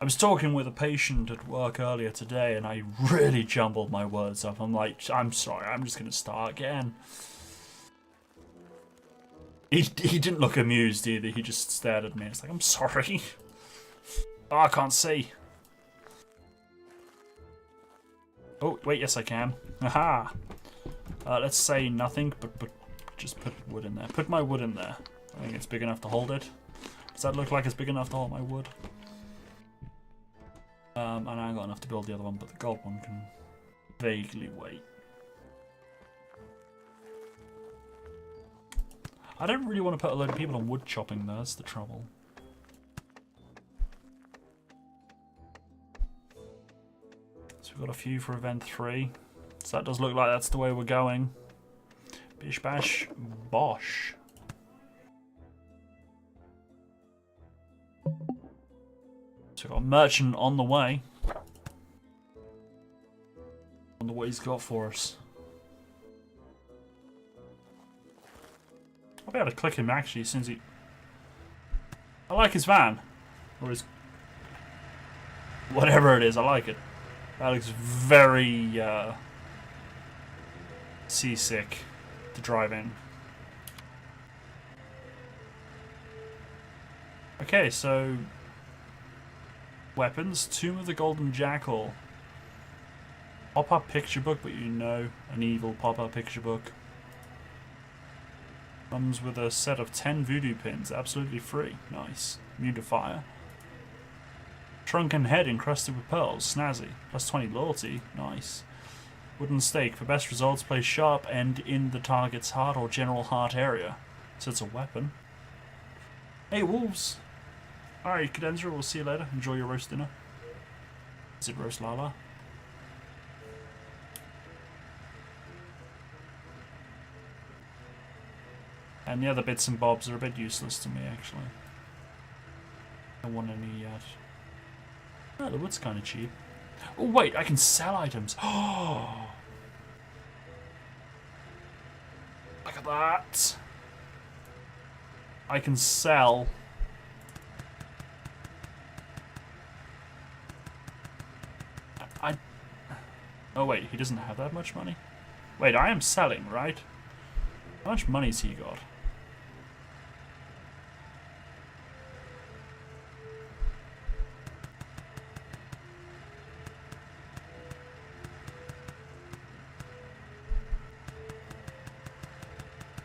I was talking with a patient at work earlier today and I really jumbled my words up. I'm like, I'm sorry, I'm just going to start again. He didn't look amused either. He just stared at me. It's like, I'm sorry. Oh, I can't see. Oh, wait, yes I can. Aha! Let's say nothing, but just put wood in there. Put my wood in there. I think it's big enough to hold it. Does that look like it's big enough to hold my wood? And I ain't got enough to build the other one, but the gold one can vaguely wait. I don't really want to put a load of people on wood chopping though, that's the trouble. So we've got a few for event 3. So that does look like that's the way we're going. Bish bash bosh. So we've got a merchant on the way. I wonder what he's got for us. I'll be able to click him actually as soon as he... I like his van. Or his... whatever it is, I like it. That looks very seasick to drive in. Okay, so... weapons. Tomb of the Golden Jackal. Pop-up picture book, but you know, an evil pop-up picture book. Comes with a set of 10 voodoo pins, absolutely free. Nice. Immune to fire. Shrunken head encrusted with pearls, snazzy. Plus 20 loyalty, nice. Wooden stake, for best results, place sharp end in the target's heart or general heart area. So it's a weapon. Hey, wolves! Alright, Cadenza, we'll see you later. Enjoy your roast dinner. Is it roast lala? And the other bits and bobs are a bit useless to me, actually. I don't want any yet. Oh, the wood's kind of cheap. Oh, wait, I can sell items. Oh! Look at that! I can sell... Oh, wait, he doesn't have that much money? Wait, I am selling, right? How much money's he got?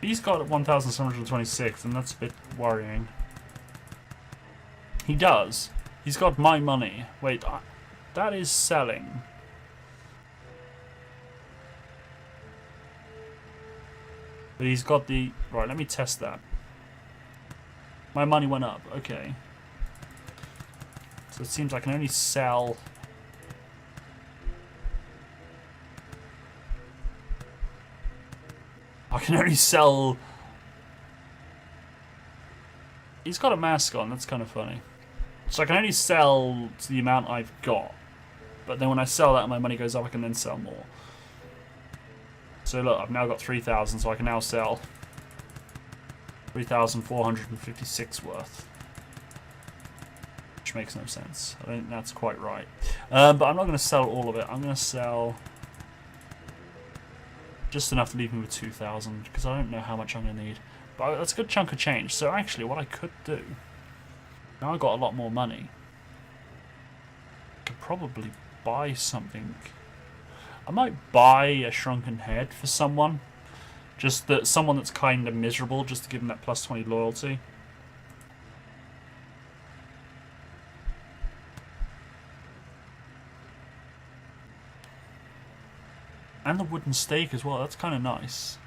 He's got 1,726, and that's a bit worrying. He does. He's got my money. Wait, that is selling. But he's got the... Right, let me test that. My money went up. Okay. So it seems I can only sell... I can only sell... He's got a mask on. That's kind of funny. So I can only sell to the amount I've got. But then when I sell that and my money goes up, I can then sell more. So look, I've now got 3,000, so I can now sell 3,456 worth. Which makes no sense. I don't think that's quite right. But I'm not going to sell all of it. I'm going to sell just enough to leave me with 2,000, because I don't know how much I'm going to need. But that's a good chunk of change. So actually, what I could do, now I've got a lot more money, I could probably buy something. I might buy a shrunken head for someone. Just that someone that's kind of miserable, just to give them that plus 20 loyalty. And the wooden stake as well, that's kind of nice.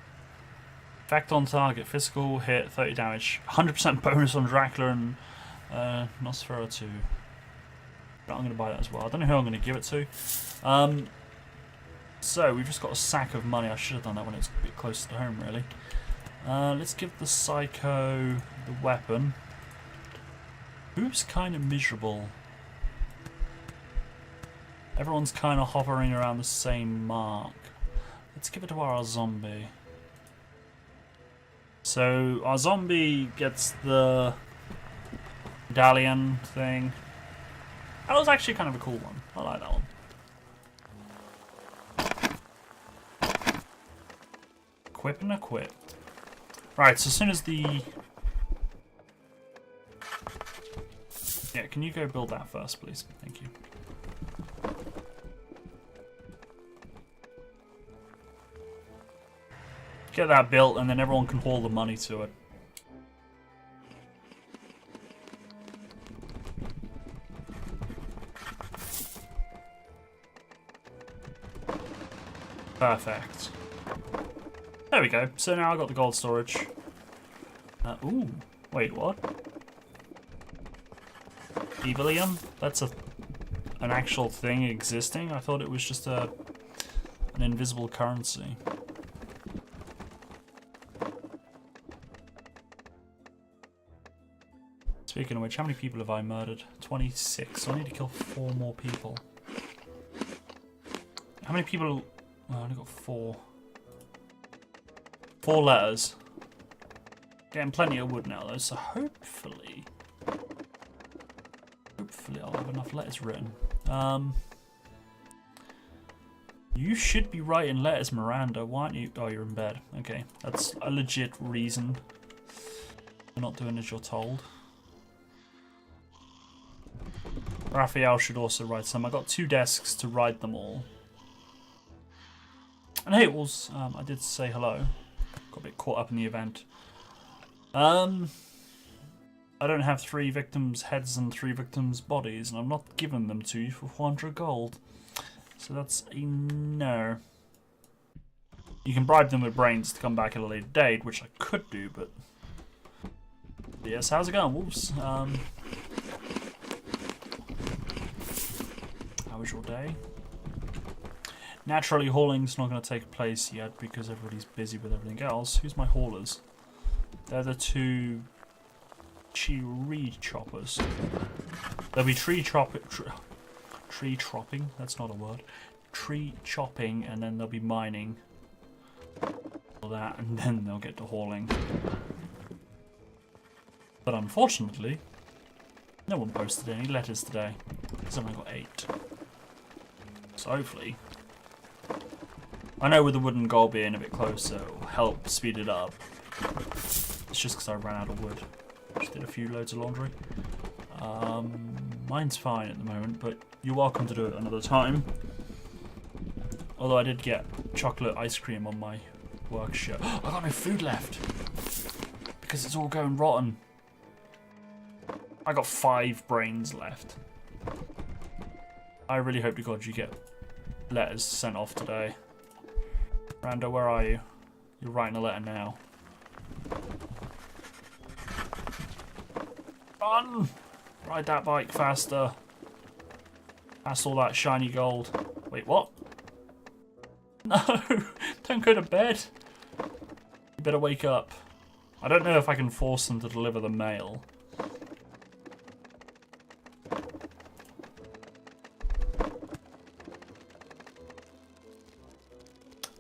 Effect on target, physical hit, 30 damage. 100% bonus on Dracula and Nosferatu. But I'm going to buy that as well. I don't know who I'm going to give it to. So, we've just got a sack of money. I should have done that when it's a bit closer to home, really. Let's give the Psycho the weapon. Who's kind of miserable? Everyone's kind of hovering around the same mark. Let's give it to our zombie. So, our zombie gets the medallion thing. That was actually kind of a cool one. I like that one. Equip and equip. Right, so as soon as the... Yeah, can you go build that first, please? Thank you. Get that built, and then everyone can haul the money to it. Perfect. There we go. So now I got the gold storage. Ooh. Wait, what? Evilium? That's an actual thing existing? I thought it was just an invisible currency. Speaking of which, how many people have I murdered? 26. So I need to kill 4 more people. How many people... Oh, I only got 4. 4 letters. Getting plenty of wood now though, so hopefully I'll have enough letters written. You should be writing letters, Miranda. Why aren't you? Oh, you're in bed. Okay, that's a legit reason you're not doing as you're told. Raphael should also write some. I got 2 desks to write them all. And hey, Wolves, I did say hello. Got a bit caught up in the event. I don't have 3 victims' heads and 3 victims' bodies, and I'm not giving them to you for 400 gold. So that's a no. You can bribe them with brains to come back at a later date, which I could do, but... Yes, how's it going, Wolves? How was your day? Naturally, hauling's not going to take place yet because everybody's busy with everything else. Who's my haulers? They're the 2 tree choppers. There'll be tree chopping. That's not a word. Tree chopping, and then they'll be mining. All that, and then they'll get to hauling. But unfortunately, no one posted any letters today. Because I've only got 8. So hopefully. I know with the wooden goal being a bit closer, it'll help speed it up. It's just because I ran out of wood. Just did a few loads of laundry. Mine's fine at the moment, but you're welcome to do it another time. Although I did get chocolate ice cream on my work shirt. I got no food left! Because it's all going rotten. I got 5 brains left. I really hope to God you get letters sent off today. Rando, where are you? You're writing a letter now. Run! Ride that bike faster. That's all that shiny gold. Wait, what? No! Don't go to bed. You better wake up. I don't know if I can force them to deliver the mail.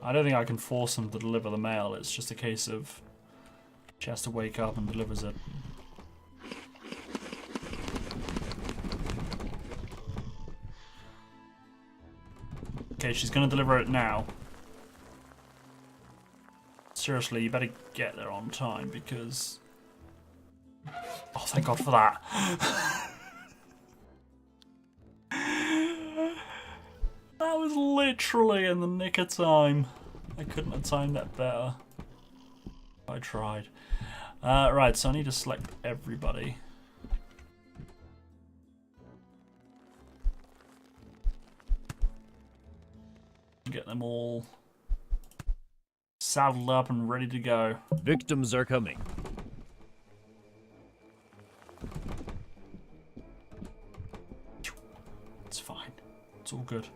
I don't think I can force them to deliver the mail. It's just a case of she has to wake up and delivers it. Okay, she's going to deliver it now. Seriously, you better get there on time because... Oh, thank God for that. That was literally in the nick of time. I couldn't have timed that better. I tried. Right, so I need to select everybody. Get them all saddled up and ready to go. Victims are coming. It's fine. It's all good.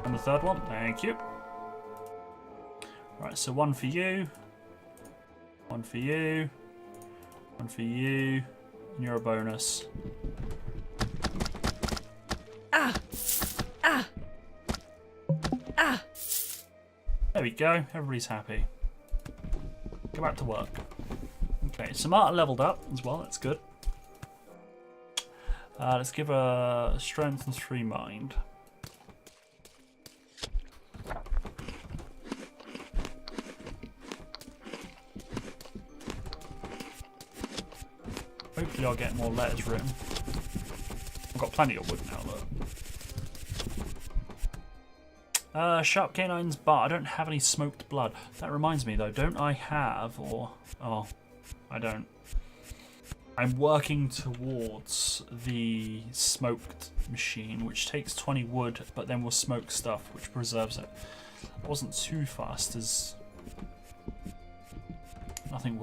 And the third one, thank you. Right, so 1 for you. 1 for you. 1 for you. And you're a bonus. There we go. Everybody's happy. Go back to work. Okay, Samara leveled up as well. That's good. Let's give her strength and 3 mind. Hopefully I'll get more letters written. I've got plenty of wood now, though. Sharp Canine's bar. I don't have any smoked blood. That reminds me, though. Don't I have, or... Oh, I don't. I'm working towards the smoked machine, which takes 20 wood, but then will smoke stuff, which preserves it. I wasn't too fast, as nothing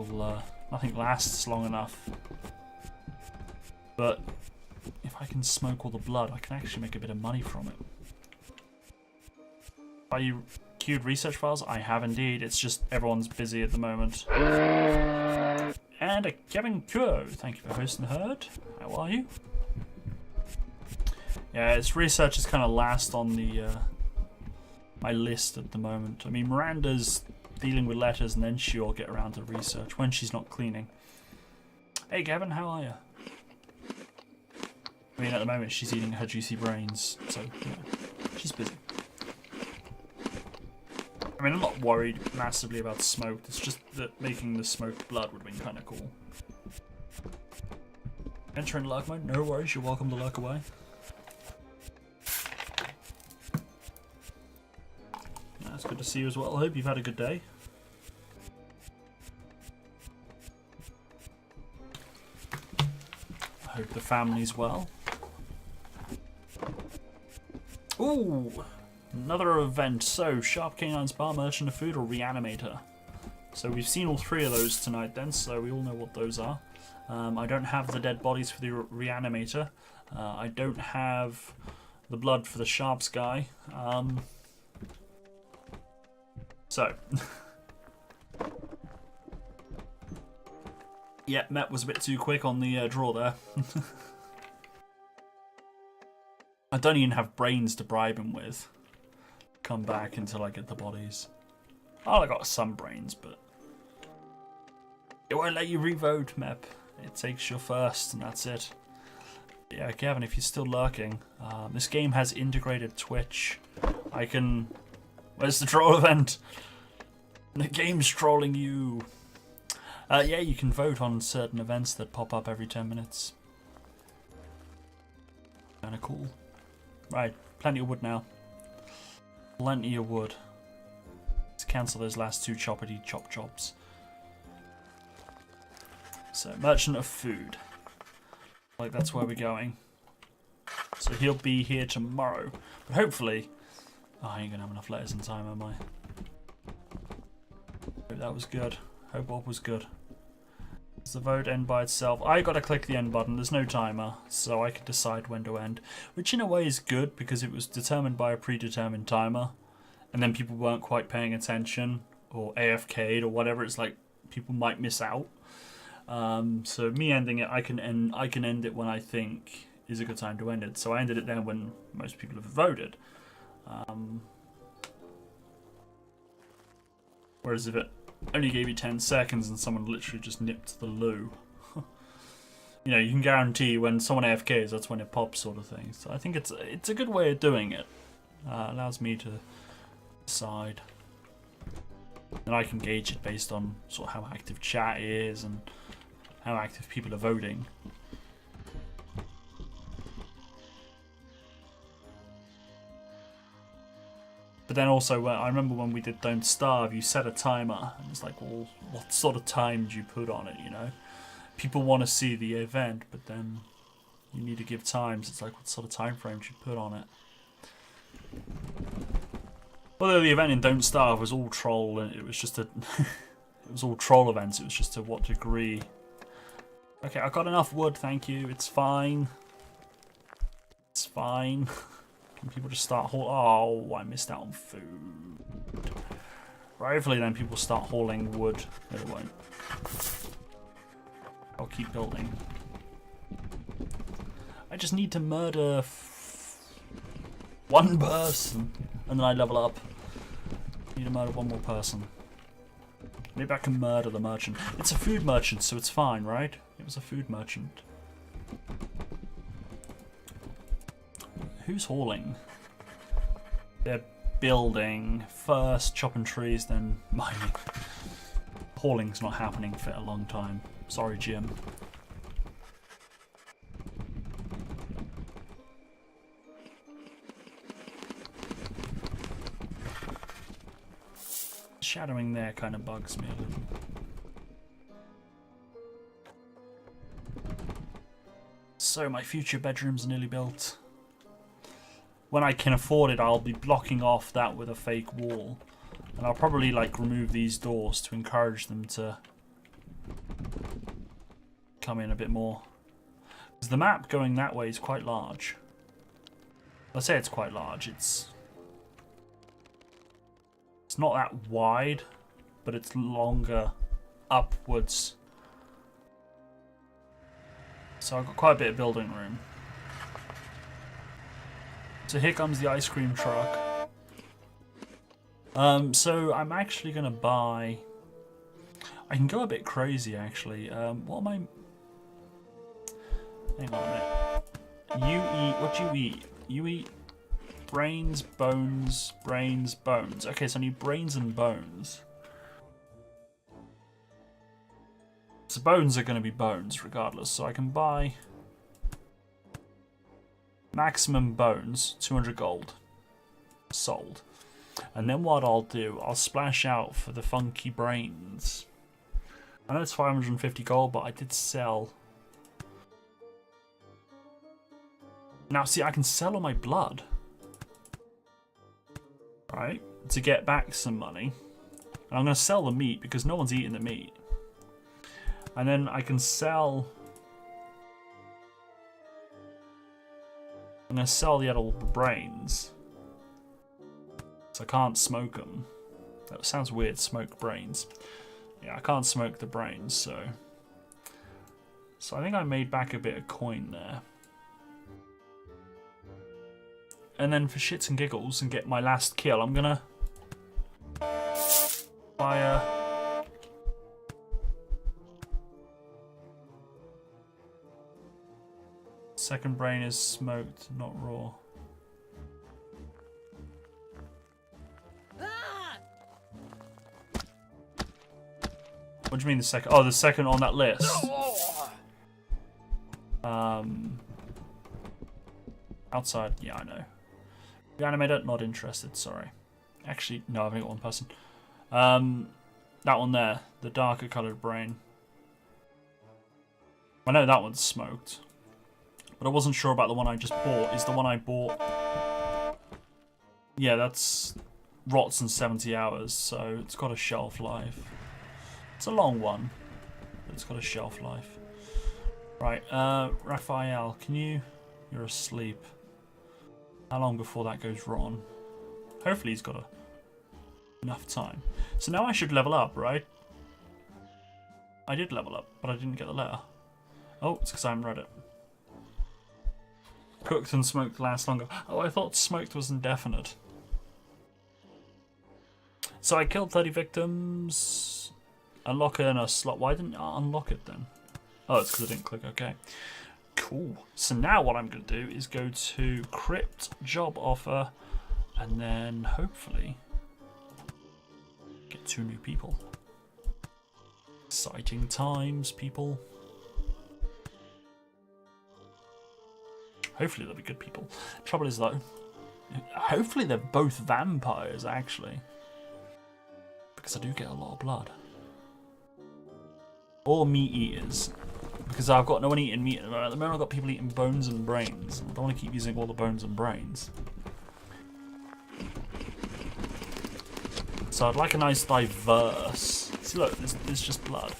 lasts long enough. But if I can smoke all the blood, I can actually make a bit of money from it. Are you queued research files? I have indeed. It's just everyone's busy at the moment. And a Kevin Kuo. Thank you for hosting the herd. How are you? Yeah, its research is kind of last on the my list at the moment. I mean, Miranda's dealing with letters, and then she'll get around to research when she's not cleaning. Hey, Kevin, how are you? I mean, at the moment she's eating her juicy brains, so yeah, she's busy. I mean, I'm not worried massively about smoke. It's just that making the smoked blood would have been kind of cool. Entering lurk mode? No worries, you're welcome to lurk away. That's good to see you as well. I hope you've had a good day. I hope the family's well. Ooh! Another event. So, Sharp Canine's bar, merchant of food, or reanimator. So we've seen all 3 of those tonight then, so we all know what those are. I don't have the dead bodies for the reanimator. I don't have the blood for the sharps guy. So. Yeah, Met was a bit too quick on the draw there. I don't even have brains to bribe him with. Come back until I get the bodies. Oh, I got some brains, but it won't let you revote, Mep. It takes your first, and that's it. Yeah, Kevin, if you're still lurking, this game has integrated Twitch. I can... Where's the troll event? The game's trolling you. Yeah, you can vote on certain events that pop up every 10 minutes. Kinda cool. Right, plenty of wood now. Plenty of wood. Let's cancel those last 2 choppity chop jobs. So, merchant of food. Like, that's where we're going. So he'll be here tomorrow. But hopefully... Oh, I ain't gonna have enough letters in time, am I? Hope that was good. Hope Bob was good. Does the vote end by itself? I gotta click the end button. There's no timer, so I can decide when to end. Which in a way is good, because it was determined by a predetermined timer. And then people weren't quite paying attention, or AFK'd, or whatever. It's like, people might miss out. So me ending it, I can end it when I think is a good time to end it. So I ended it then when most people have voted. Whereas if it only gave you 10 seconds and someone literally just nipped the loo, you know, you can guarantee when someone AFKs, that's when it pops, sort of thing. So I think it's a good way of doing it. Allows me to decide, and I can gauge it based on sort of how active chat is and how active people are voting. But then also, I remember when we did Don't Starve, you set a timer, and it's like, well, what sort of time do you put on it, you know? People want to see the event, but then you need to give times. It's like, what sort of time frame should you put on it? Although the event in Don't Starve was all troll, and it was just a... it was all troll events, it was just to what degree. Okay, I got enough wood, thank you, it's fine. It's fine. Can people just start hauling? Oh, I missed out on food. Right, hopefully then people start hauling wood. No, they won't. I'll keep building. I just need to murder one person, and then I level up. Need to murder one more person. Maybe I can murder the merchant. It's a food merchant, so it's fine, right? It was a food merchant. Who's hauling? They're building. First chopping trees, then mining. Hauling's not happening for a long time. Sorry, Jim. Shadowing there kind of bugs me a little. So my future bedroom's nearly built. When I can afford it, I'll be blocking off that with a fake wall. And I'll probably like remove these doors to encourage them to come in a bit more. Because the map going that way is quite large. I say it's quite large. It's not that wide, but it's longer upwards. So I've got quite a bit of building room. So here comes the ice cream truck. So I'm actually going to buy... I can go a bit crazy, actually. What am I... Hang on a minute. You eat... What do you eat? You eat brains, bones, brains, bones. Okay, so I need brains and bones. So bones are going to be bones, regardless. So I can buy... maximum bones, 200 gold. Sold. And then what I'll do, I'll splash out for the funky brains. I know it's 550 gold, but I did sell. Now, see, I can sell all my blood. Right? To get back some money. And I'm going to sell the meat because no one's eating the meat. And then I can sell... I'm going to sell the edible brains. So I can't smoke them. That sounds weird, smoke brains. Yeah, I can't smoke the brains, so... So I think I made back a bit of coin there. And then for shits and giggles and get my last kill, I'm gonna... buy a... Second brain is smoked, not raw. What do you mean the second? Oh, the second on that list. Outside, yeah, I know. Reanimator, not interested, sorry. Actually, no, I've only got one person. That one there, the darker coloured brain. I know that one's smoked. But I wasn't sure about the one I just bought. Is the one I bought... Yeah, that's... rots in 70 hours, so it's got a shelf life. It's a long one, but it's got a shelf life. Right, Raphael, can you... You're asleep. How long before that goes wrong? Hopefully he's got enough time. So now I should level up, right? I did level up, but I didn't get the letter. Oh, it's because I haven't read it. Cooked and smoked last longer. Oh, I thought smoked was indefinite. So I killed 30 victims... Unlock it in a slot. Why didn't I unlock it then? Oh, it's because I didn't click OK. Cool. So now what I'm going to do is go to Crypt, Job Offer, and then hopefully get 2 new people. Exciting times, people. Hopefully they'll be good people. Trouble is though, hopefully they're both vampires actually. Because I do get a lot of blood. Or meat eaters. Because I've got no one eating meat at the moment. I've got people eating bones and brains. I don't want to keep using all the bones and brains. So I'd like a nice diverse... See look, there's just blood.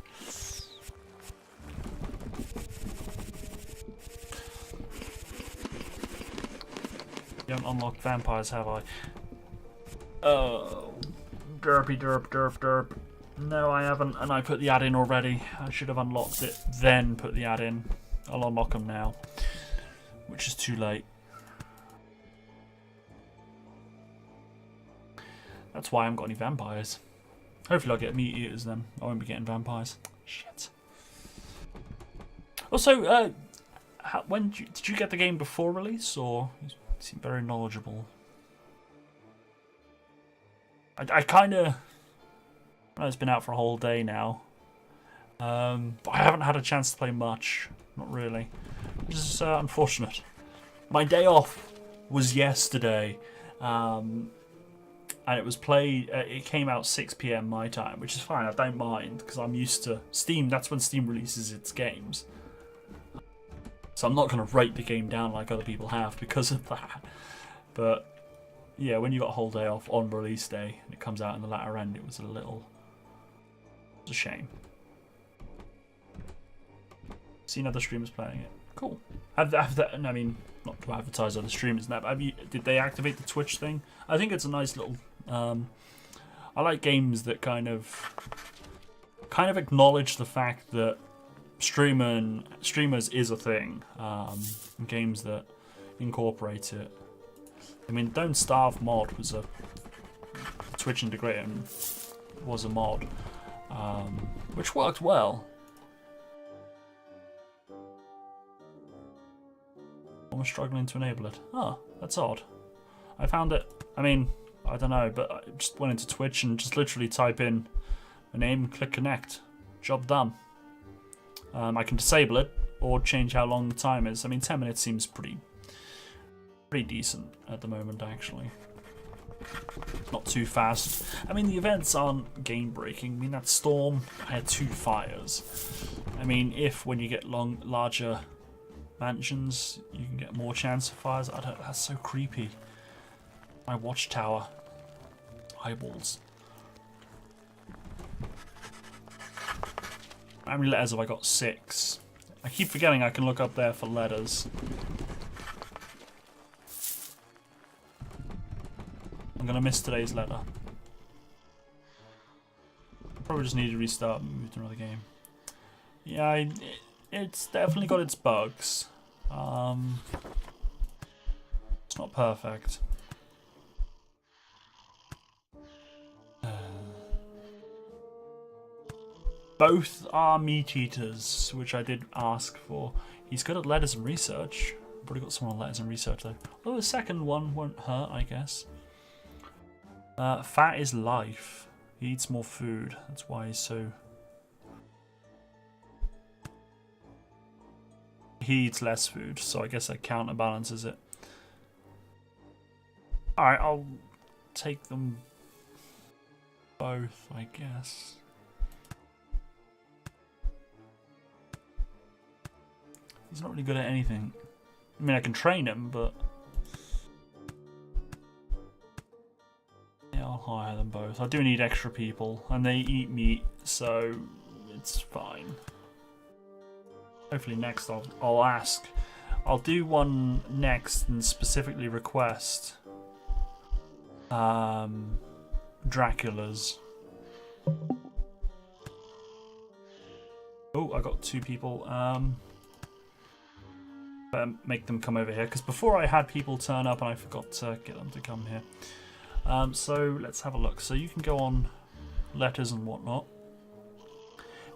You haven't unlocked vampires, have I? Oh, derpy derp derp derp. No, I haven't, and I put the ad in already. I should have unlocked it, then put the ad in. I'll unlock them now, which is too late. That's why I haven't got any vampires. Hopefully I'll get meat eaters then. I won't be getting vampires. Shit. Also, when did you get the game before release, or Seem very knowledgeable. I kind of... It's been out for a whole day now. But I haven't had a chance to play much. Not really. Which is unfortunate. My day off was yesterday. And it was played... it came out 6 PM my time, which is fine. I don't mind, because I'm used to Steam. That's when Steam releases its games. So I'm not going to rate the game down like other people have because of that. But yeah, when you got a whole day off on release day and it comes out in the latter end, it was a little... It's a shame. Seen other streamers playing it. Cool. I mean, not to advertise other streamers now, but did they activate the Twitch thing? I think it's a nice little... I like games that kind of acknowledge the fact that streamers is a thing. Games that incorporate it. I mean, Don't Starve mod was a Twitch integrator and was a mod, which worked well. I'm struggling to enable it. Oh, that's odd. I found it. I mean, I don't know, but I just went into Twitch and just literally type in a name, click connect. Job done. I can disable it or change how long the time is. I mean, 10 minutes seems pretty decent at the moment, actually. Not too fast. I mean, the events aren't game breaking. I mean, that storm, I had 2 fires. I mean, when you get larger mansions, you can get more chance of fires. That's so creepy. My watchtower. Eyeballs. How many letters have I got? 6. I keep forgetting I can look up there for letters. I'm gonna miss today's letter. Probably just need to restart and move to another game. Yeah, it's definitely got its bugs. It's not perfect. Both are meat eaters, which I did ask for. He's good at letters and research. Probably got someone on letters and research though. Although the second one won't hurt, I guess. Fat is life. He eats more food. That's why he's so... He eats less food, so I guess that counterbalances it. Alright, I'll take them both, I guess. He's not really good at anything. I mean, I can train him, but... Yeah, I'll hire them both. I do need extra people, and they eat meat, so it's fine. Hopefully next I'll ask. I'll do one next and specifically request Dracula's. Oh, I got 2 people. Better make them come over here, because before I had people turn up and I forgot to get them to come here. So let's have a look. So you can go on letters and whatnot,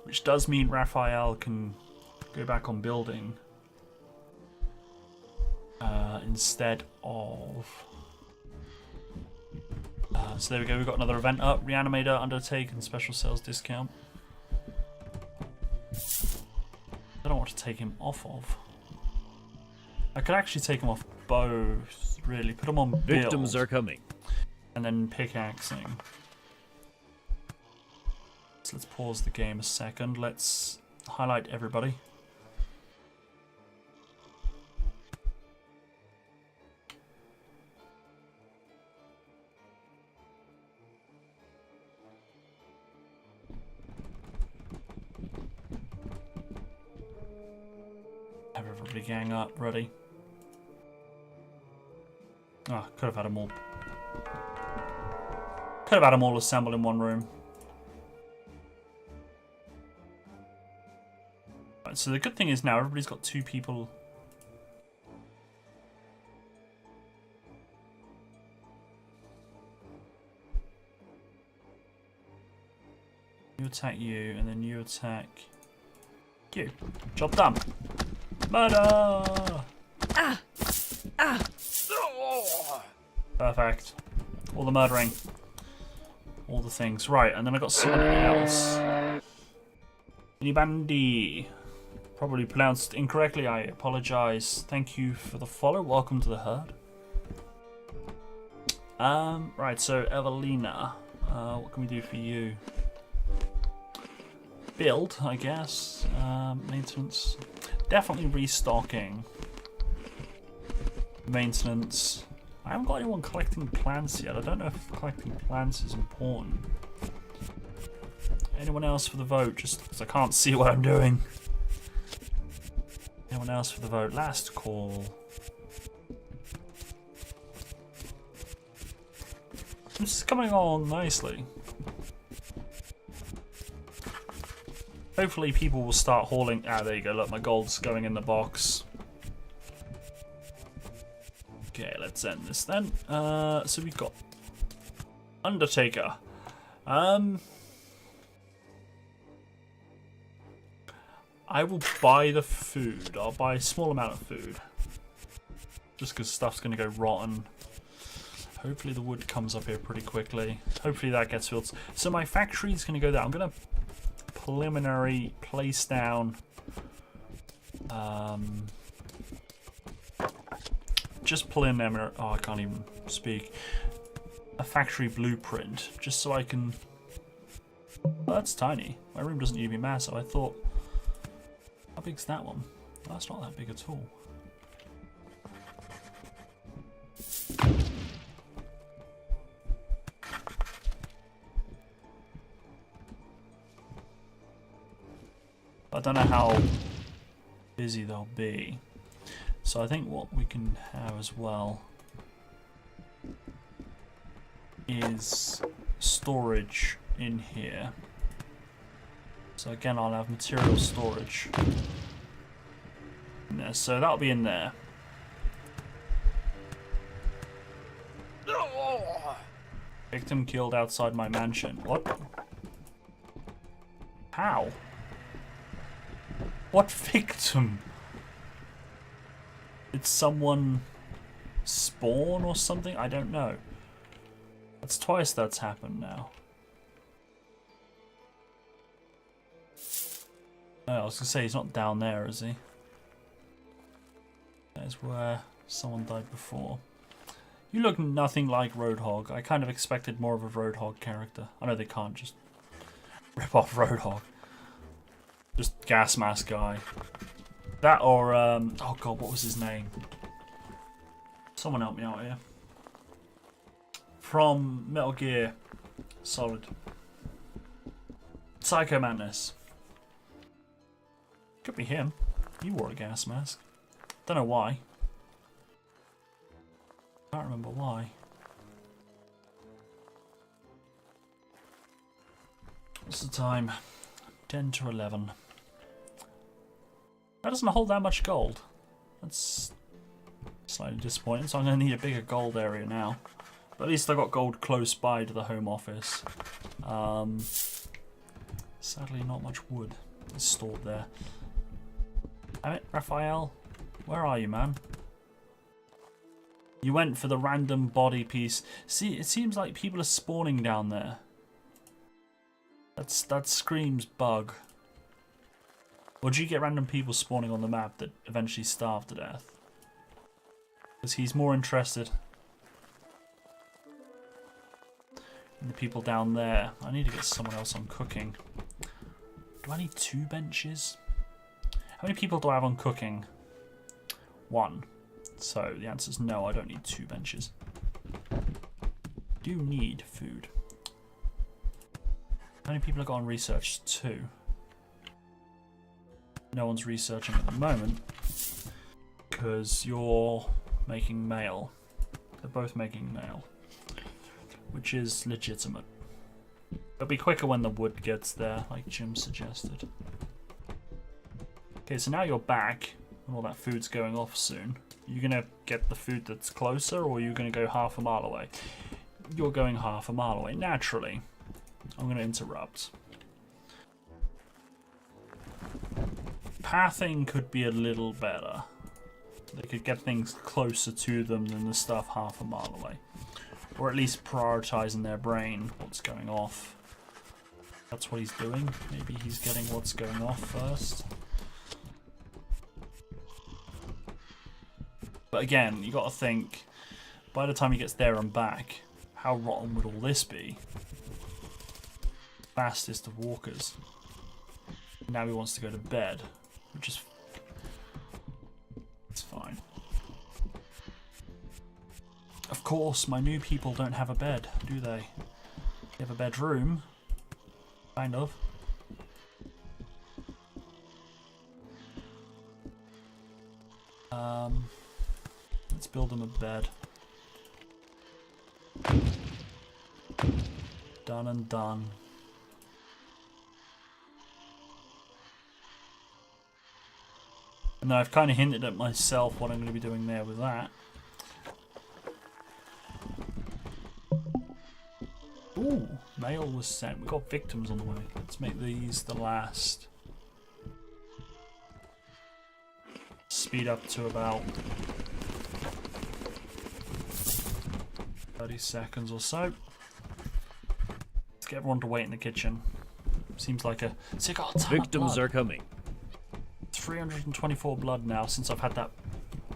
which does mean Raphael can go back on building instead of... so there we go, we've got another event up. Reanimator undertaken, special sales discount. I don't know what to take him off of. I could actually take him off both, really. Put him on build. Victims are coming. And then pickaxing. So let's pause the game a second. Let's highlight everybody. Have everybody gang up, ready. Ah, could have had them all. Could have had them all assembled in one room. Right, so the good thing is now everybody's got 2 people. You attack you, and then you attack you. Job done. Murder! Ah! Ah! Perfect. All the murdering. All the things. Right, and then I got someone else. Minibandi. Probably pronounced incorrectly. I apologize. Thank you for the follow. Welcome to the herd. Right, so Evelina. What can we do for you? Build, I guess. Maintenance. Definitely restocking. Maintenance. I haven't got anyone collecting plants yet. I don't know if collecting plants is important. Anyone else for the vote? Just because I can't see what I'm doing. Anyone else for the vote? Last call. This is coming along nicely. Hopefully people will start hauling... Ah, there you go. Look, my gold's going in the box. Okay, let's end this then. So we've got Undertaker. I will buy the food. I'll buy a small amount of food. Just because stuff's going to go rotten. Hopefully the wood comes up here pretty quickly. Hopefully that gets filled. So my factory is going to go there. I'm going to preliminary place down... just preliminary... Oh, I can't even speak. A factory blueprint. Just so I can... Oh, that's tiny. My room doesn't need to be massive. I thought... How big's that one? Well, that's not that big at all. I don't know how busy they'll be. So I think what we can have as well is storage in here. So again, I'll have material storage in there. So that'll be in there. Victim killed outside my mansion. What? How? What victim? Did someone spawn or something? I don't know. That's twice that's happened now. Oh, I was gonna say he's not down there, is he? That is where someone died before. You look nothing like Roadhog. I kind of expected more of a Roadhog character. I know they can't just rip off Roadhog. Just gas mask guy. That or, oh god, what was his name? Someone help me out here. From Metal Gear Solid. Psycho Madness. Could be him. He wore a gas mask. Don't know why. Can't remember why. What's the time? 10 to 11. That doesn't hold that much gold. That's slightly disappointing, so I'm going to need a bigger gold area now. But at least I got gold close by to the home office. Sadly, not much wood is stored there. Damn it, Raphael. Where are you, man? You went for the random body piece. See, it seems like people are spawning down there. That screams bug. Or do you get random people spawning on the map that eventually starve to death? Because he's more interested in the people down there. I need to get someone else on cooking. Do I need 2 benches? How many people do I have on cooking? 1. So the answer is no, I don't need 2 benches. Do need food. How many people have got on research? 2. No one's researching at the moment because you're making mail. They're both making mail, which is legitimate. It'll be quicker when the wood gets there, like Jim suggested. Okay, so now you're back and all that food's going off soon. Are you gonna get the food that's closer, or are you gonna go half a mile away? You're going half a mile away. Naturally, I'm gonna interrupt. Pathing could be a little better. They could get things closer to them than the stuff half a mile away. Or at least prioritizing their brain what's going off. That's what he's doing. Maybe he's getting what's going off first. But again, you gotta think, by the time he gets there and back, how rotten would all this be? Fastest of walkers. Now he wants to go to bed, which is... it's fine. Of course, my new people don't have a bed, do they? They have a bedroom. Kind of. Let's build them a bed. Done and done. And I've kind of hinted at myself what I'm going to be doing there with that. Ooh, mail was sent. We've got victims on the way. Let's make these the last. Speed up to about 30 seconds or so. Let's get everyone to wait in the kitchen. Seems like a... see, I got a ton of Victims blood. are coming. 324 blood now since I've had that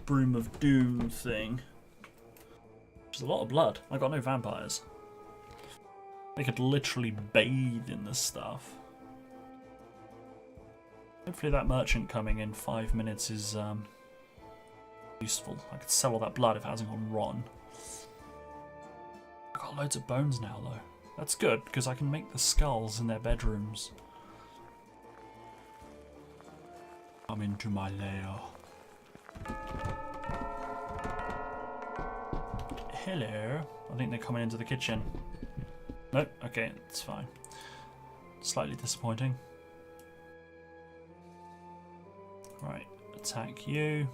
Broom of Doom thing. Which is a lot of blood. I got no vampires. They could literally bathe in this stuff. Hopefully that merchant coming in 5 minutes is useful. I could sell all that blood if it hasn't gone rotten. I got loads of bones now though. That's good because I can make the skulls in their bedrooms. Come into my lair. Hello. I think they're coming into the kitchen. Nope, okay, it's fine. Slightly disappointing. Right, attack you.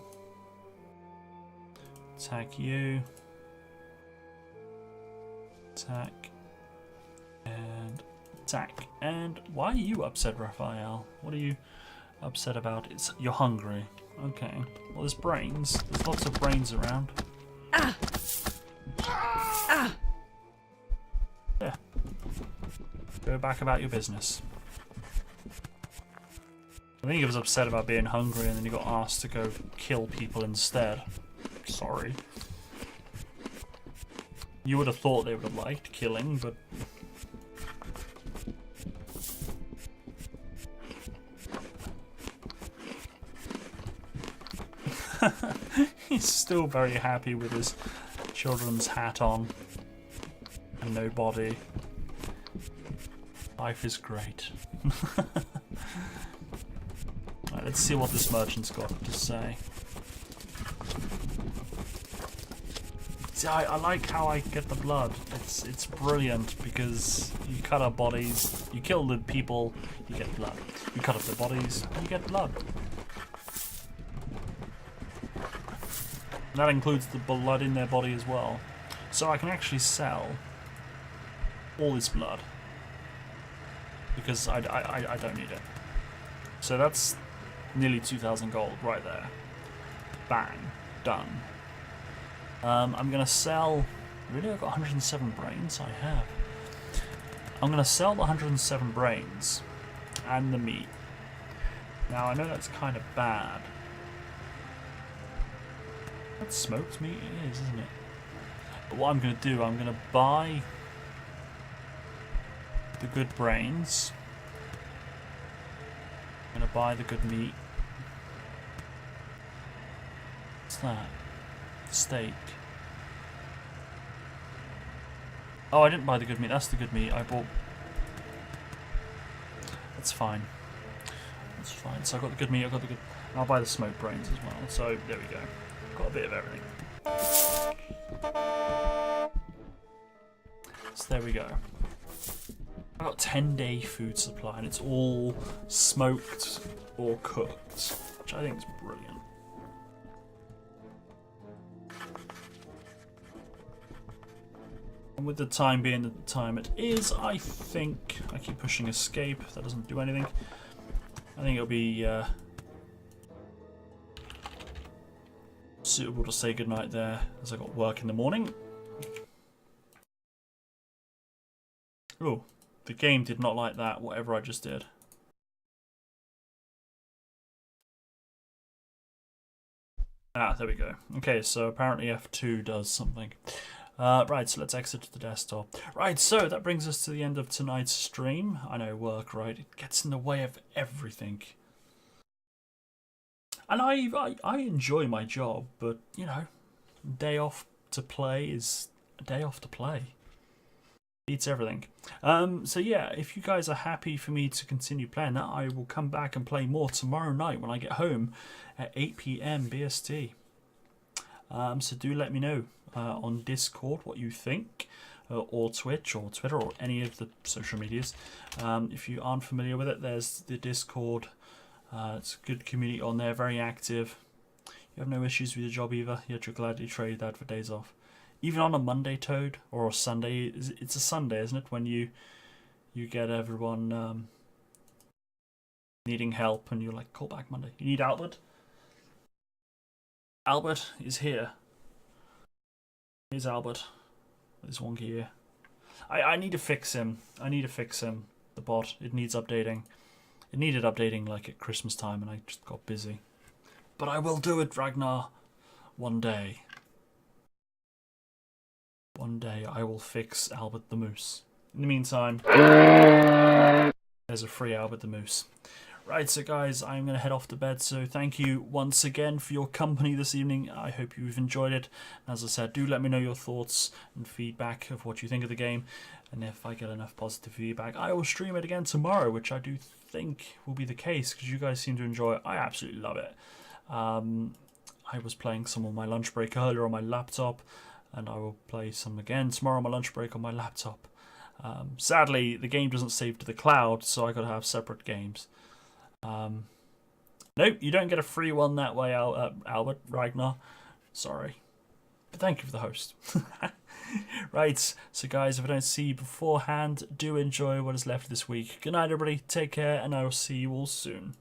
Attack you. Attack. And attack. And why are you upset, Raphael? What are you upset about? You're hungry. Okay. Well, there's brains. There's lots of brains around. Yeah. Go back about your business. I think he was upset about being hungry and then he got asked to go kill people instead. Sorry. You would have thought they would have liked killing, but... he's still very happy with his children's hat on and no body. Life is great. Right, let's see what this merchant's got to say. See, I like how I get the blood. It's brilliant because you cut up bodies, you kill the people, you get blood. You cut up the bodies, you get blood. And that includes the blood in their body as well. So I can actually sell all this blood because I don't need it. So that's nearly 2,000 gold right there. Bang. Done. I'm going to sell... really? I've got 107 brains? I have. I'm going to sell the 107 brains and the meat. Now, I know that's kind of bad. That's smoked meat? It is, isn't it? But what I'm going to do, I'm going to buy the good brains. I'm going to buy the good meat. What's that? Steak. Oh, I didn't buy the good meat. That's the good meat I bought. That's fine. That's fine. So I got the good meat. I got the good. And I'll buy the smoked brains as well. So there we go. Got a bit of everything. So there we go. I got 10-day food supply, and it's all smoked or cooked, which I think is brilliant. And with the time being the time it is, I think I keep pushing escape. That doesn't do anything. I think it'll be suitable to say goodnight there, as I got work in the morning. Oh, the game did not like that, whatever I just did. Ah, there we go. Okay, so apparently F2 does something. Right, so let's exit the desktop. Right, so that brings us to the end of tonight's stream. I know work, right? It gets in the way of everything. And I enjoy my job, but, you know, day off to play is a day off to play. Beats everything. So yeah, if you guys are happy for me to continue playing that, I will come back and play more tomorrow night when I get home at 8 PM BST. So do let me know on Discord what you think, or Twitch or Twitter or any of the social medias. If you aren't familiar with it, there's the Discord. It's a good community on there, very active. You have no issues with your job either, yet you'll gladly trade that for days off. Even on a Monday, Toad, or a Sunday. It's a Sunday, isn't it, when you get everyone needing help and you're like, call back Monday. You need Albert? Albert is here. Here's Albert. There's one here. I need to fix him. The bot. It needs updating. It needed updating like at Christmas time and I just got busy. But I will do it, Ragnar. One day. One day I will fix Albert the Moose. In the meantime, there's a free Albert the Moose. Right, so guys, I'm going to head off to bed, so thank you once again for your company this evening. I hope you've enjoyed it. As I said, do let me know your thoughts and feedback of what you think of the game. And if I get enough positive feedback, I will stream it again tomorrow, which I do think will be the case, because you guys seem to enjoy it. I absolutely love it. I was playing some on my lunch break earlier on my laptop, and I will play some again tomorrow on my lunch break on my laptop. Sadly, the game doesn't save to the cloud, so I got to have separate games. Nope, you don't get a free one that way, Albert Ragnar. Sorry. But thank you for the host. Right, so guys, if I don't see you beforehand, do enjoy what is left this week. Good night, everybody. Take care, and I will see you all soon.